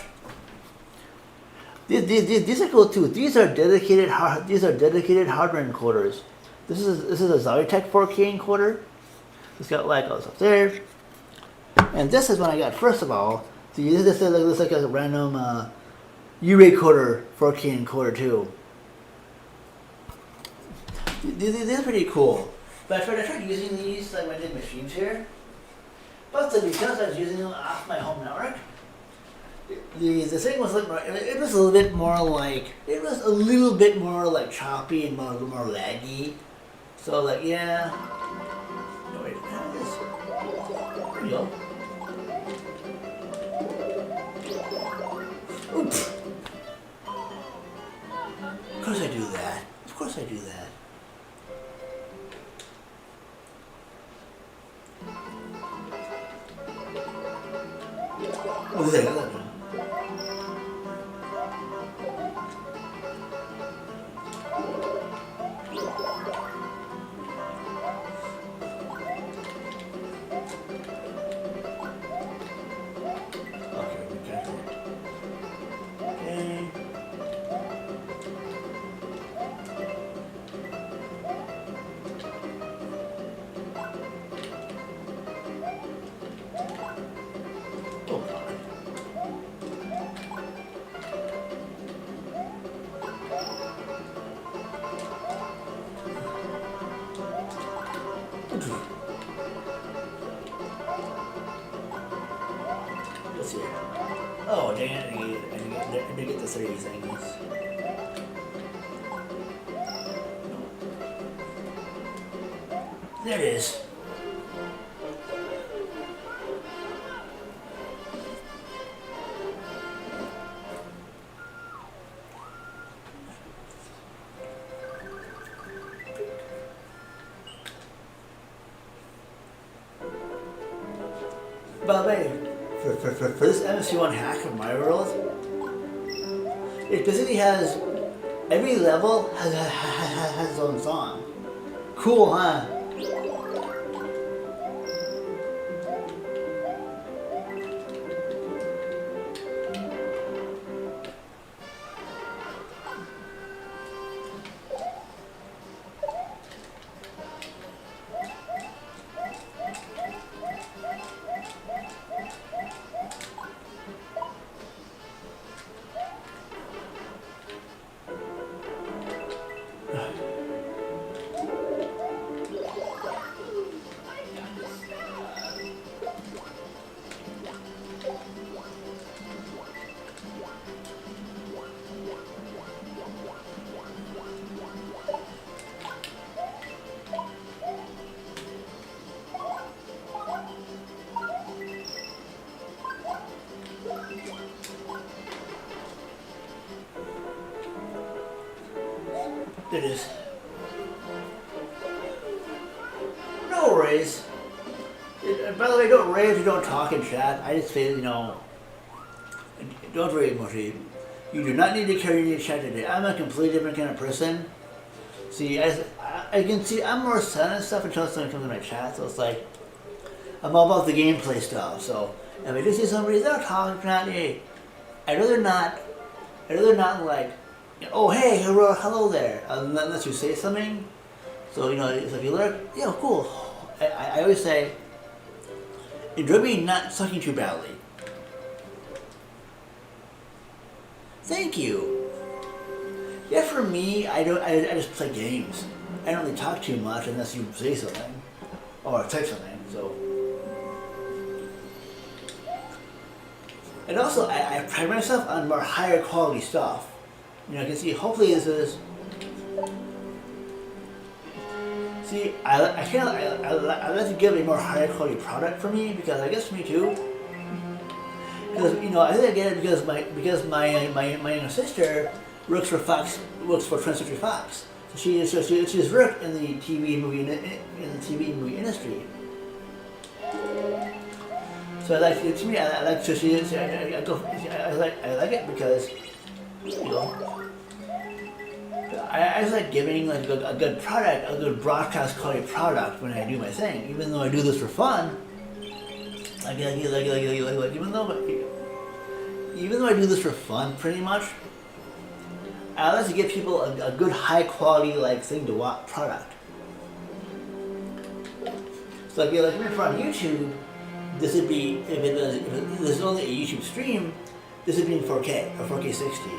These are cool too. These are dedicated hardware encoders. This is a ZowieTech 4K encoder. It's got like all this up there. And this is what I got first of all. See, this looks like a random Uraycoder 4K encoder too. These are pretty cool. But I tried using these like when I did machines here. But because I was using them off my home network, the thing was like it was a little bit more like choppy and more laggy. So like yeah. No wait, how is this? There you go. Oops. Of course I do that. Of course I do that. Oh, there, there. Let's see. Oh, dang it. I didn't get the 3 things. There it is. By the way, for this MSC1 hack of my world, it basically has every level has its own song. Cool, huh? It is. No worries. By the way, don't rave if you don't talk in chat. I just say, you know, don't rave, Moshi. You do not need to carry any chat today. I'm a completely different kind of person. See, I can see I'm more silent and stuff until someone comes in my chat, so it's like, I'm all about the gameplay stuff, so if I do see somebody, they're talking, not, hey, I'd rather not like, oh hey, hello there, unless you say something. So, you know, so if you lurk, yeah, cool. I always say, enjoy me not sucking too badly. Thank you. Yeah, for me, I just play games. I don't really talk too much unless you say something or type something. So, and also I pride myself on more higher quality stuff. You know, you can see. Hopefully, this is. See, I like to give a more higher quality product for me because I guess for me too. Because you know, I think I get it because my younger sister works for Fox, works for 20th Century Fox. So she's worked in the TV and movie industry. So I like to me I like so I like it because you know I just like giving like a good product, a good broadcast quality product when I do my thing. Even though I do this for fun, even though I do this for fun, pretty much. I like to give people a good high quality like thing to watch product. So like if you're on YouTube, this would be if this is only a YouTube stream, this would be in 4K or 4K 60.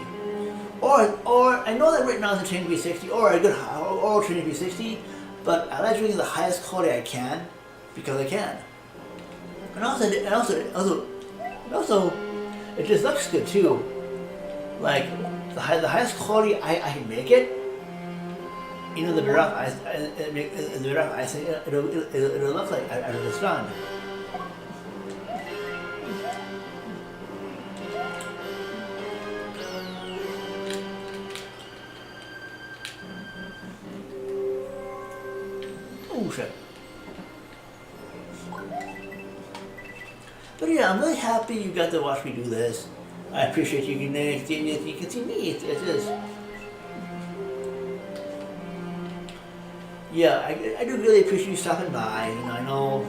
Or I know that right now it's a 1080p 60 or a good or 1080p 60, but I like doing the highest quality I can because I can. And also it just looks good too. Like the highest quality I can make it, you know, the better off it'll look like I was done. Oh shit. But yeah, I'm really happy you got to watch me do this. I appreciate you can see me. It is. Yeah, I do really appreciate you stopping by. You know, I know.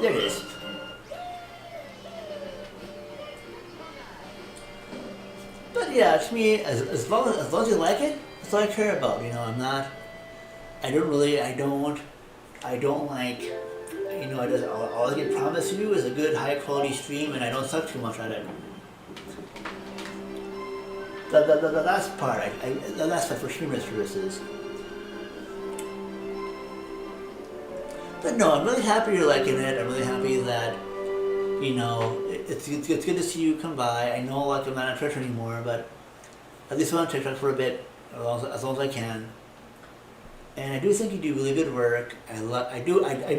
There it is. But yeah, to me, as long as you like it, that's all I care about. You know, I don't like, you know, all I can promise you is a good high quality stream and I don't suck too much at it. The last part, the last part for streamer services. But no, I'm really happy you're liking it. I'm really happy that, you know, it's good to see you come by. I know like I'm not on Twitch anymore, but at least I'm on TikTok for a bit, as long as I can. And I do think you do really good work. I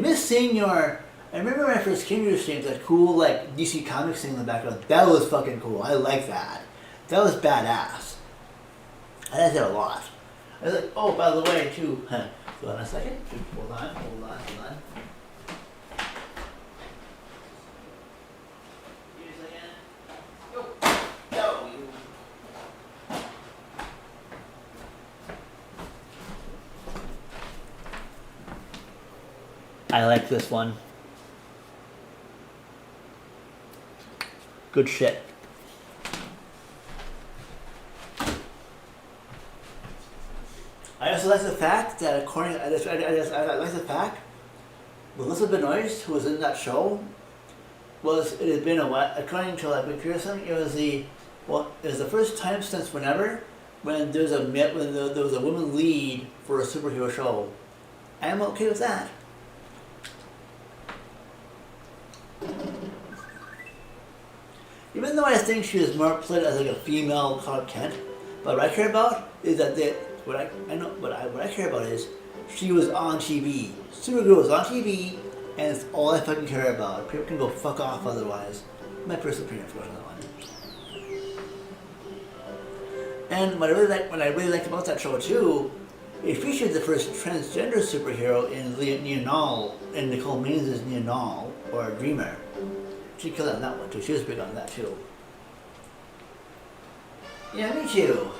miss seeing I remember when I first came to your streams, that cool like DC Comics thing in the background. That was fucking cool. I like that. That was badass. I like that a lot. I was like, oh, by the way, too. Hold on a second. Hold on. I like this one. Good shit. I also like the fact that I like the fact Melissa Benoist, who was in that show, it had been a while, according to like Pearson, it was the first time since whenever when there was a woman lead for a superhero show. I am okay with that. Even though I think she was more played as like a female Clark Kent, but what I care about is that what I care about is she was on TV. Supergirl was on TV, and it's all I fucking care about. People can go fuck off otherwise. My personal opinion, of course, on that one. And what I really liked about that show too, it featured the first transgender superhero in Neonal, and Nicole Means' Neonal, or Dreamer. She killed on that one too. She was big on that too. Yeah, me too.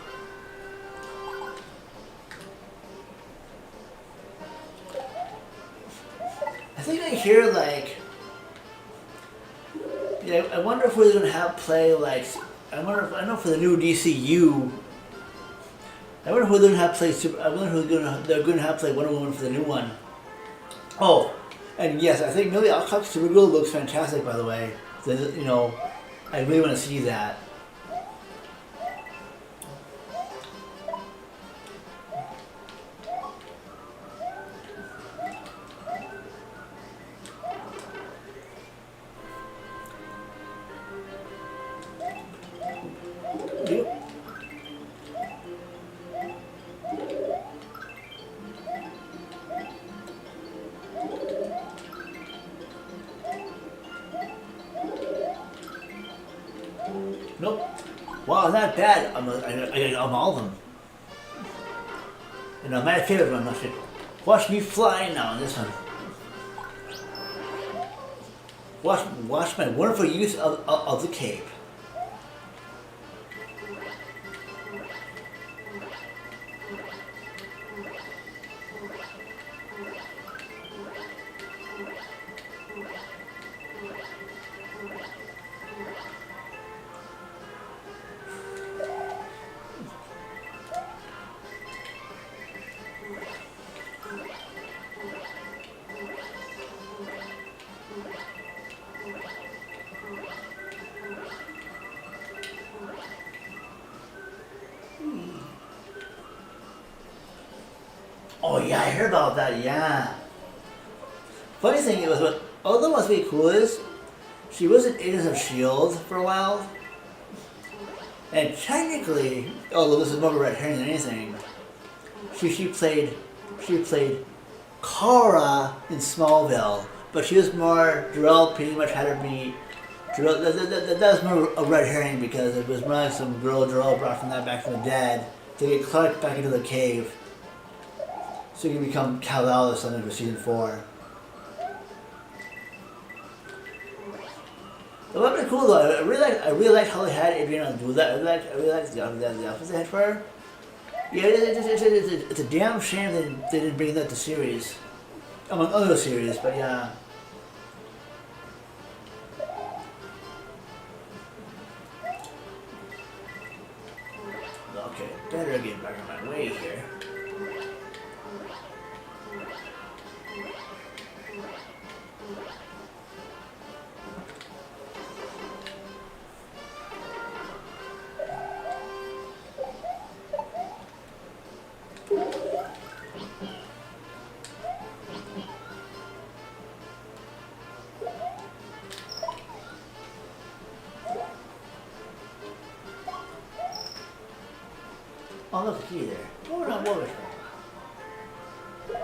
I think I hear like, yeah, I wonder if we're gonna have play like, I know for the new DCU, I wonder who they're gonna have play I wonder who they're gonna have play Wonder Woman for the new one. Oh, and yes, I think Millie Alcock's Supergirl looks fantastic, by the way. So, you know, I really want to see that. Nope. Wow, not bad. I got all of them. You know, my favorite one. Watch me fly now. This one. Watch my wonderful use of the cape. Oh yeah, I heard about that, yeah. Funny thing was, although what's really cool is, she was in Agents of S.H.I.E.L.D. for a while. And technically, although this is more of a red herring than anything, she played Kara in Smallville, but she was more, Jarrell pretty much had her be, that was more a red herring because it was more like some girl Jarrell brought from the dead to get Clark back into the cave. So you can become Kal-El or something for season 4. It would have been cool though. I really liked how they had Adriana do that. I really liked the outfits they had for her. Yeah, it's a damn shame they didn't bring that to series, among other series. But yeah. Okay, better get back on my way here. Oh, look, a key there. Oh, no, what was yeah.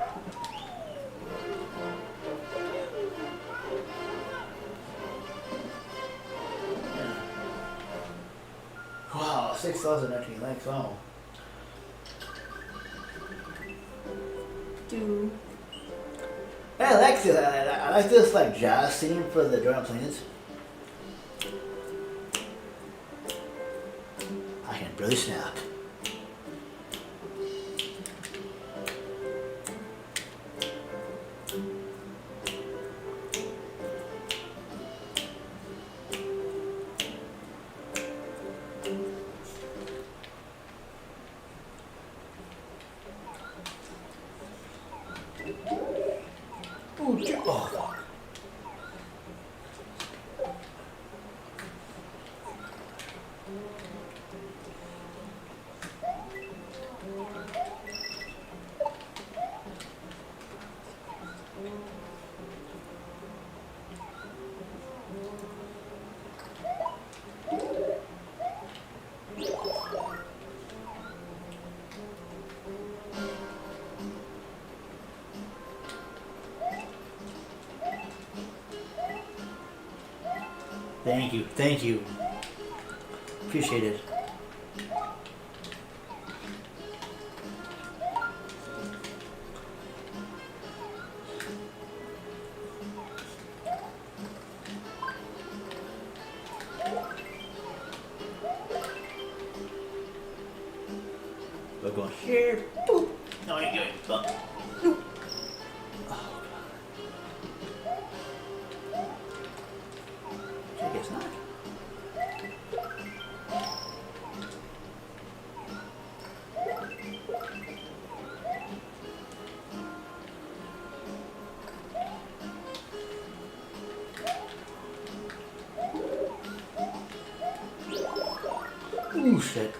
Wow, 6,019 likes, wow. I like this. I like this like jazz scene for the drum planes. I can really snap. Oh, fuck. Thank you. Thank you. Appreciate it. We're going here. Boop. No, you're going. Boop. Boop. Oh, God. I guess not. Ooh, shit.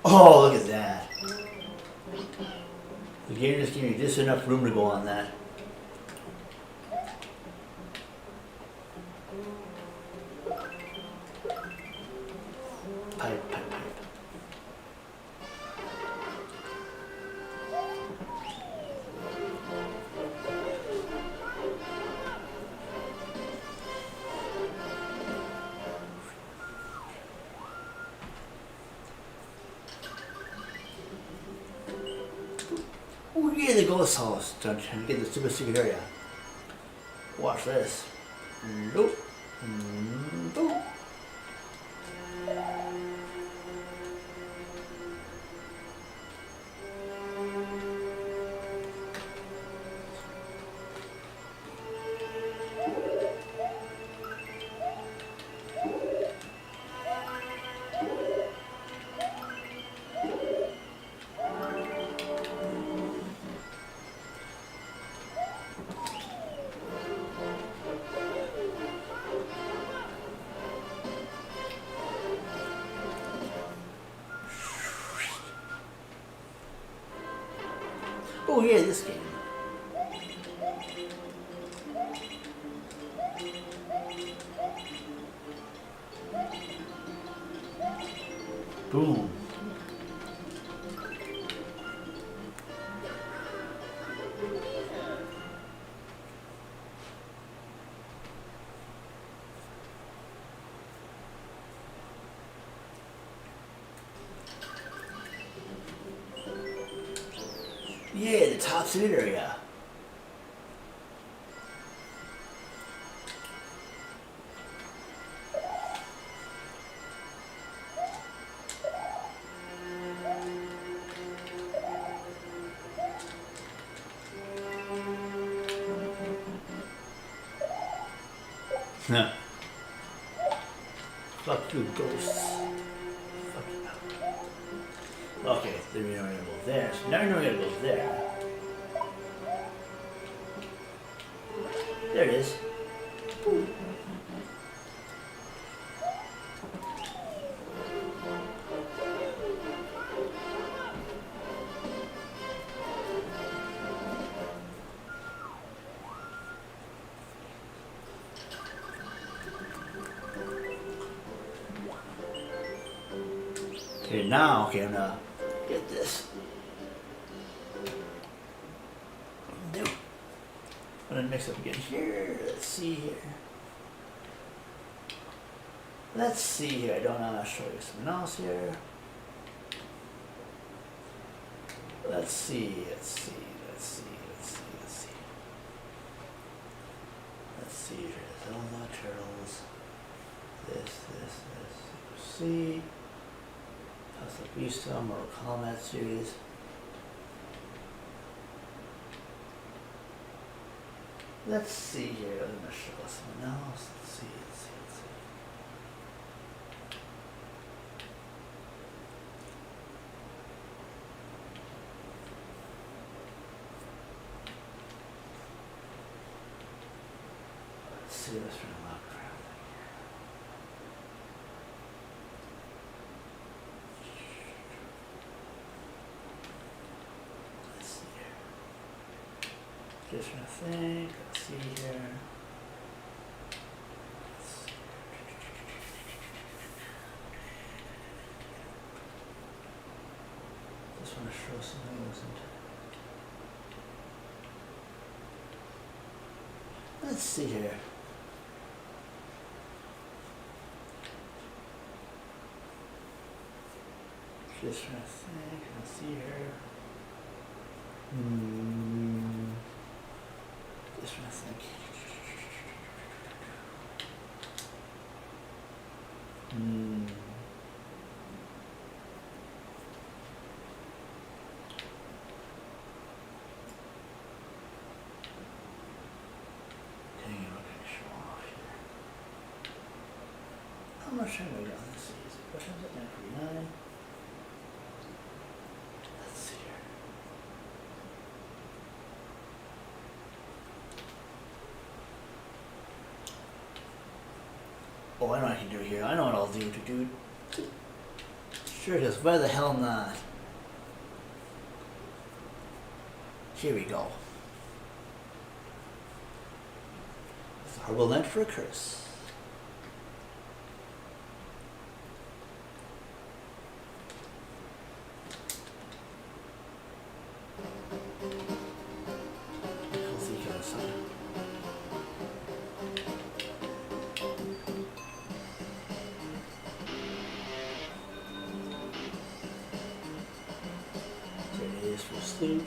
Oh, look at that. The game just gave me just enough room to go on that. Pipe, pipe, pipe. Oh yeah, the ghost house. Don't get the super secret area. Watch this. Nope. Nope. Oh yeah, this game. Boom. Yeah, the top secret area. Huh. Fuck you, ghosts. Fuck you. Okay, then we know we're gonna go there. So now we know we're gonna go there. There it is. Boom. Okay, now, okay, I'm gonna get this. Do. I'm gonna mix up again here. Let's see here. Let's see here. I don't know how to show you something else here. Let's see. Let's see. Let's see. Let's see. Let's see. Let's see here. Zelda turtles. This. See. That's the Beast Mortal Kombat series. Let's see here. I'm gonna show us something else. Let's see. Let's see what's from Lovecraft. Just trying to think. Let's see here. Just want to show something wasn't. Let's see here. Just trying to think. Let's see here. Just trying to think. Dang it, what can I show off here? How much time we got? Let's see. Is it questions at 9:49? Let's see here. Oh, I know what I can do here. I know what I'll do, dude. Sure does. Why the hell not? Here we go. It's a horrible length for a curse. Healthy curse, huh? There it is for sleep.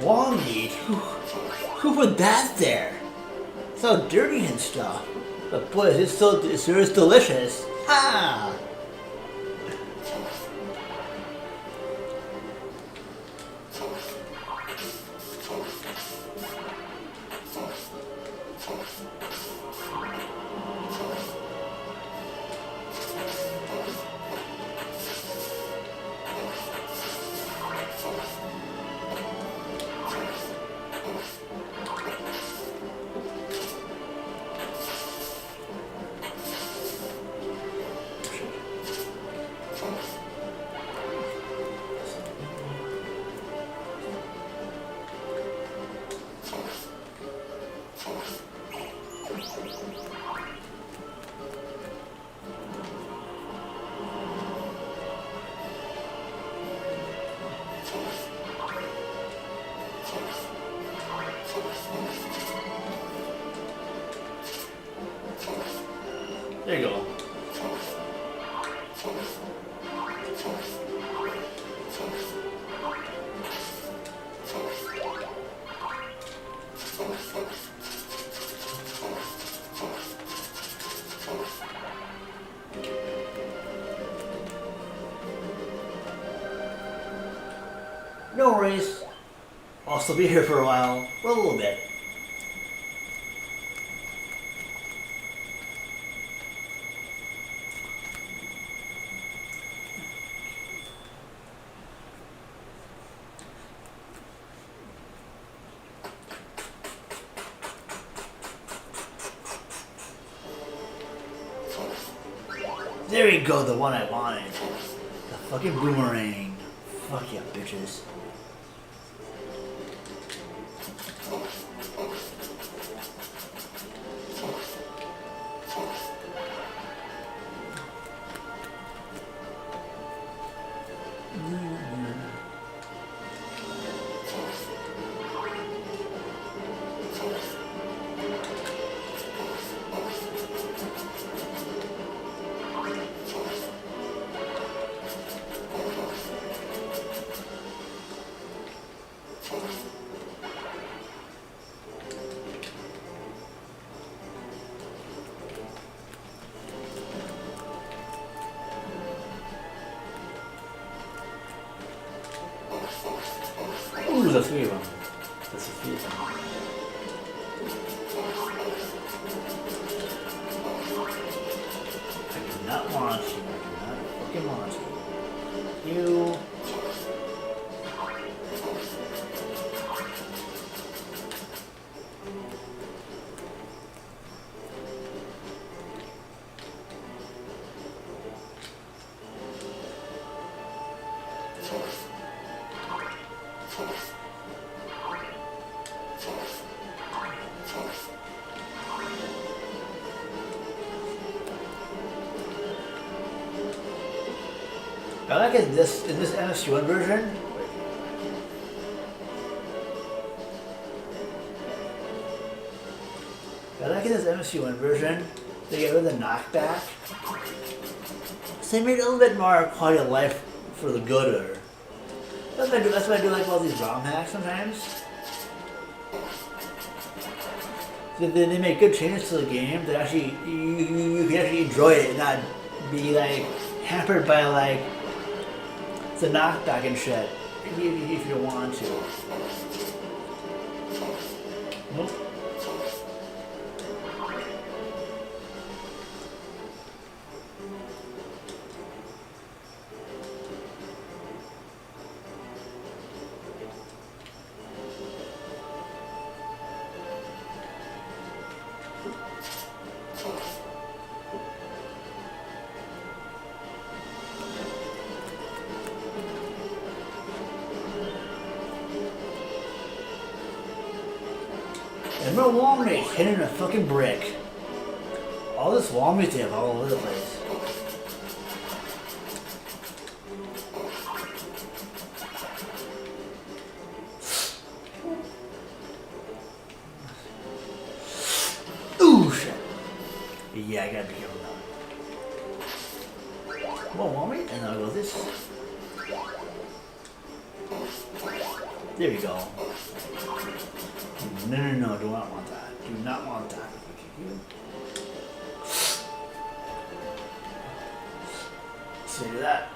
Wongy? Who put that there? It's all dirty and stuff. But boy, it's sure is delicious. Ha! There you go. no worries. I'll still be here for a while, for a little bit. There we go, the one I wanted. The fucking boomerang. Fuck yeah, bitches. Ooh, the three of them. That's a few of them. I do not want you. I do not fucking want you. You. I like it in this MSU1 version. I like in this MSU1 version, they get rid of the knockback. So they made it a little bit more quality of life for the gooder. That's what I do like all these ROM hacks sometimes. They make good changes to the game that actually you can actually enjoy it and not be like hampered by like the knockback and shit if you don't want to. Nope. And my wall mate hitting a fucking brick. All this wall mates they have all over the place. Ooh shit. Yeah, I gotta be careful now. More wall mate, and then I'll go this. There we go. No, do not want that. Do not want that. Say that.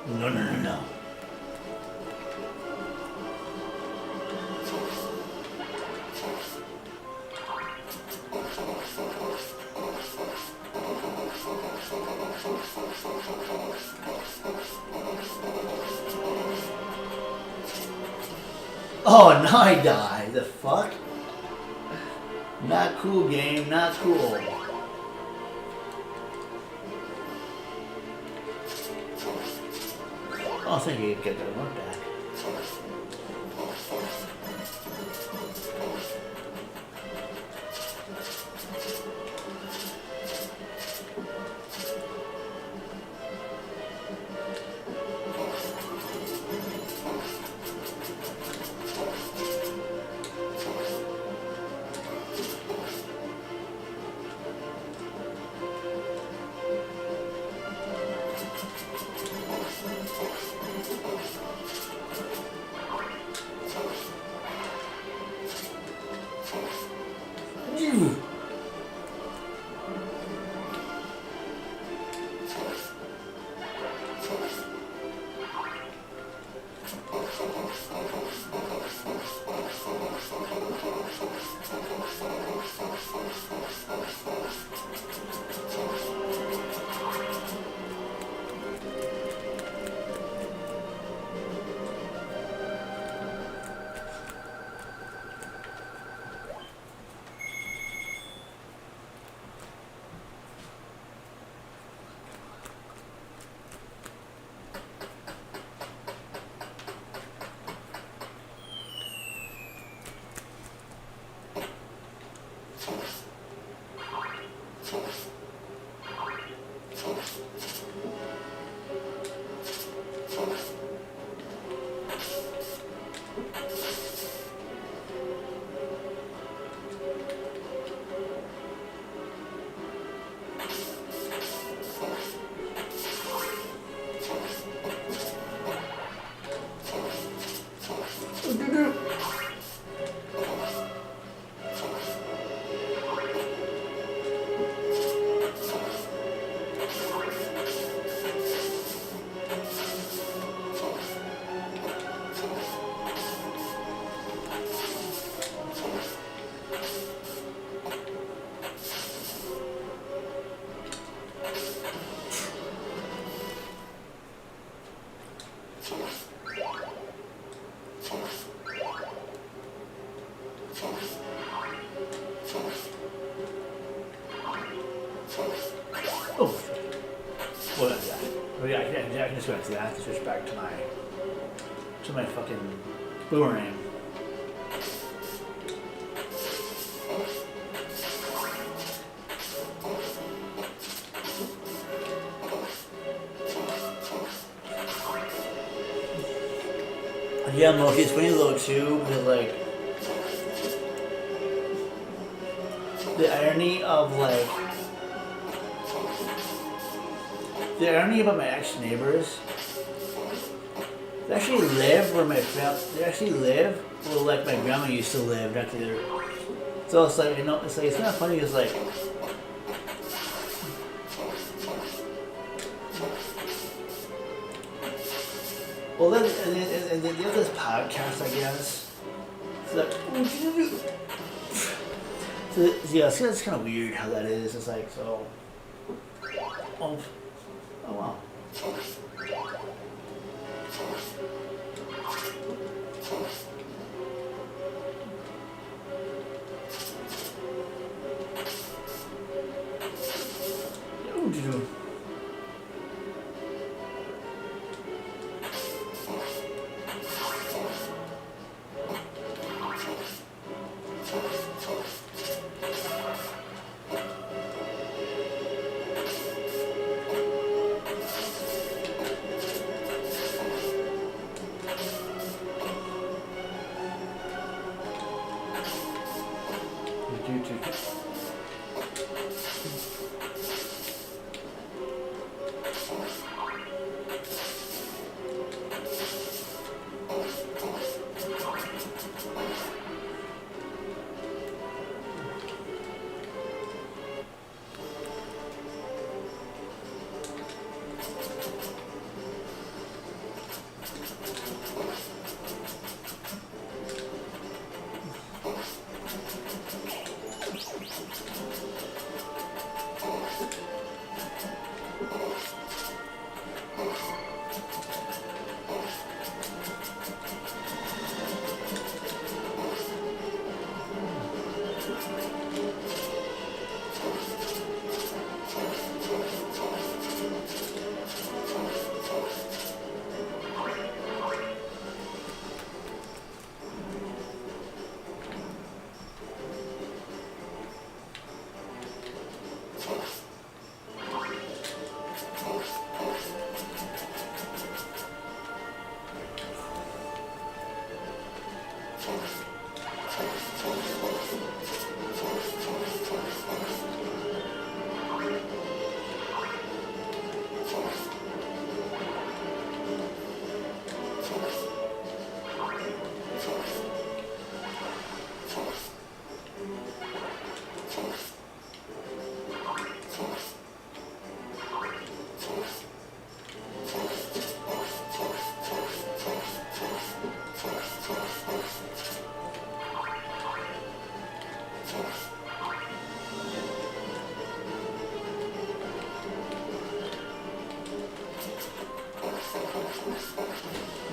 No, no, no, no. Oh, now I die. The fuck? Not cool, game. Not cool. Oh, I think you can get that one back. Oh, well, yeah, I can just go back to that. I have to switch back to my fucking boomerang. Yeah, Moki, it's funny though too, because like the irony of like the irony about my ex-neighbors. They actually live where they actually live where like my grandma used to live. Actually, so it's like, you know, it's kind of funny. It's like, well, then and then the other podcast, I guess. It's like, so yeah, it's kind of weird how that is. It's like, so, oh wow.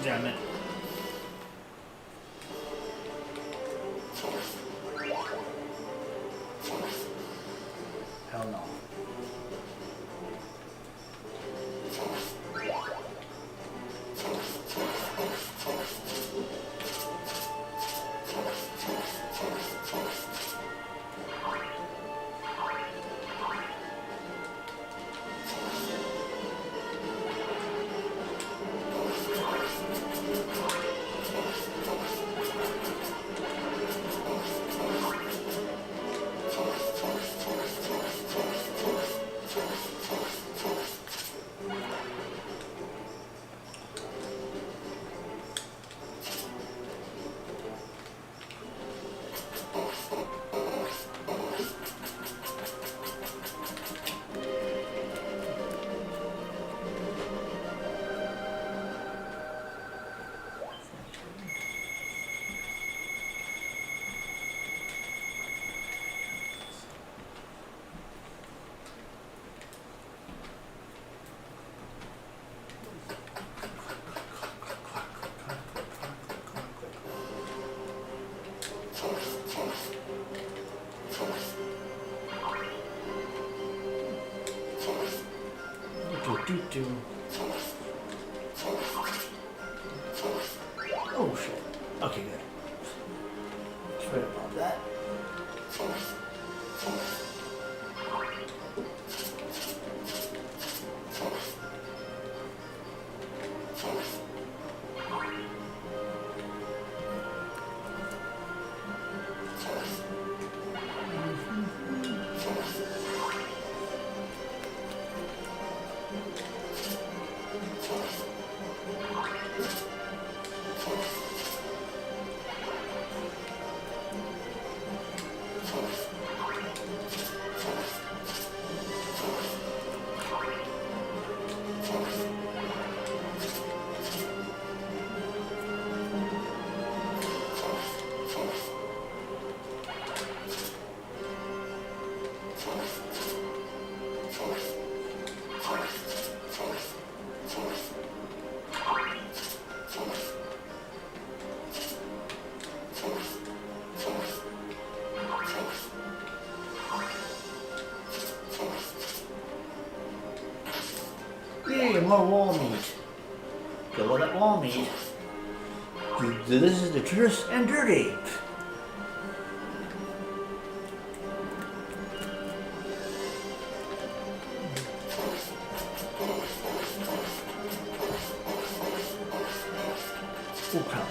damn it. Hell no. Oh shit. Okay, good. Just right about that. Yay, more wall meat. Go with that wall meat. This is delicious and dirty. Oh crap.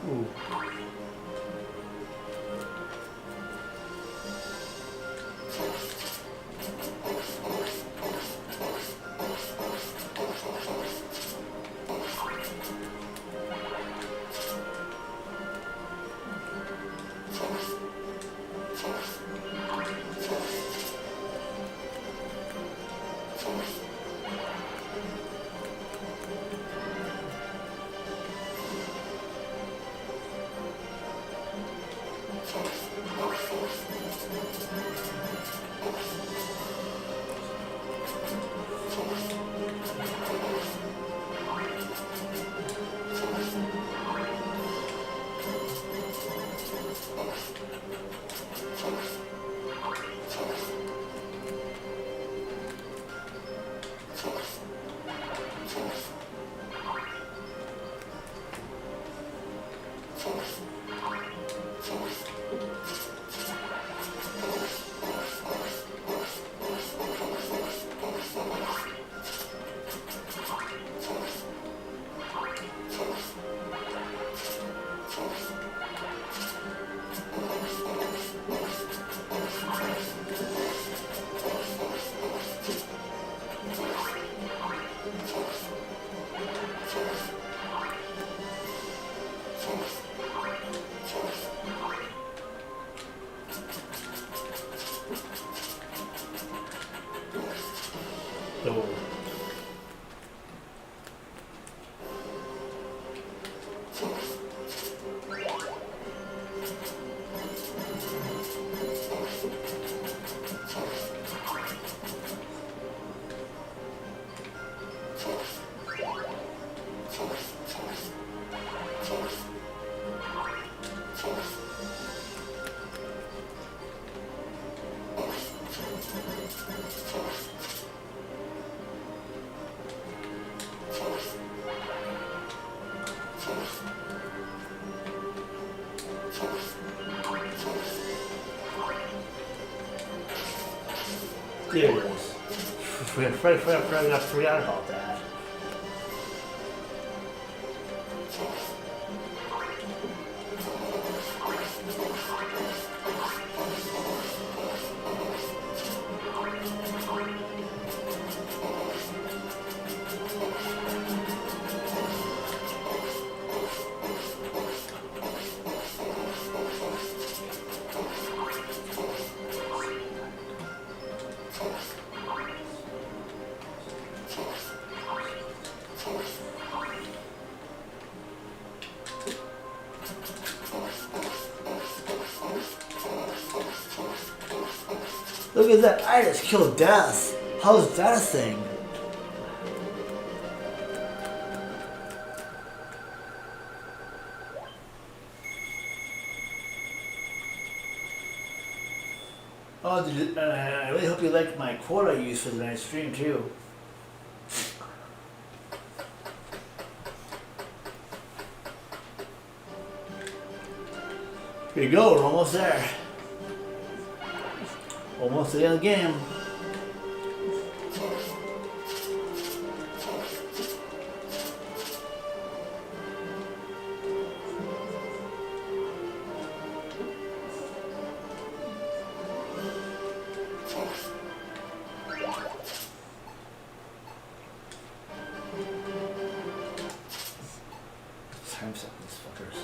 Ooh. So, there it is. Forgot about that. Look at that, I just killed death. How's that a thing? Oh, I really hope you liked my quote I used for the night stream too. Here you go, we're almost there. Almost to the end of the game. Time set these fuckers.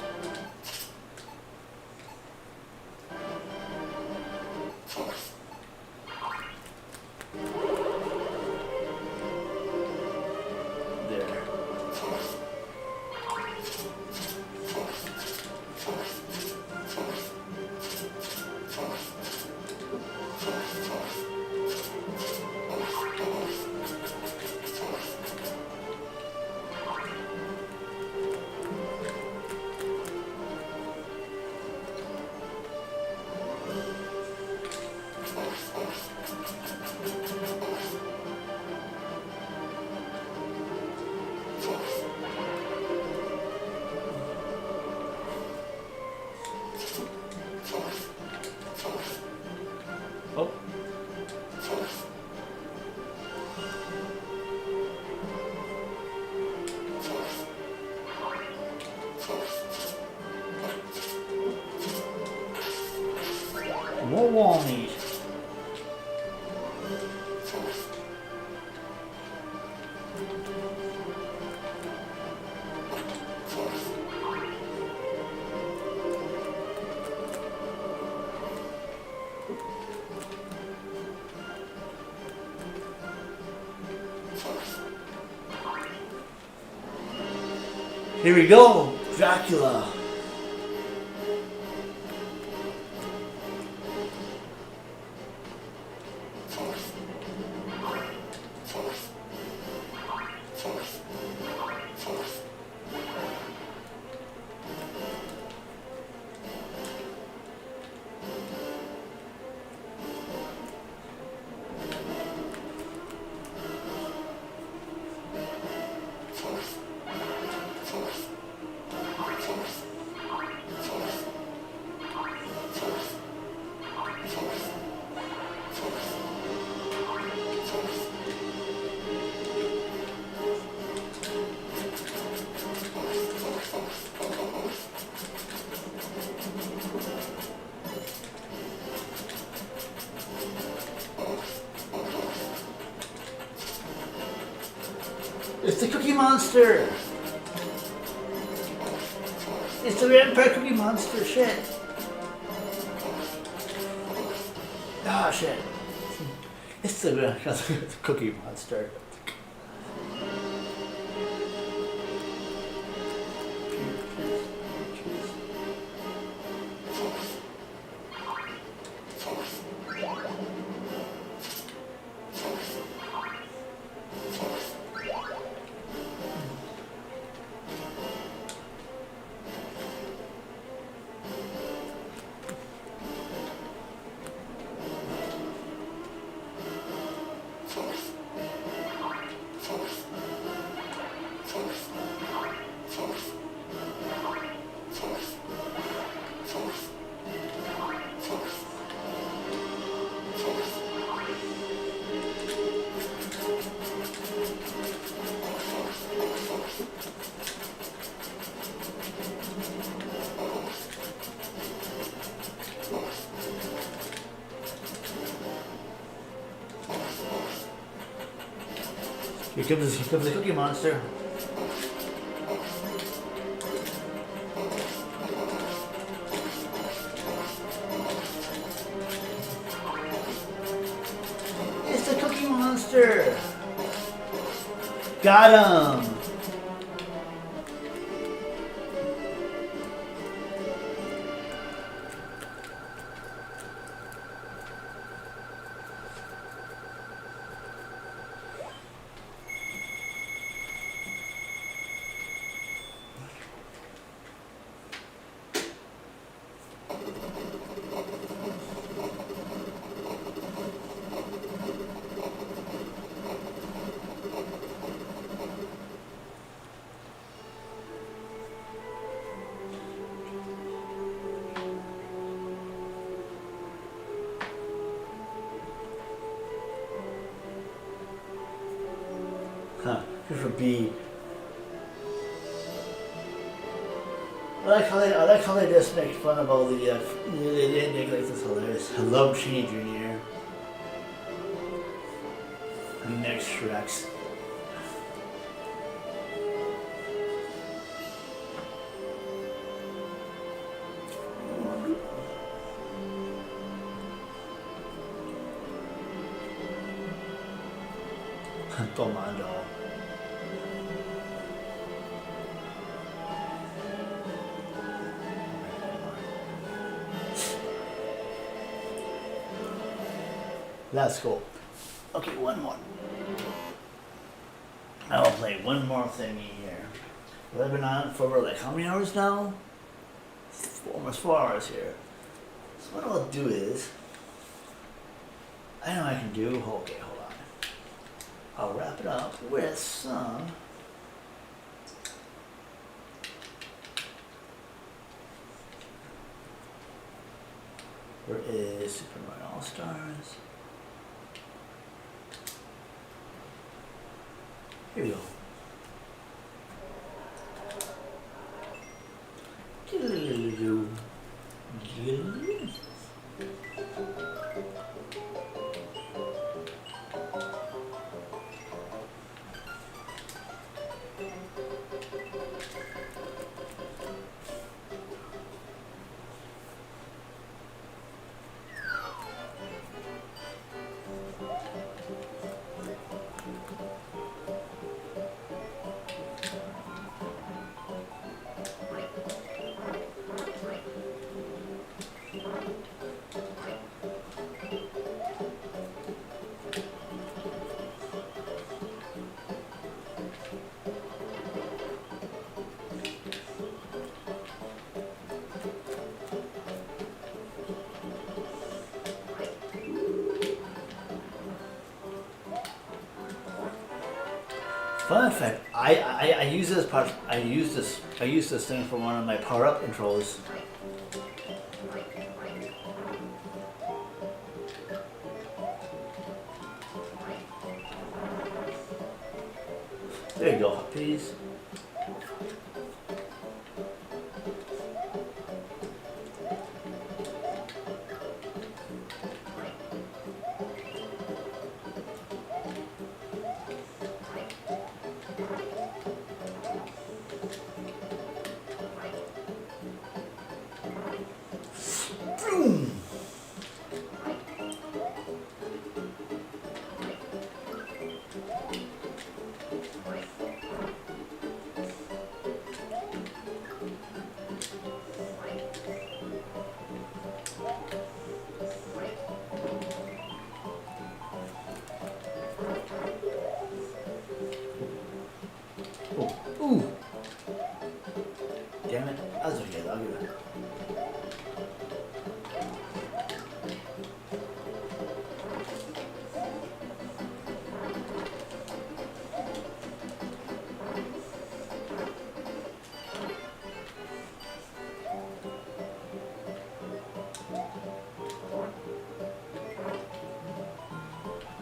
Oh. More wall meat. Here we go, Dracula. It's the Cookie Monster! It's the Vampire Cookie Monster, shit! Ah, shit. It's the Cookie Monster. Here comes the Cookie Monster. It's the Cookie Monster. Got him. Huh, this would be. I like how they just make fun of all the they like this hilarious. Hello, Cheney Jr. And next Shreks. Tomando. Let's go. Okay, one more. I will play one more thingy here. We've been on for like how many hours now? Almost 4 hours here. So what I'll do is, I know I can do. Okay, hold on. I'll wrap it up with some. Where is Super Mario All Stars? Here we go. Fun fact, I use this part. I use this thing for one of my power up intros. There you go, puppies.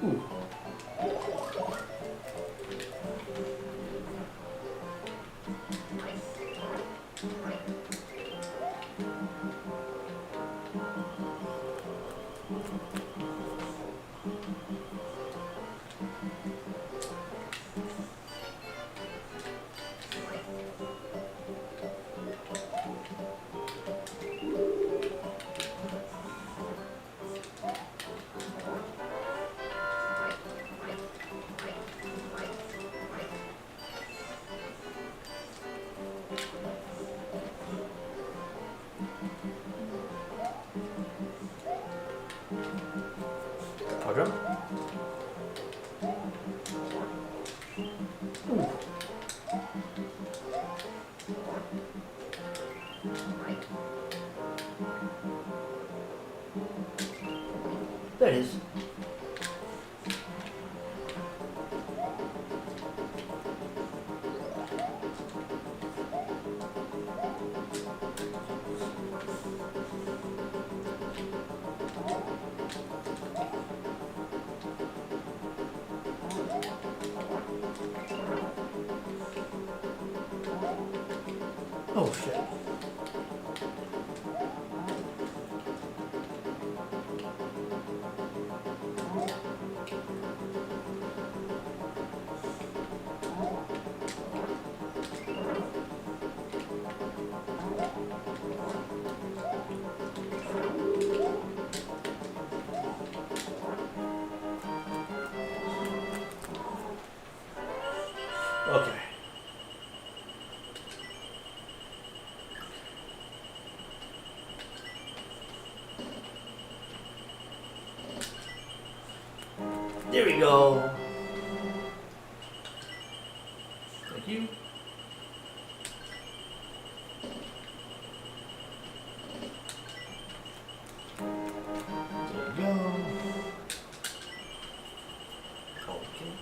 Ooh. Pardon? Ooh. There it is. Oh shit. Okay. There we go. Thank you. There we go. Okay.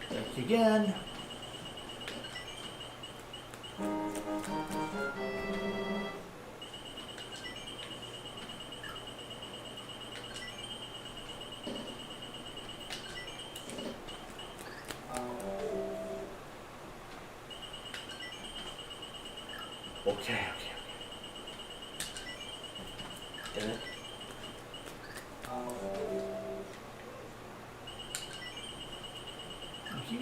Thanks again. Okay, okay. Get it? Thank you.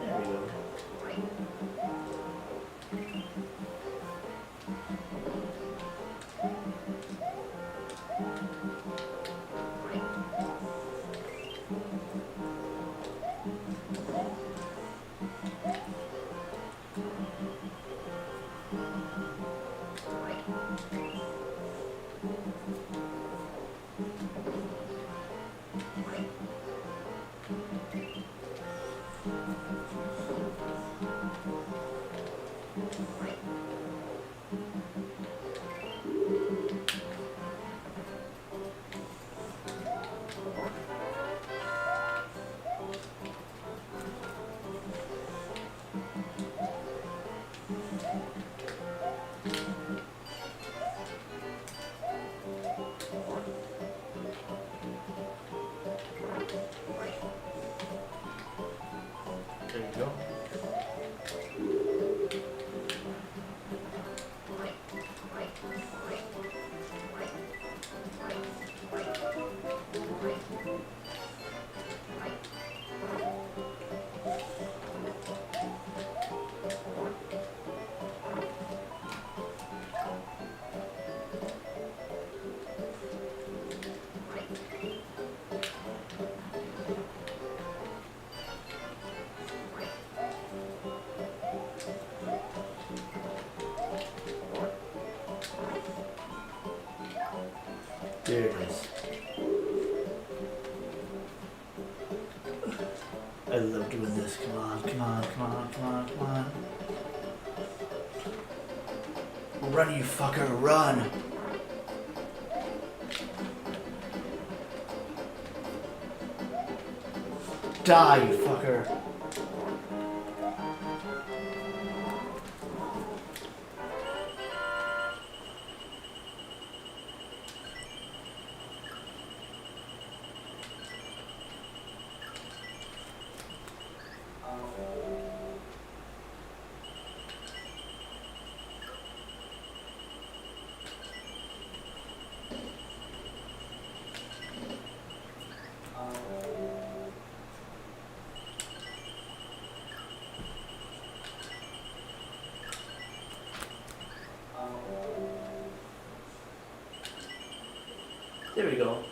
There we go. There you go. There it is. I love doing this. Come on, come on, come on, come on, come on. Run, you fucker, run! Die, you fucker! There we go.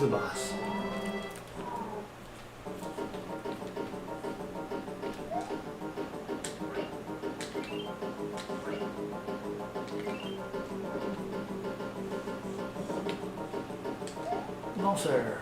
The boss. No, sir.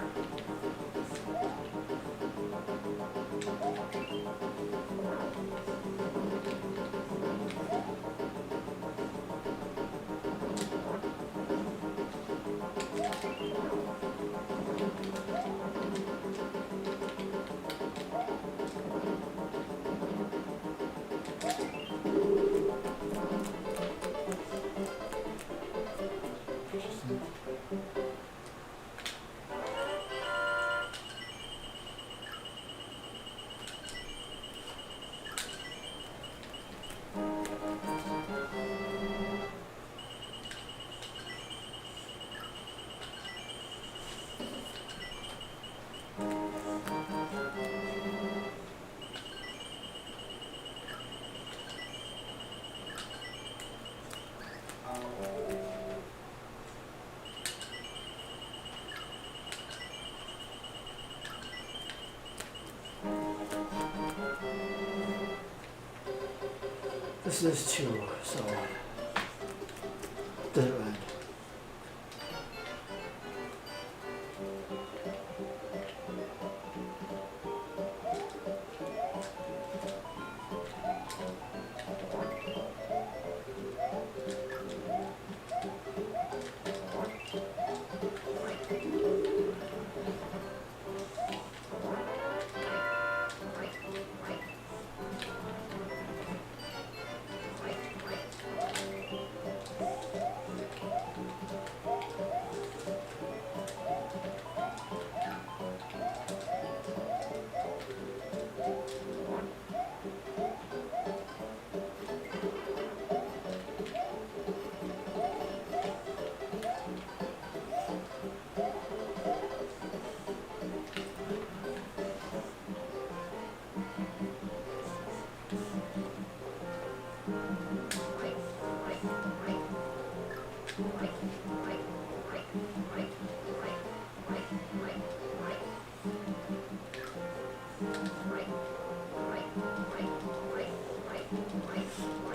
This is two, so does it run?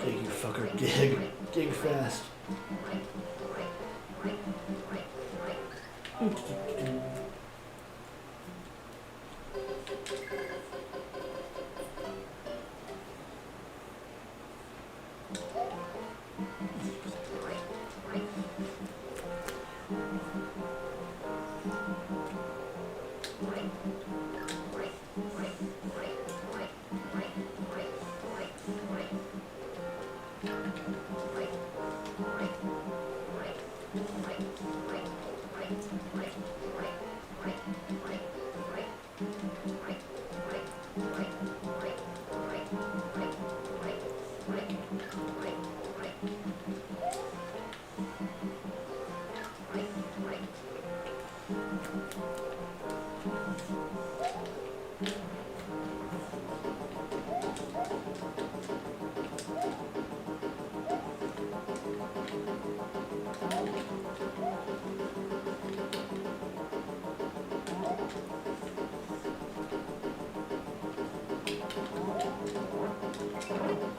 Dig, you fucker, dig. Dig fast. Oh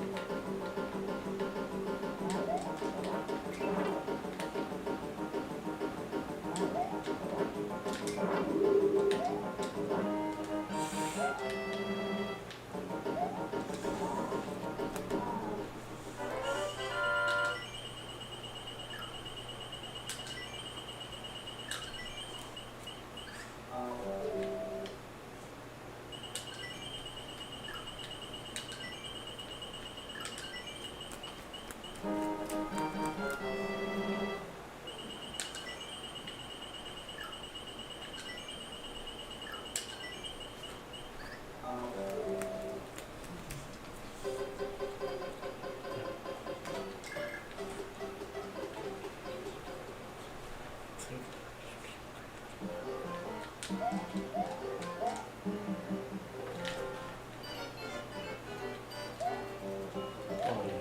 yeah.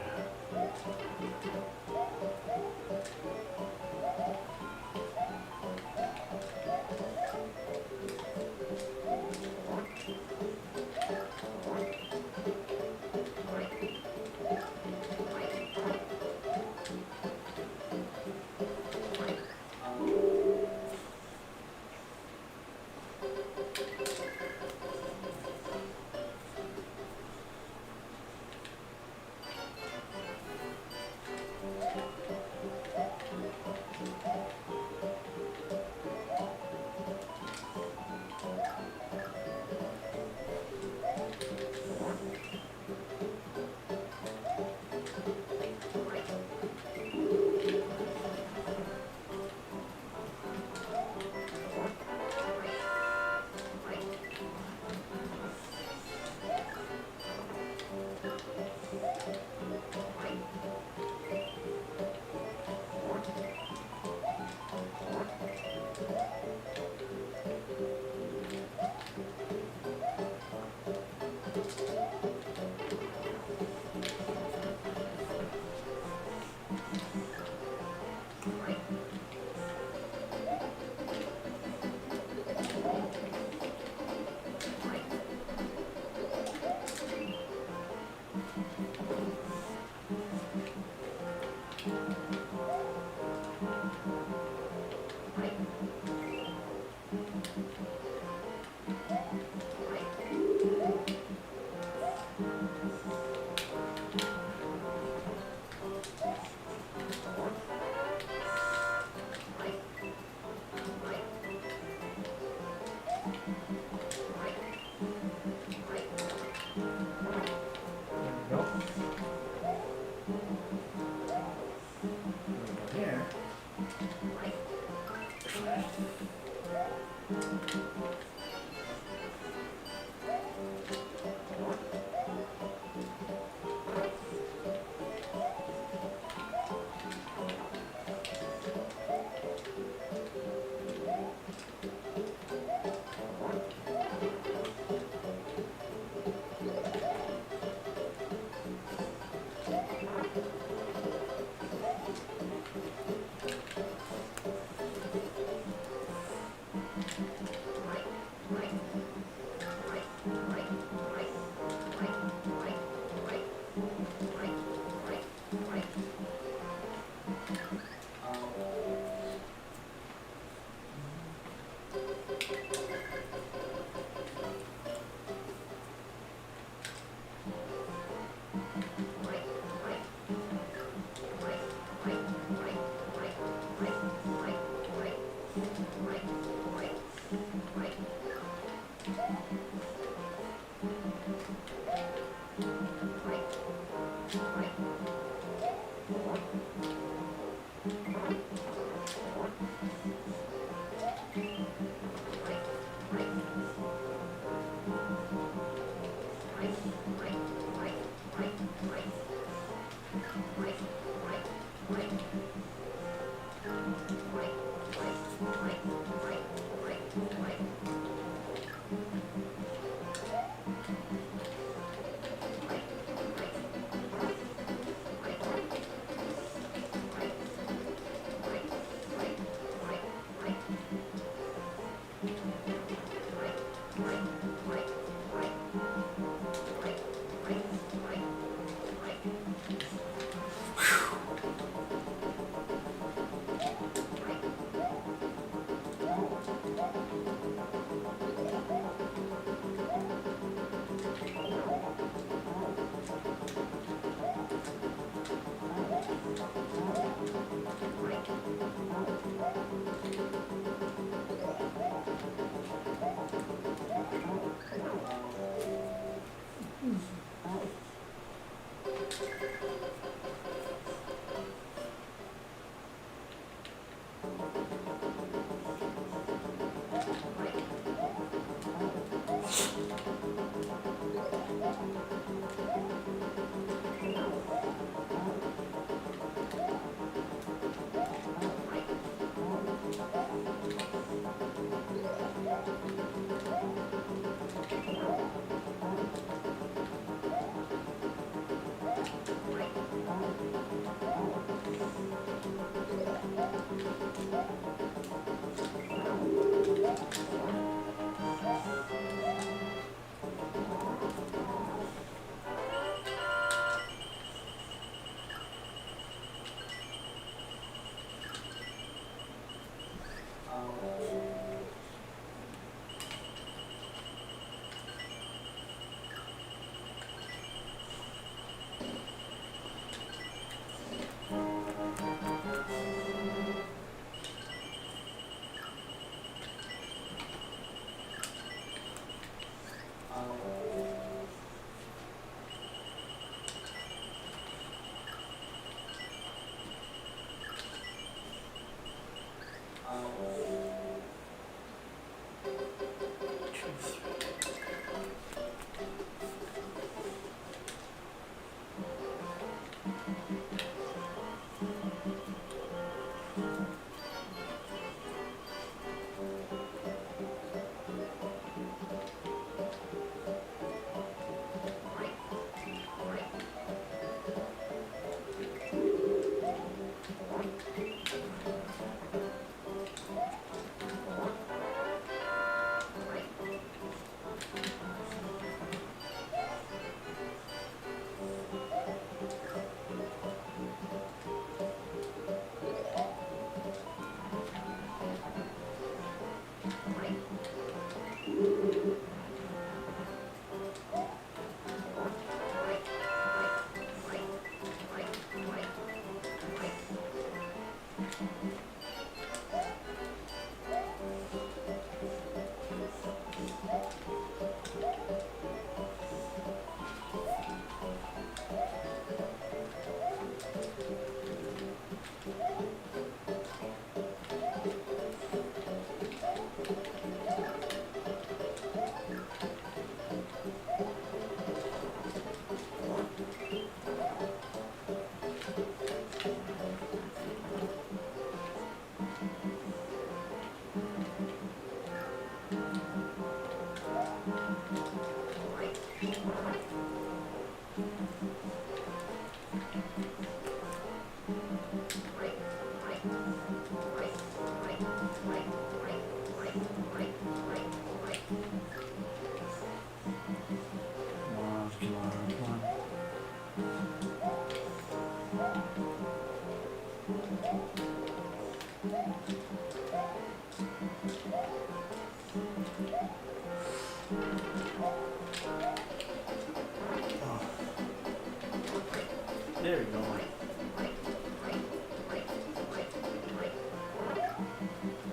There we go.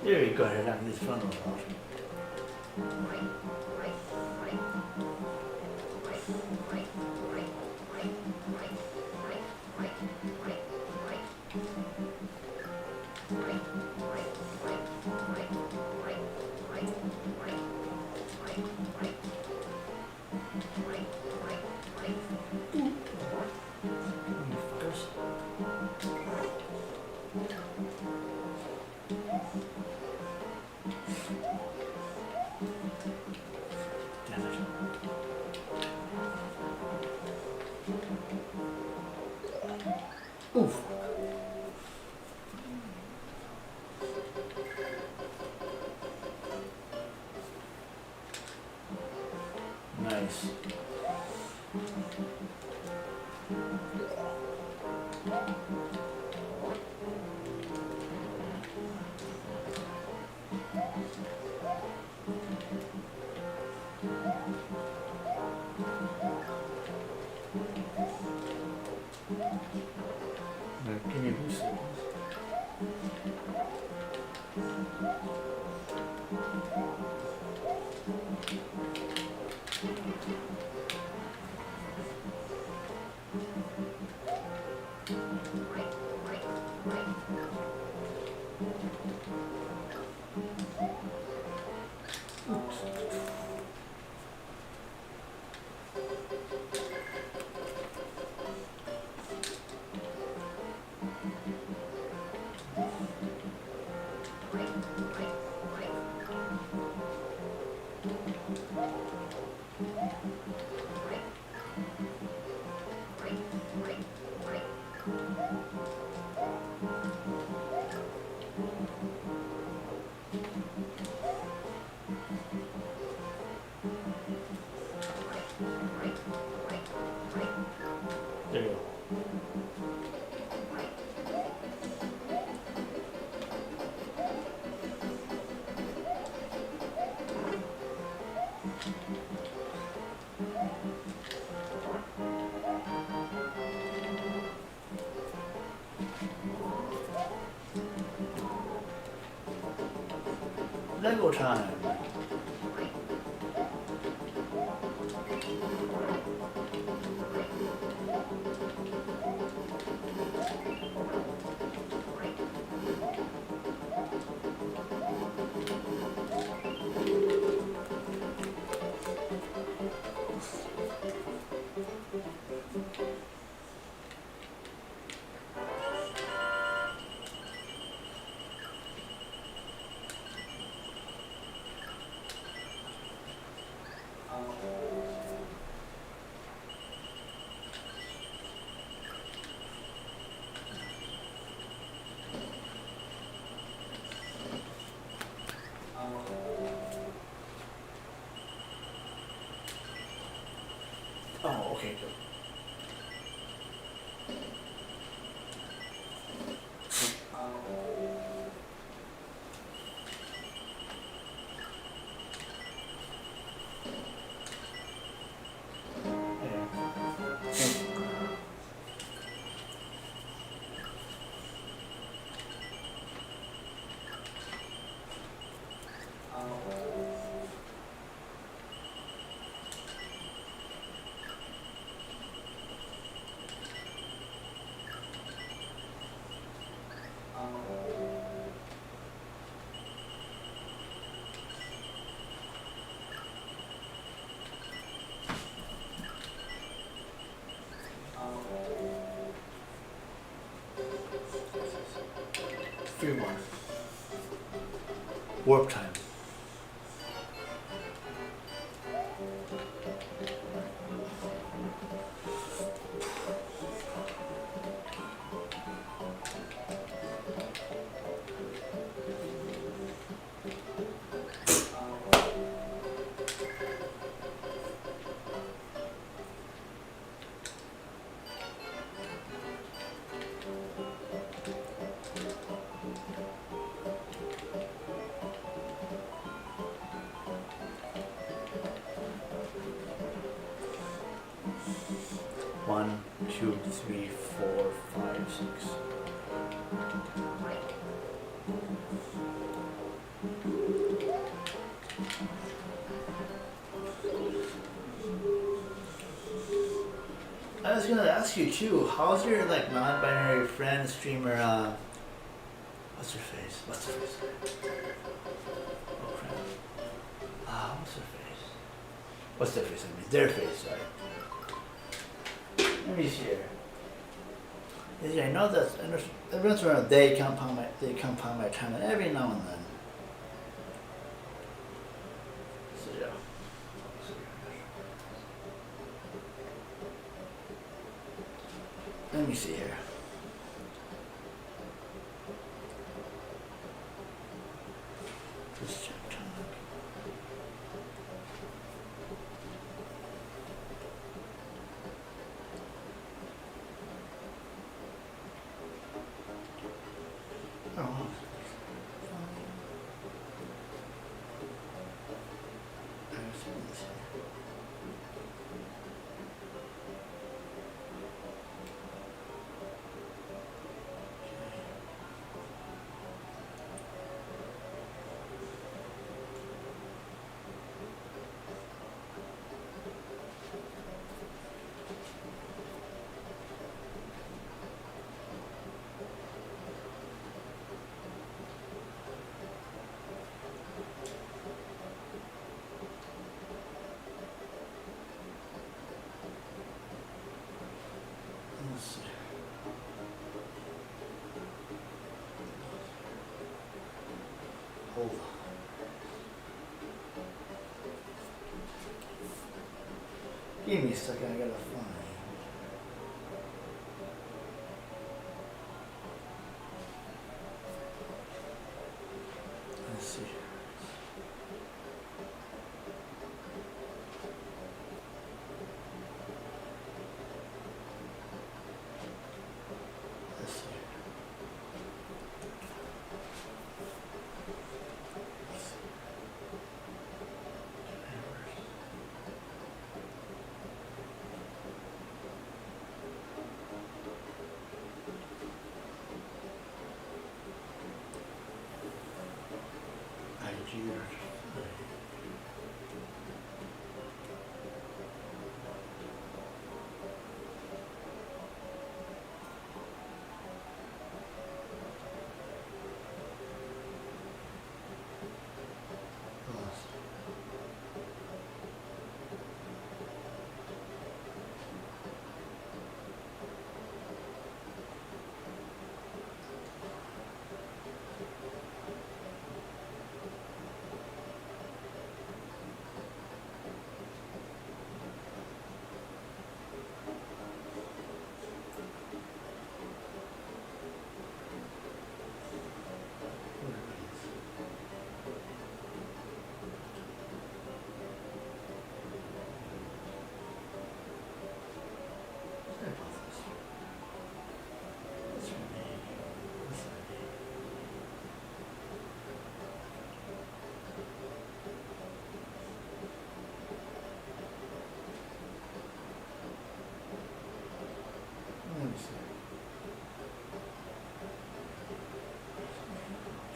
There you go, I got this funnel off. Oof. Nice. Now, can you boost it? There you go. Lego time. Oh, okay, good. Free one. Warp time. One, two, three, four, five, six. I was gonna ask you too, how's your like non-binary friend streamer what's her face? What's her face? Oh crap. What's her face? What's their face? I mean their face, sorry. Let me see here. Yeah, I know that every once in a while they compound my time every now and then. So yeah. Let me see here. Just check time. Oh. Hold on. Give me a second, I gotta find. Let's see. computer.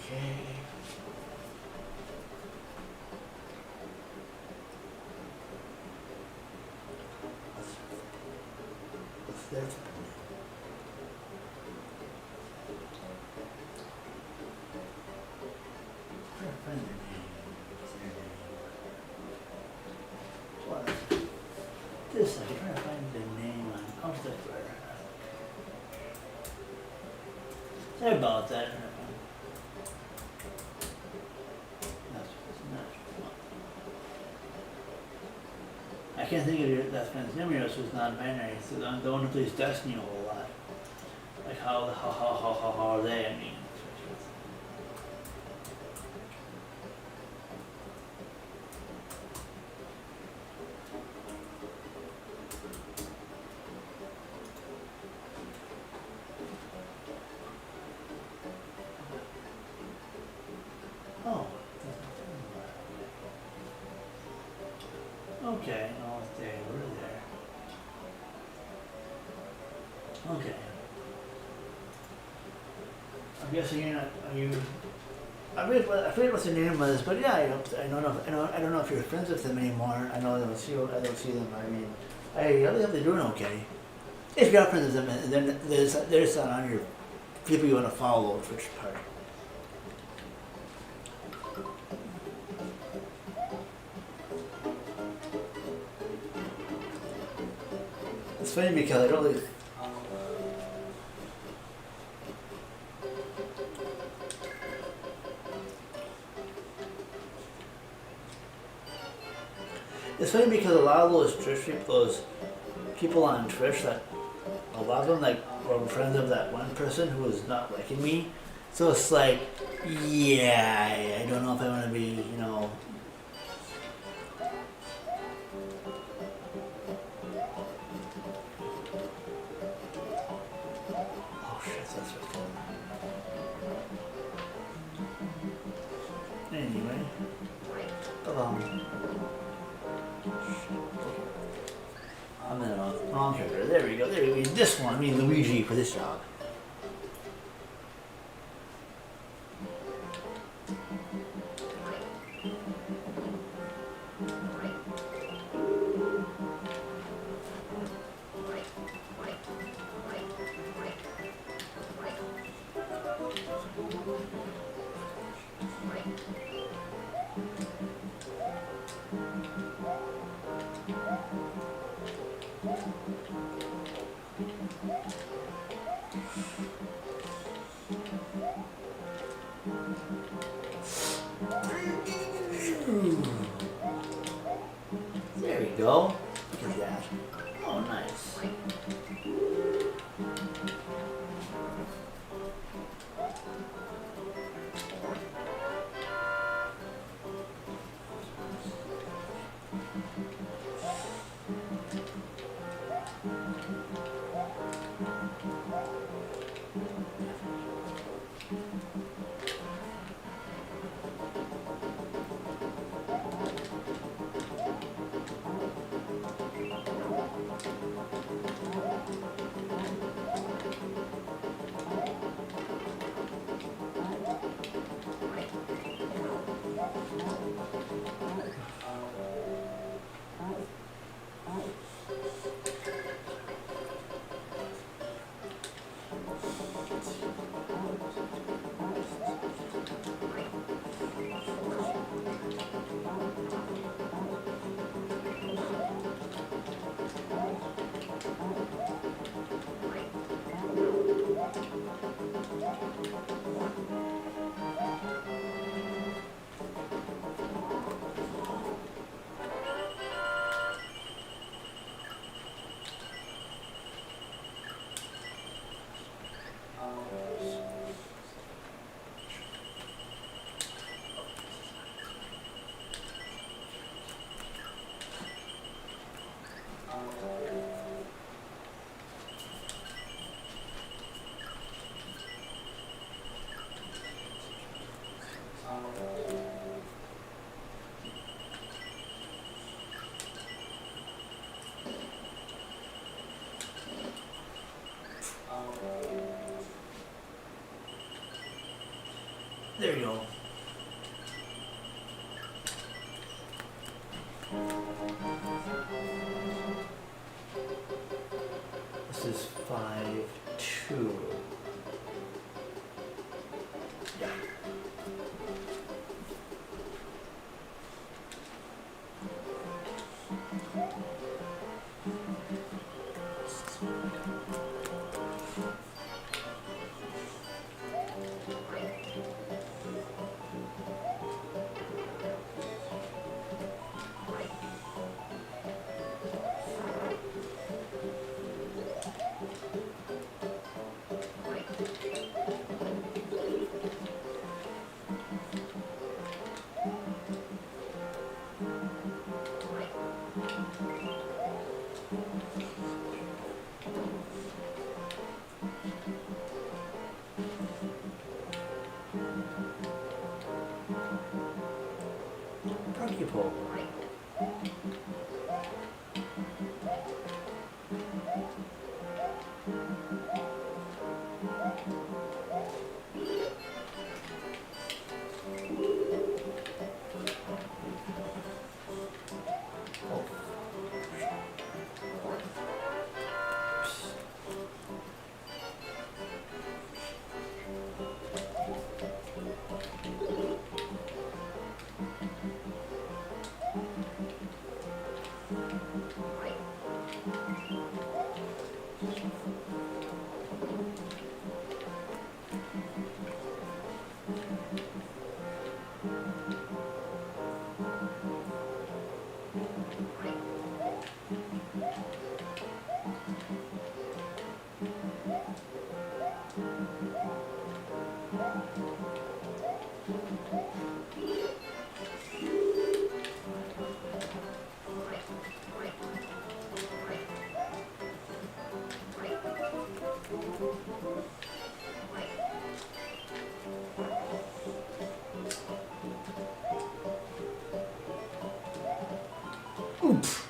Okay. What's that? Trying to find their name. What's their name? What? This, I'm trying to find the name on Encoder. Sorry about that. I can't think of your that friend's name. Yours was non-binary. So the one who plays Destiny a whole lot. Like how are they? I mean. Oh. Okay, no, they were there. Okay. I'm guessing you're not. Are you? I forget what the name was, but yeah, I don't know if you're friends with them anymore. I know I don't see them. I mean, I really hope they're doing okay. If you're friends with them, then there's that on your people you want to follow Twitch part. It's funny because I don't really. It's funny because a lot of those people on Twitch, that a lot of them like were friends of that one person who was not liking me. So it's like, yeah, I don't know if I want to be, you know. Oh shit, that's what's going on. Anyway, I'm in the wrong character. There we go. This one, I mean Luigi for this job. There we go. Look at that. Oh, nice. This is 5.2. Yeah. Turkey pole. Oops.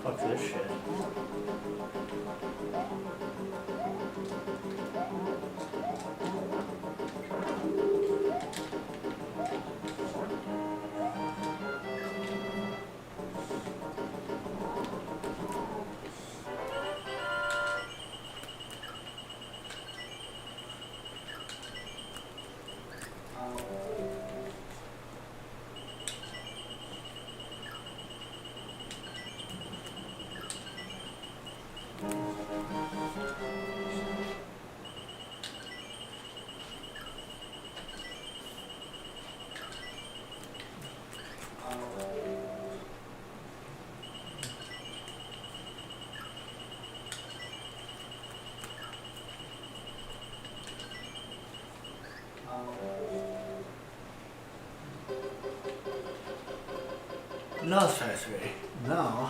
Fuck this shit. No, it's factory. No.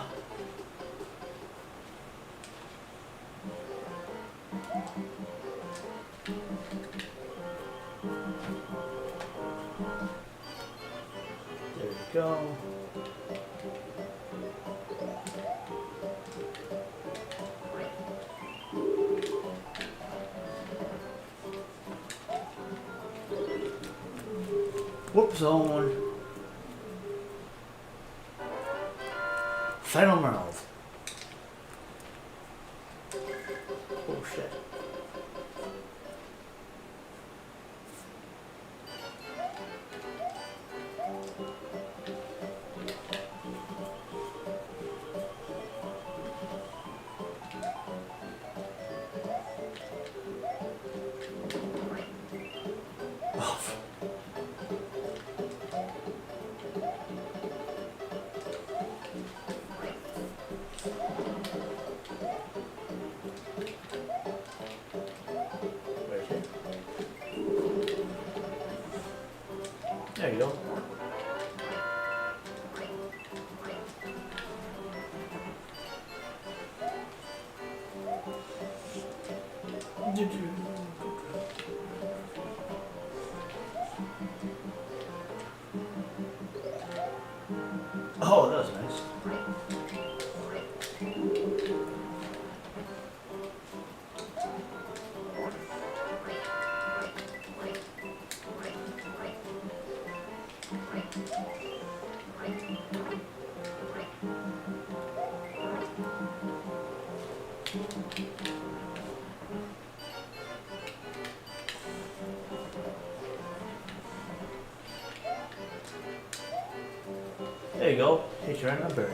There we go. Warp zone. Final world. Oh shit. There you go. Oh, that was nice. There you go. Hit your number.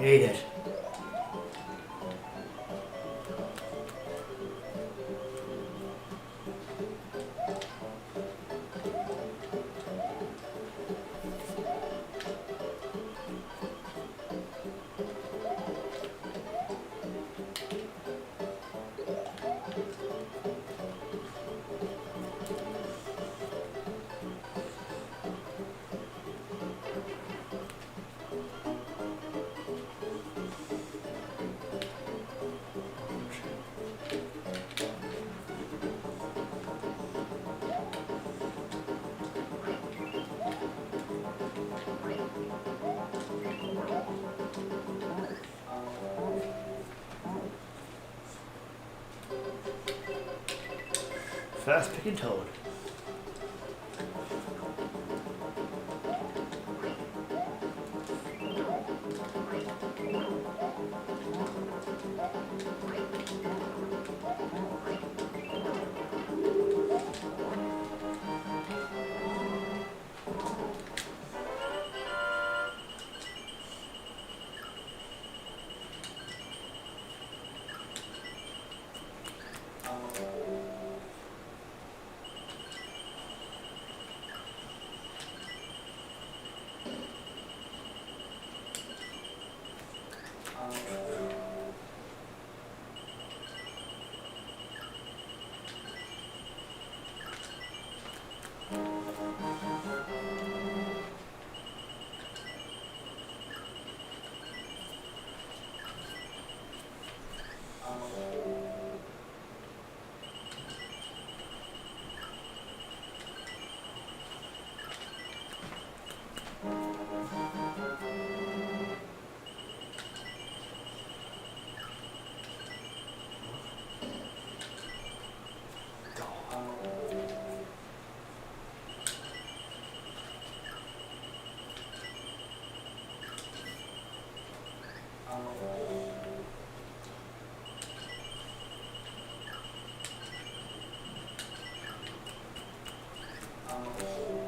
hate it. Fast picking toad.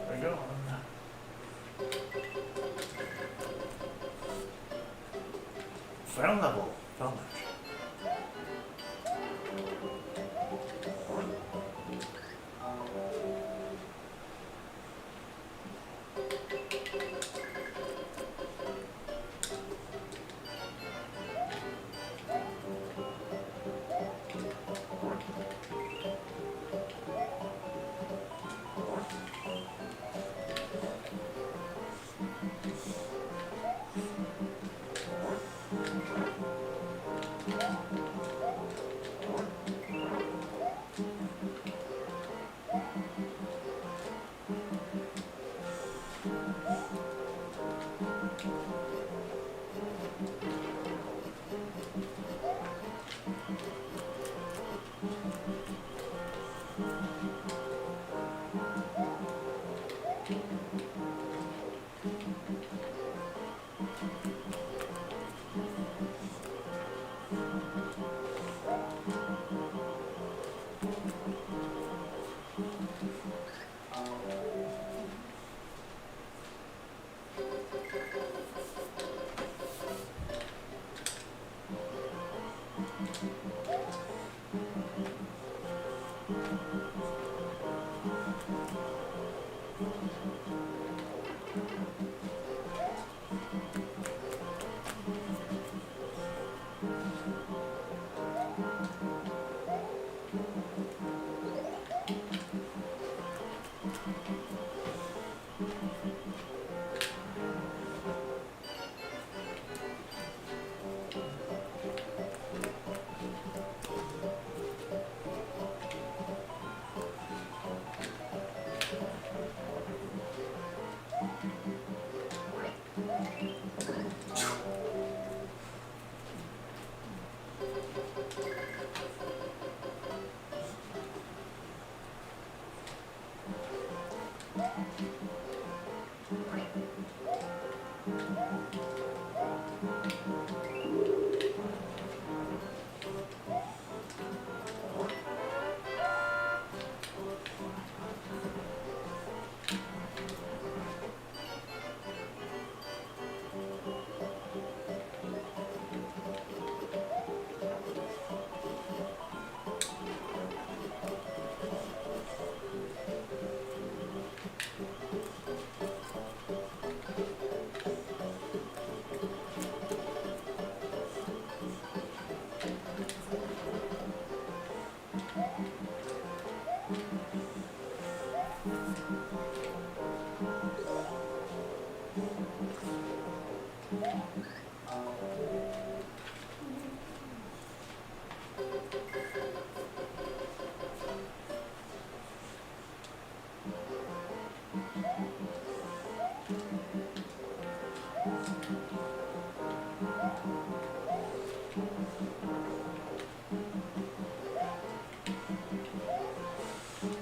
There we go. Final level. Final match.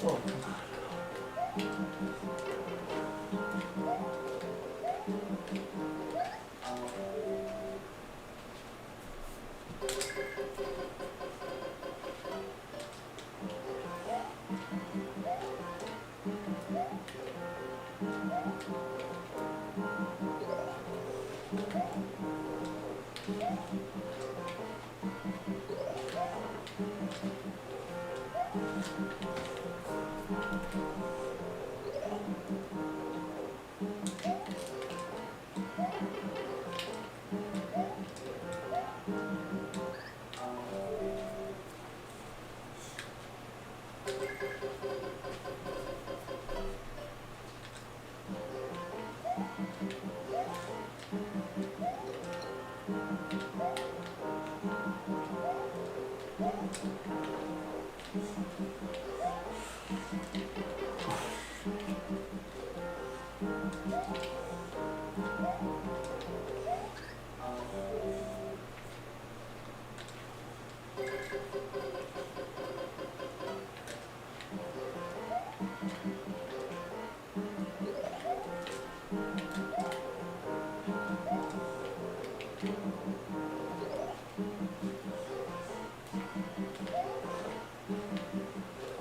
Oh, come on.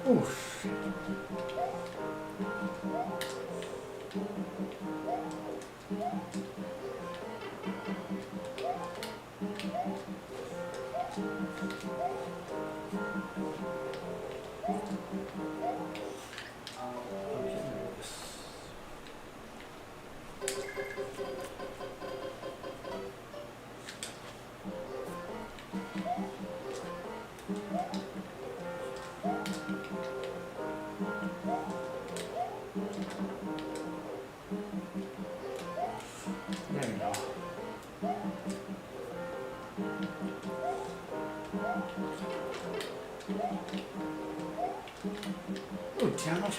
Oof. There we go. Oh, damn it.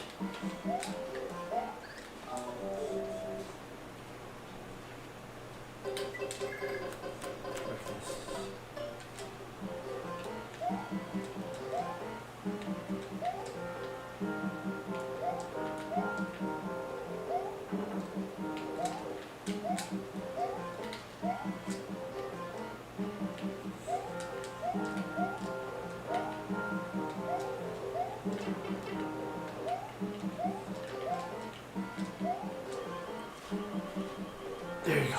There you go.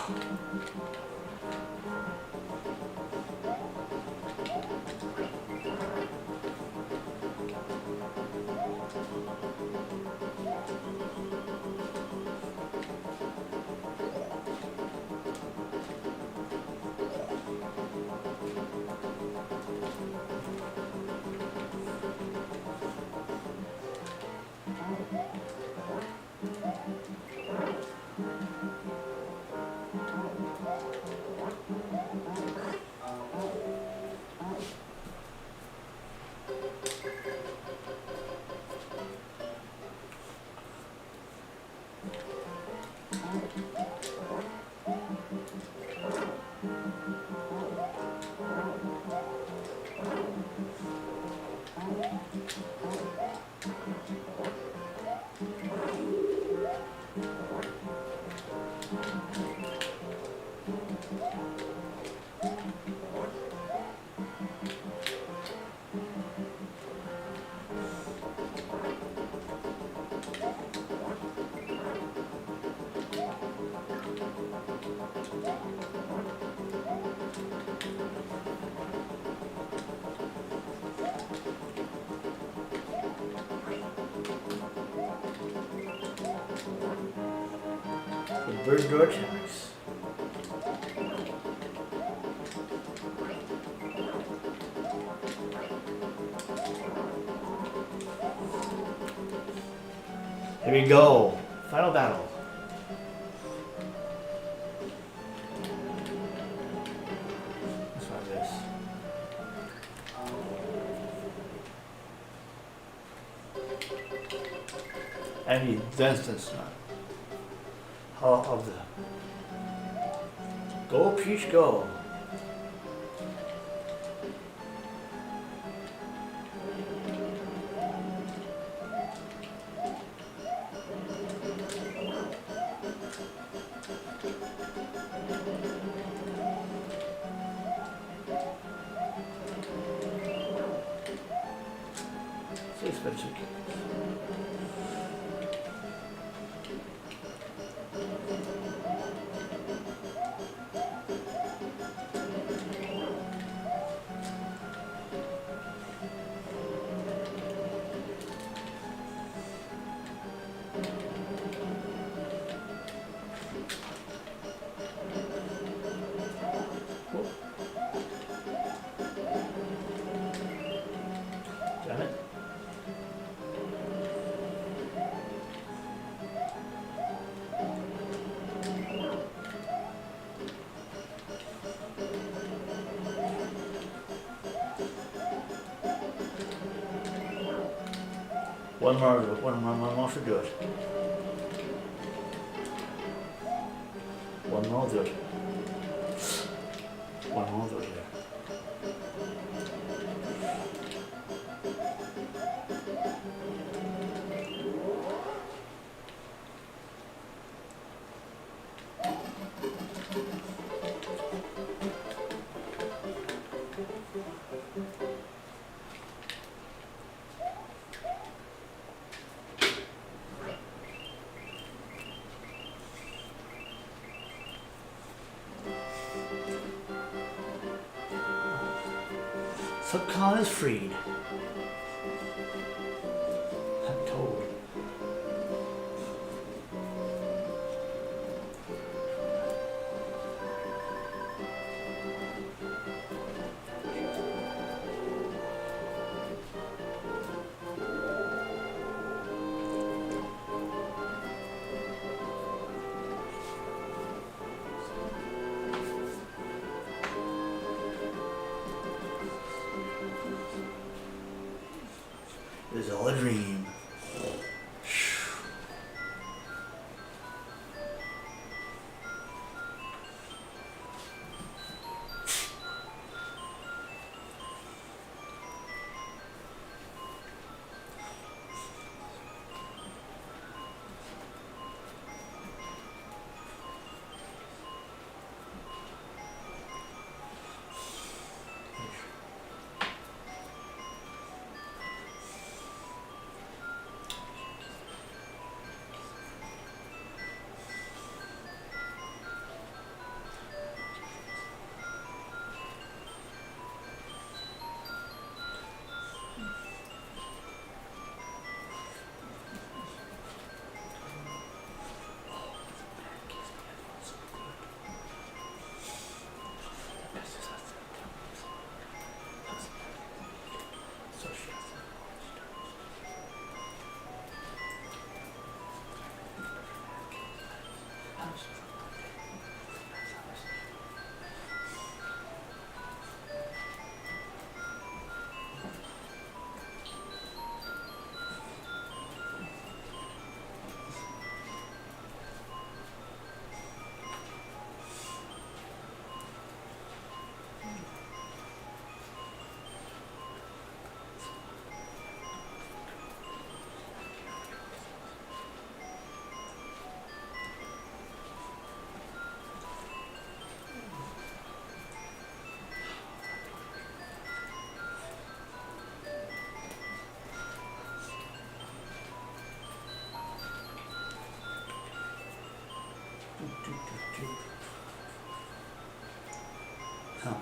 Bird door tags. Here we go. Final battle. Let's try this. I need distance now. How of the go peach go. Six by two. Damn it. One more should do it. One more will do it. One more will do it here. Subcon is freed. I'm told. It was all a dream.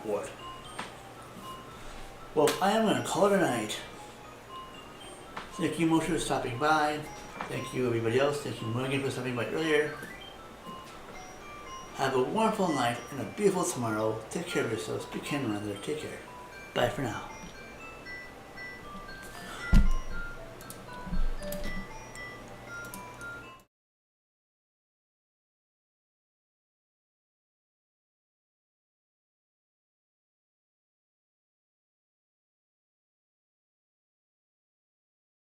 What? Well, I am going to call it a night. Thank you, Moshe, for stopping by. Thank you, everybody else. Thank you, Morgan, for stopping by earlier. Have a wonderful night and a beautiful tomorrow. Take care of yourselves. Be kind around there. Take care. Bye for now.